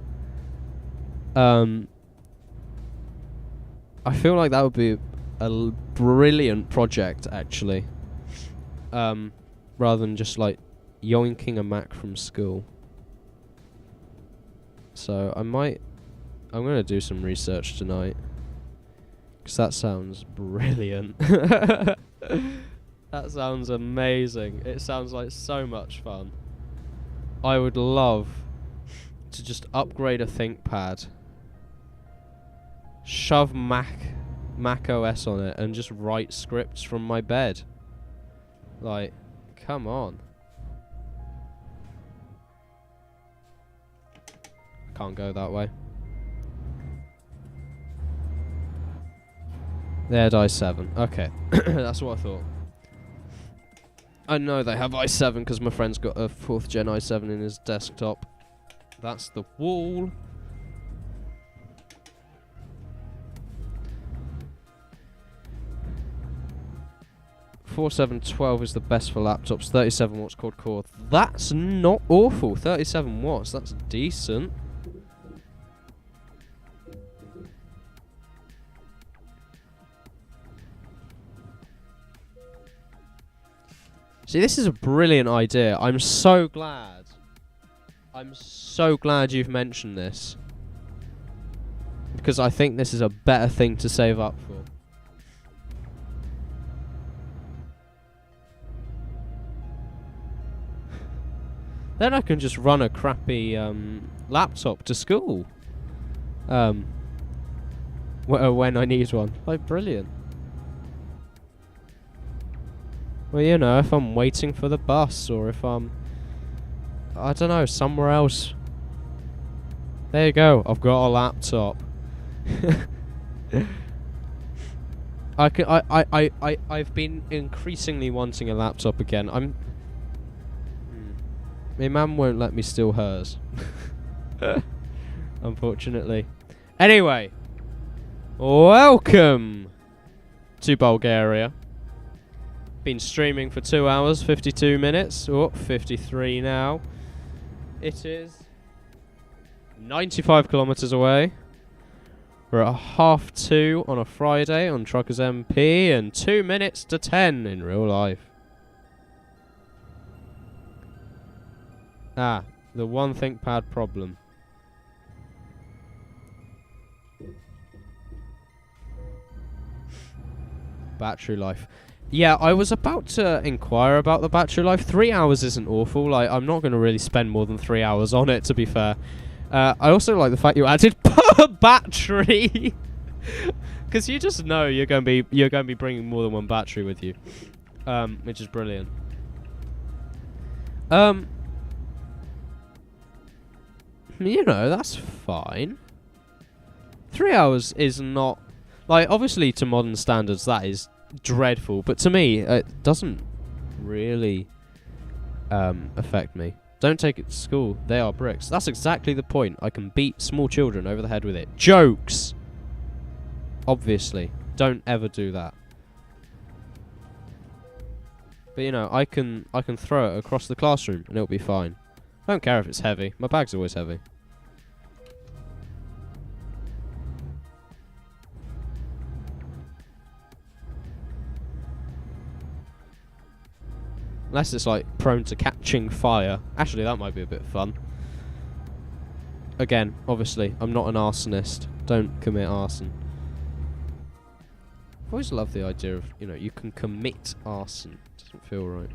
I feel like that would be a brilliant project, actually. Rather than just like yoinking a Mac from school. So I'm gonna do some research tonight. Because that sounds brilliant. That sounds amazing. It sounds like so much fun. I would love to just upgrade a ThinkPad, shove Mac OS on it, and just write scripts from my bed. Like, come on. Can't go that way. They had i7. Okay. That's what I thought. I know they have i7 because my friend's got a 4th gen i7 in his desktop. That's the wall. $4712 is the best for laptops. 37 watts quad core. That's not awful. 37 watts. That's decent. See, this is a brilliant idea. I'm so glad. I'm so glad you've mentioned this. Because I think this is a better thing to save up for. Then I can just run a crappy laptop to school. When I need one. Like, brilliant. Well, you know, if I'm waiting for the bus or if I'm, I don't know, somewhere else. There you go. I've got a laptop. I've been increasingly wanting a laptop again. My mum won't let me steal hers. Unfortunately. Anyway. Welcome to Bulgaria. Been streaming for 2 hours, 52 minutes. Oh, 53 now. It is 95 kilometers away. We're at 2:30 on a Friday on TruckersMP and 2 minutes to 10 in real life. Ah, the one ThinkPad problem. Battery life. Yeah, I was about to inquire about the battery life. 3 hours isn't awful. Like, I'm not going to really spend more than 3 hours on it, to be fair. I also like the fact you added per battery, because you just know you're going to be bringing more than one battery with you, which is brilliant. You know, that's fine. 3 hours is not, like, obviously to modern standards that is dreadful, but to me it doesn't really affect me. Don't take it to school. They are bricks. That's exactly the point. I can beat small children over the head with it. Jokes! Obviously. Don't ever do that. But you know, I can throw it across the classroom and it'll be fine. I don't care if it's heavy. My bag's always heavy. Unless it's like prone to catching fire. Actually, that might be a bit fun. Again, obviously, I'm not an arsonist. Don't commit arson. I've always loved the idea of, you know, you can commit arson. Doesn't feel right.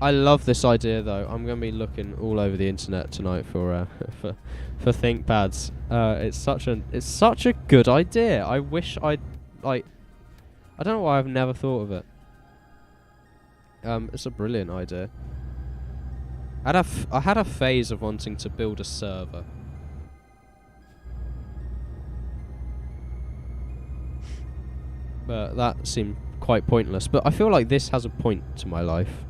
I love this idea though. I'm going to be looking all over the internet tonight for for ThinkPads. It's such a good idea. I wish I don't know why I've never thought of it. It's a brilliant idea. I had a phase of wanting to build a server. But that seemed quite pointless. But I feel like this has a point to my life.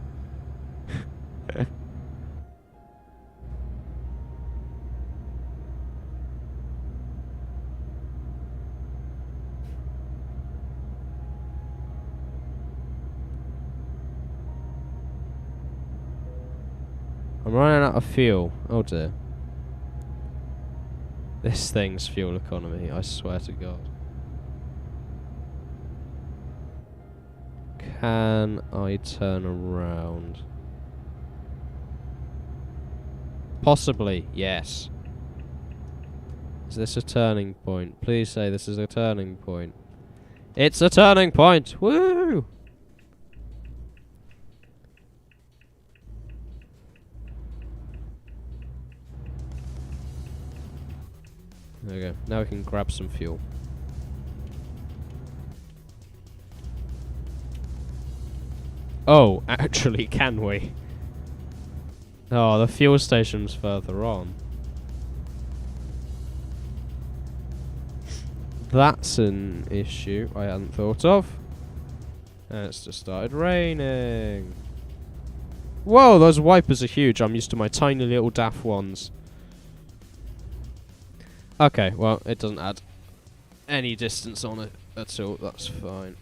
I'm running out of fuel. Oh dear. This thing's fuel economy, I swear to God. Can I turn around? Possibly, yes. Is this a turning point? Please say this is a turning point. It's a turning point! Woo! There we go. Now we can grab some fuel. Oh, actually, can we? Oh, the fuel station's further on. That's an issue I hadn't thought of. And it's just started raining. Whoa, those wipers are huge. I'm used to my tiny little daft ones. Okay, well, it doesn't add any distance on it at all. That's fine.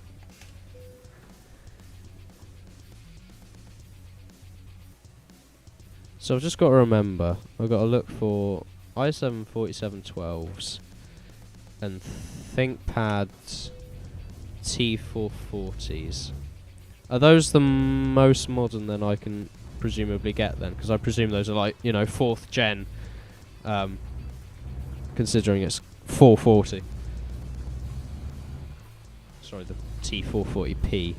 So I've just got to remember, I've got to look for i7 4712s and ThinkPad's T440s. Are those the most modern then I can presumably get then? Because I presume those are like, you know, 4th gen, considering it's 440. Sorry, the T440p.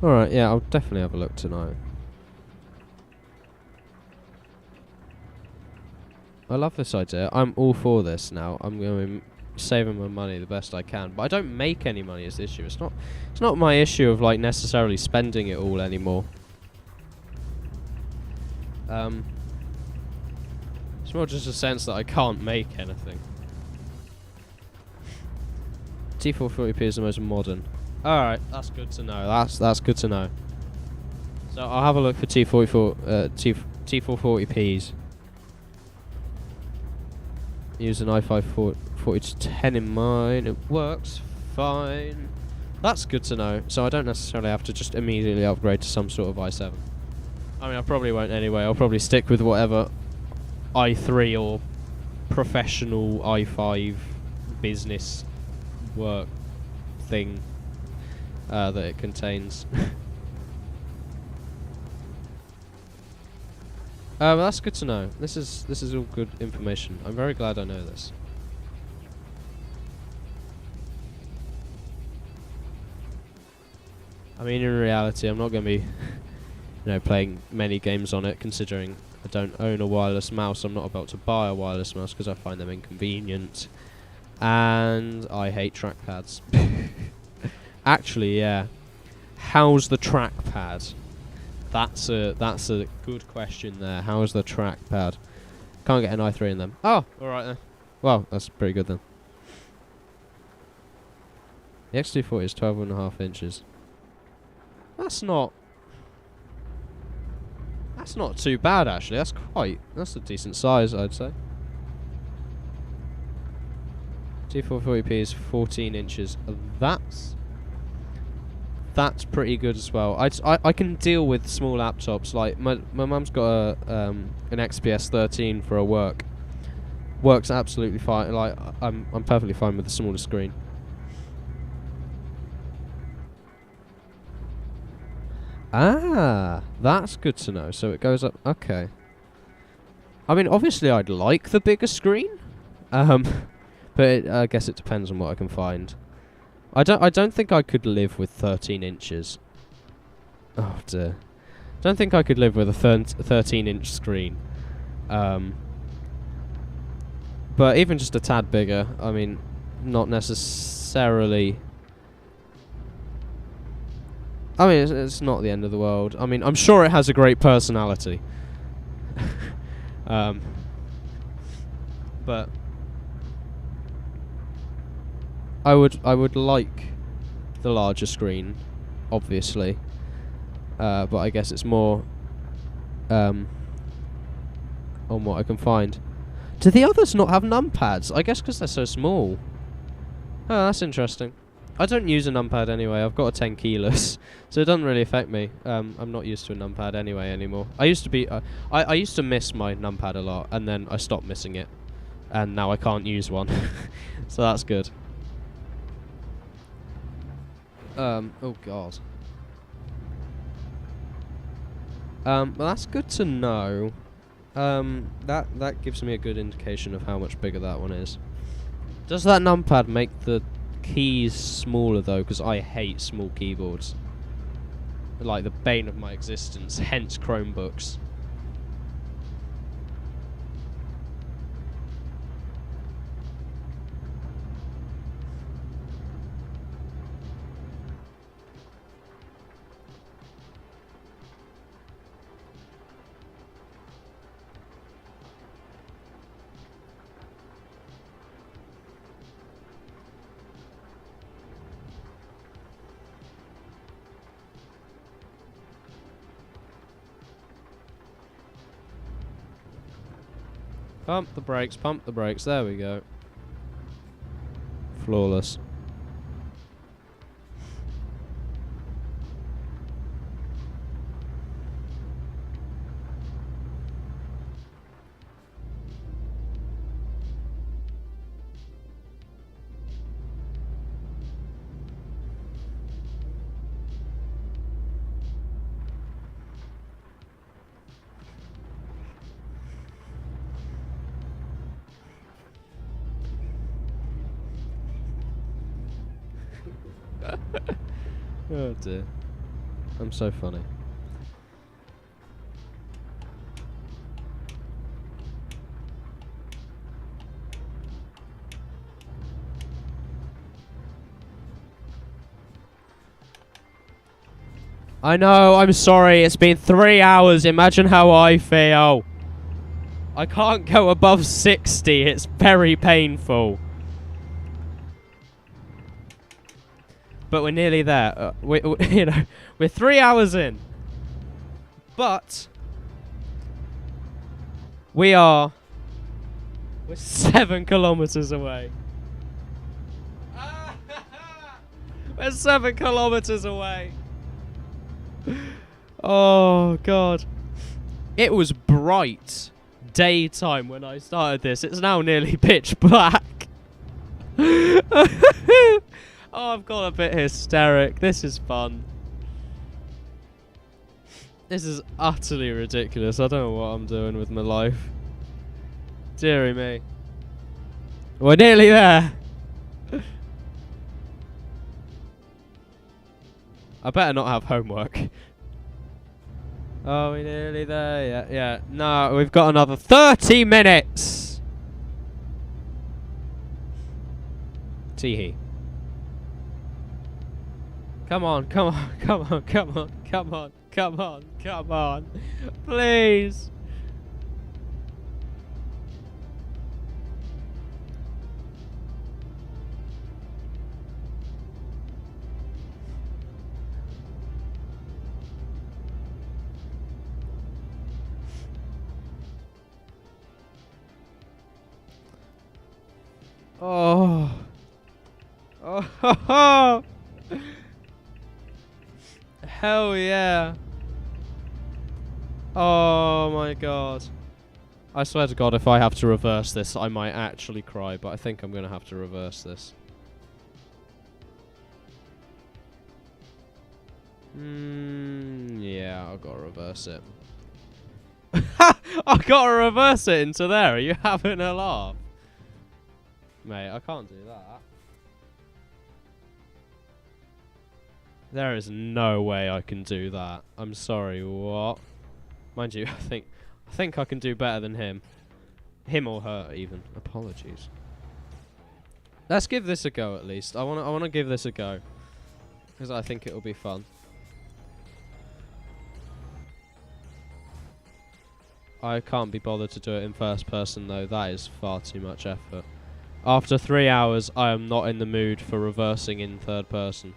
Alright, yeah, I'll definitely have a look tonight. I love this idea. I'm all for this now. I'm going to saving my money the best I can. But I don't make any money as the issue. It's not my issue of like necessarily spending it all anymore. It's more just a sense that I can't make anything. T440p is the most modern. Alright, that's good to know. That's good to know. So I'll have a look for T440p's. Use an i5 4010 in mine. It works fine. That's good to know. So I don't necessarily have to just immediately upgrade to some sort of i7. I mean, I probably won't anyway. I'll probably stick with whatever i3 or professional i5 business work thing that it contains. Well, that's good to know. This is all good information. I'm very glad I know this. I mean, in reality, I'm not going to be, playing many games on it, considering I don't own a wireless mouse. I'm not about to buy a wireless mouse because I find them inconvenient, and I hate trackpads. Actually, yeah. How's the trackpad? That's a good question there. How's the trackpad? Can't get an i3 in them. Oh, alright then. Well, that's pretty good then. The X240 is 12.5 inches. That's not too bad actually. That's a decent size, I'd say. T440p is 14 inches. That's pretty good as well. I can deal with small laptops. Like my mum's got an XPS 13 for her work. Works absolutely fine. Like I'm perfectly fine with the smaller screen. Ah, that's good to know. So it goes up. Okay. I mean, obviously, I'd like the bigger screen. But I guess it depends on what I can find. I don't think I could live with 13 inches. Oh dear. Don't think I could live with a 13-inch screen. But even just a tad bigger, I mean, not necessarily. I mean, it's not the end of the world. I mean, I'm sure it has a great personality. But I would like the larger screen. obviously. But I guess it's more on what I can find. Do the others not have numpads? I guess because they're so small. Oh, that's interesting. I don't use a numpad anyway. I've got a 10 keyless, so it doesn't really affect me. I'm not used to a numpad anyway anymore. I used to be. I used to miss my numpad a lot, and then I stopped missing it, and now I can't use one. So that's good. Oh god. Well, that's good to know. That gives me a good indication of how much bigger that one is. Does that numpad make the keys smaller though? Because I hate small keyboards. Like the bane of my existence. Hence Chromebooks. Pump the brakes, there we go. Flawless. Oh dear. I'm so funny. I know, I'm sorry, it's been 3 hours, imagine how I feel. I can't go above 60, it's very painful. But we're nearly there. You know, we're 3 hours in. But we're 7 kilometers away. We're 7 kilometers away. Oh god. It was bright daytime when I started this. It's now nearly pitch black. Oh, I've got a bit hysteric. This is fun. This is utterly ridiculous. I don't know what I'm doing with my life. Deary me. We're nearly there. I better not have homework. Oh, we're nearly there. Yeah, yeah. No, we've got another 30 minutes. Tee-hee. Come on, come on, come on, come on, come on, come on, come on. Please. Oh. Oh, ho, ho. Hell yeah. Oh my god. I swear to god, if I have to reverse this, I might actually cry, but I think I'm going to have to reverse this. Yeah, I've got to reverse it. I've got to reverse it into there. Are you having a laugh? Mate, I can't do that. There is no way I can do that. I'm sorry, what? Mind you, I think I can do better than him. Him or her, even. Apologies. Let's give this a go, at least. I wanna give this a go. Because I think it'll be fun. I can't be bothered to do it in first person, though. That is far too much effort. After 3 hours, I am not in the mood for reversing in third person.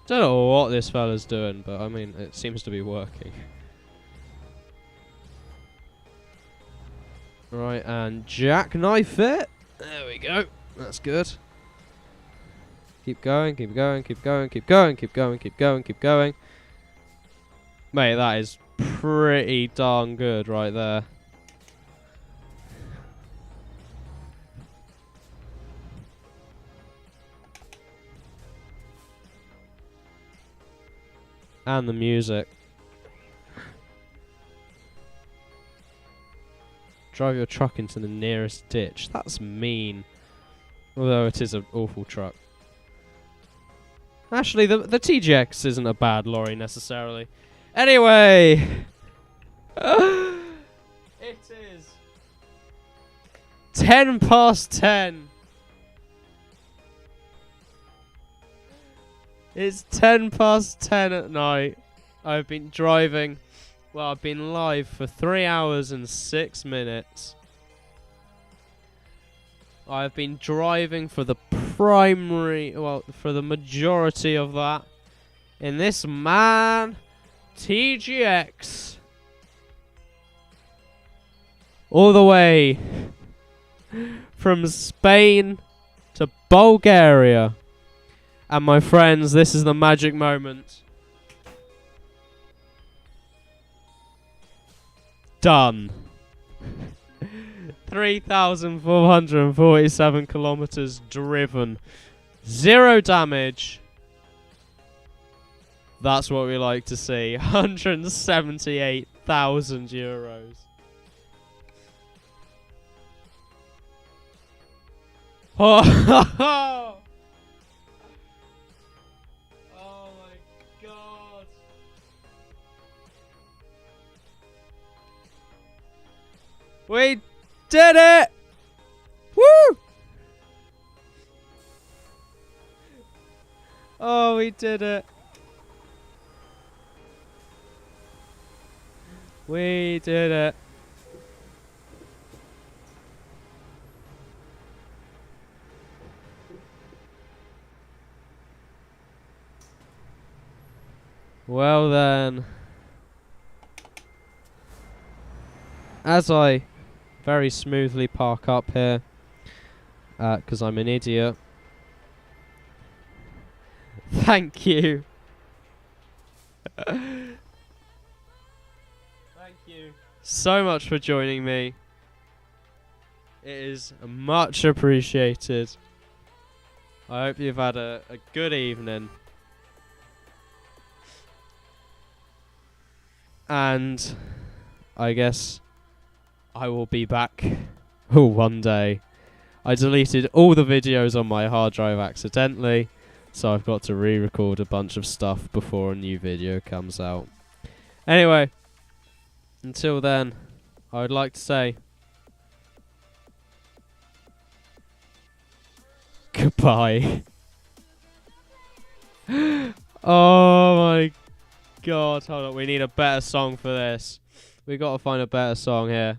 Don't know what this fella's doing, but I mean, it seems to be working. Right, and jackknife it. There we go. That's good. Keep going, keep going, keep going, keep going, keep going, keep going, keep going. Mate, that is pretty darn good right there. And the music. Drive your truck into the nearest ditch. That's mean. Although it is an awful truck. Actually, the TGX isn't a bad lorry necessarily. Anyway! It is 10 past 10. It's 10 past 10 at night. I've been driving. Well, I've been live for 3 hours and 6 minutes. I've been driving for the for the majority of that in this man TGX. All the way from Spain to Bulgaria. And my friends, this is the magic moment. Done. 3,447 kilometers driven. 0 damage. That's what we like to see. 178,000 euros. Oh, oh my god. We did it! Woo! Oh, we did it. We did it. Well then, as I very smoothly park up here, because I'm an idiot. Thank you. Thank you so much for joining me. It is much appreciated. I hope you've had a good evening. And I guess I will be back one day. I deleted all the videos on my hard drive accidentally, so I've got to re-record a bunch of stuff before a new video comes out. Anyway, until then, I would like to say goodbye. Oh my god, hold on, we need a better song for this. We gotta find a better song here.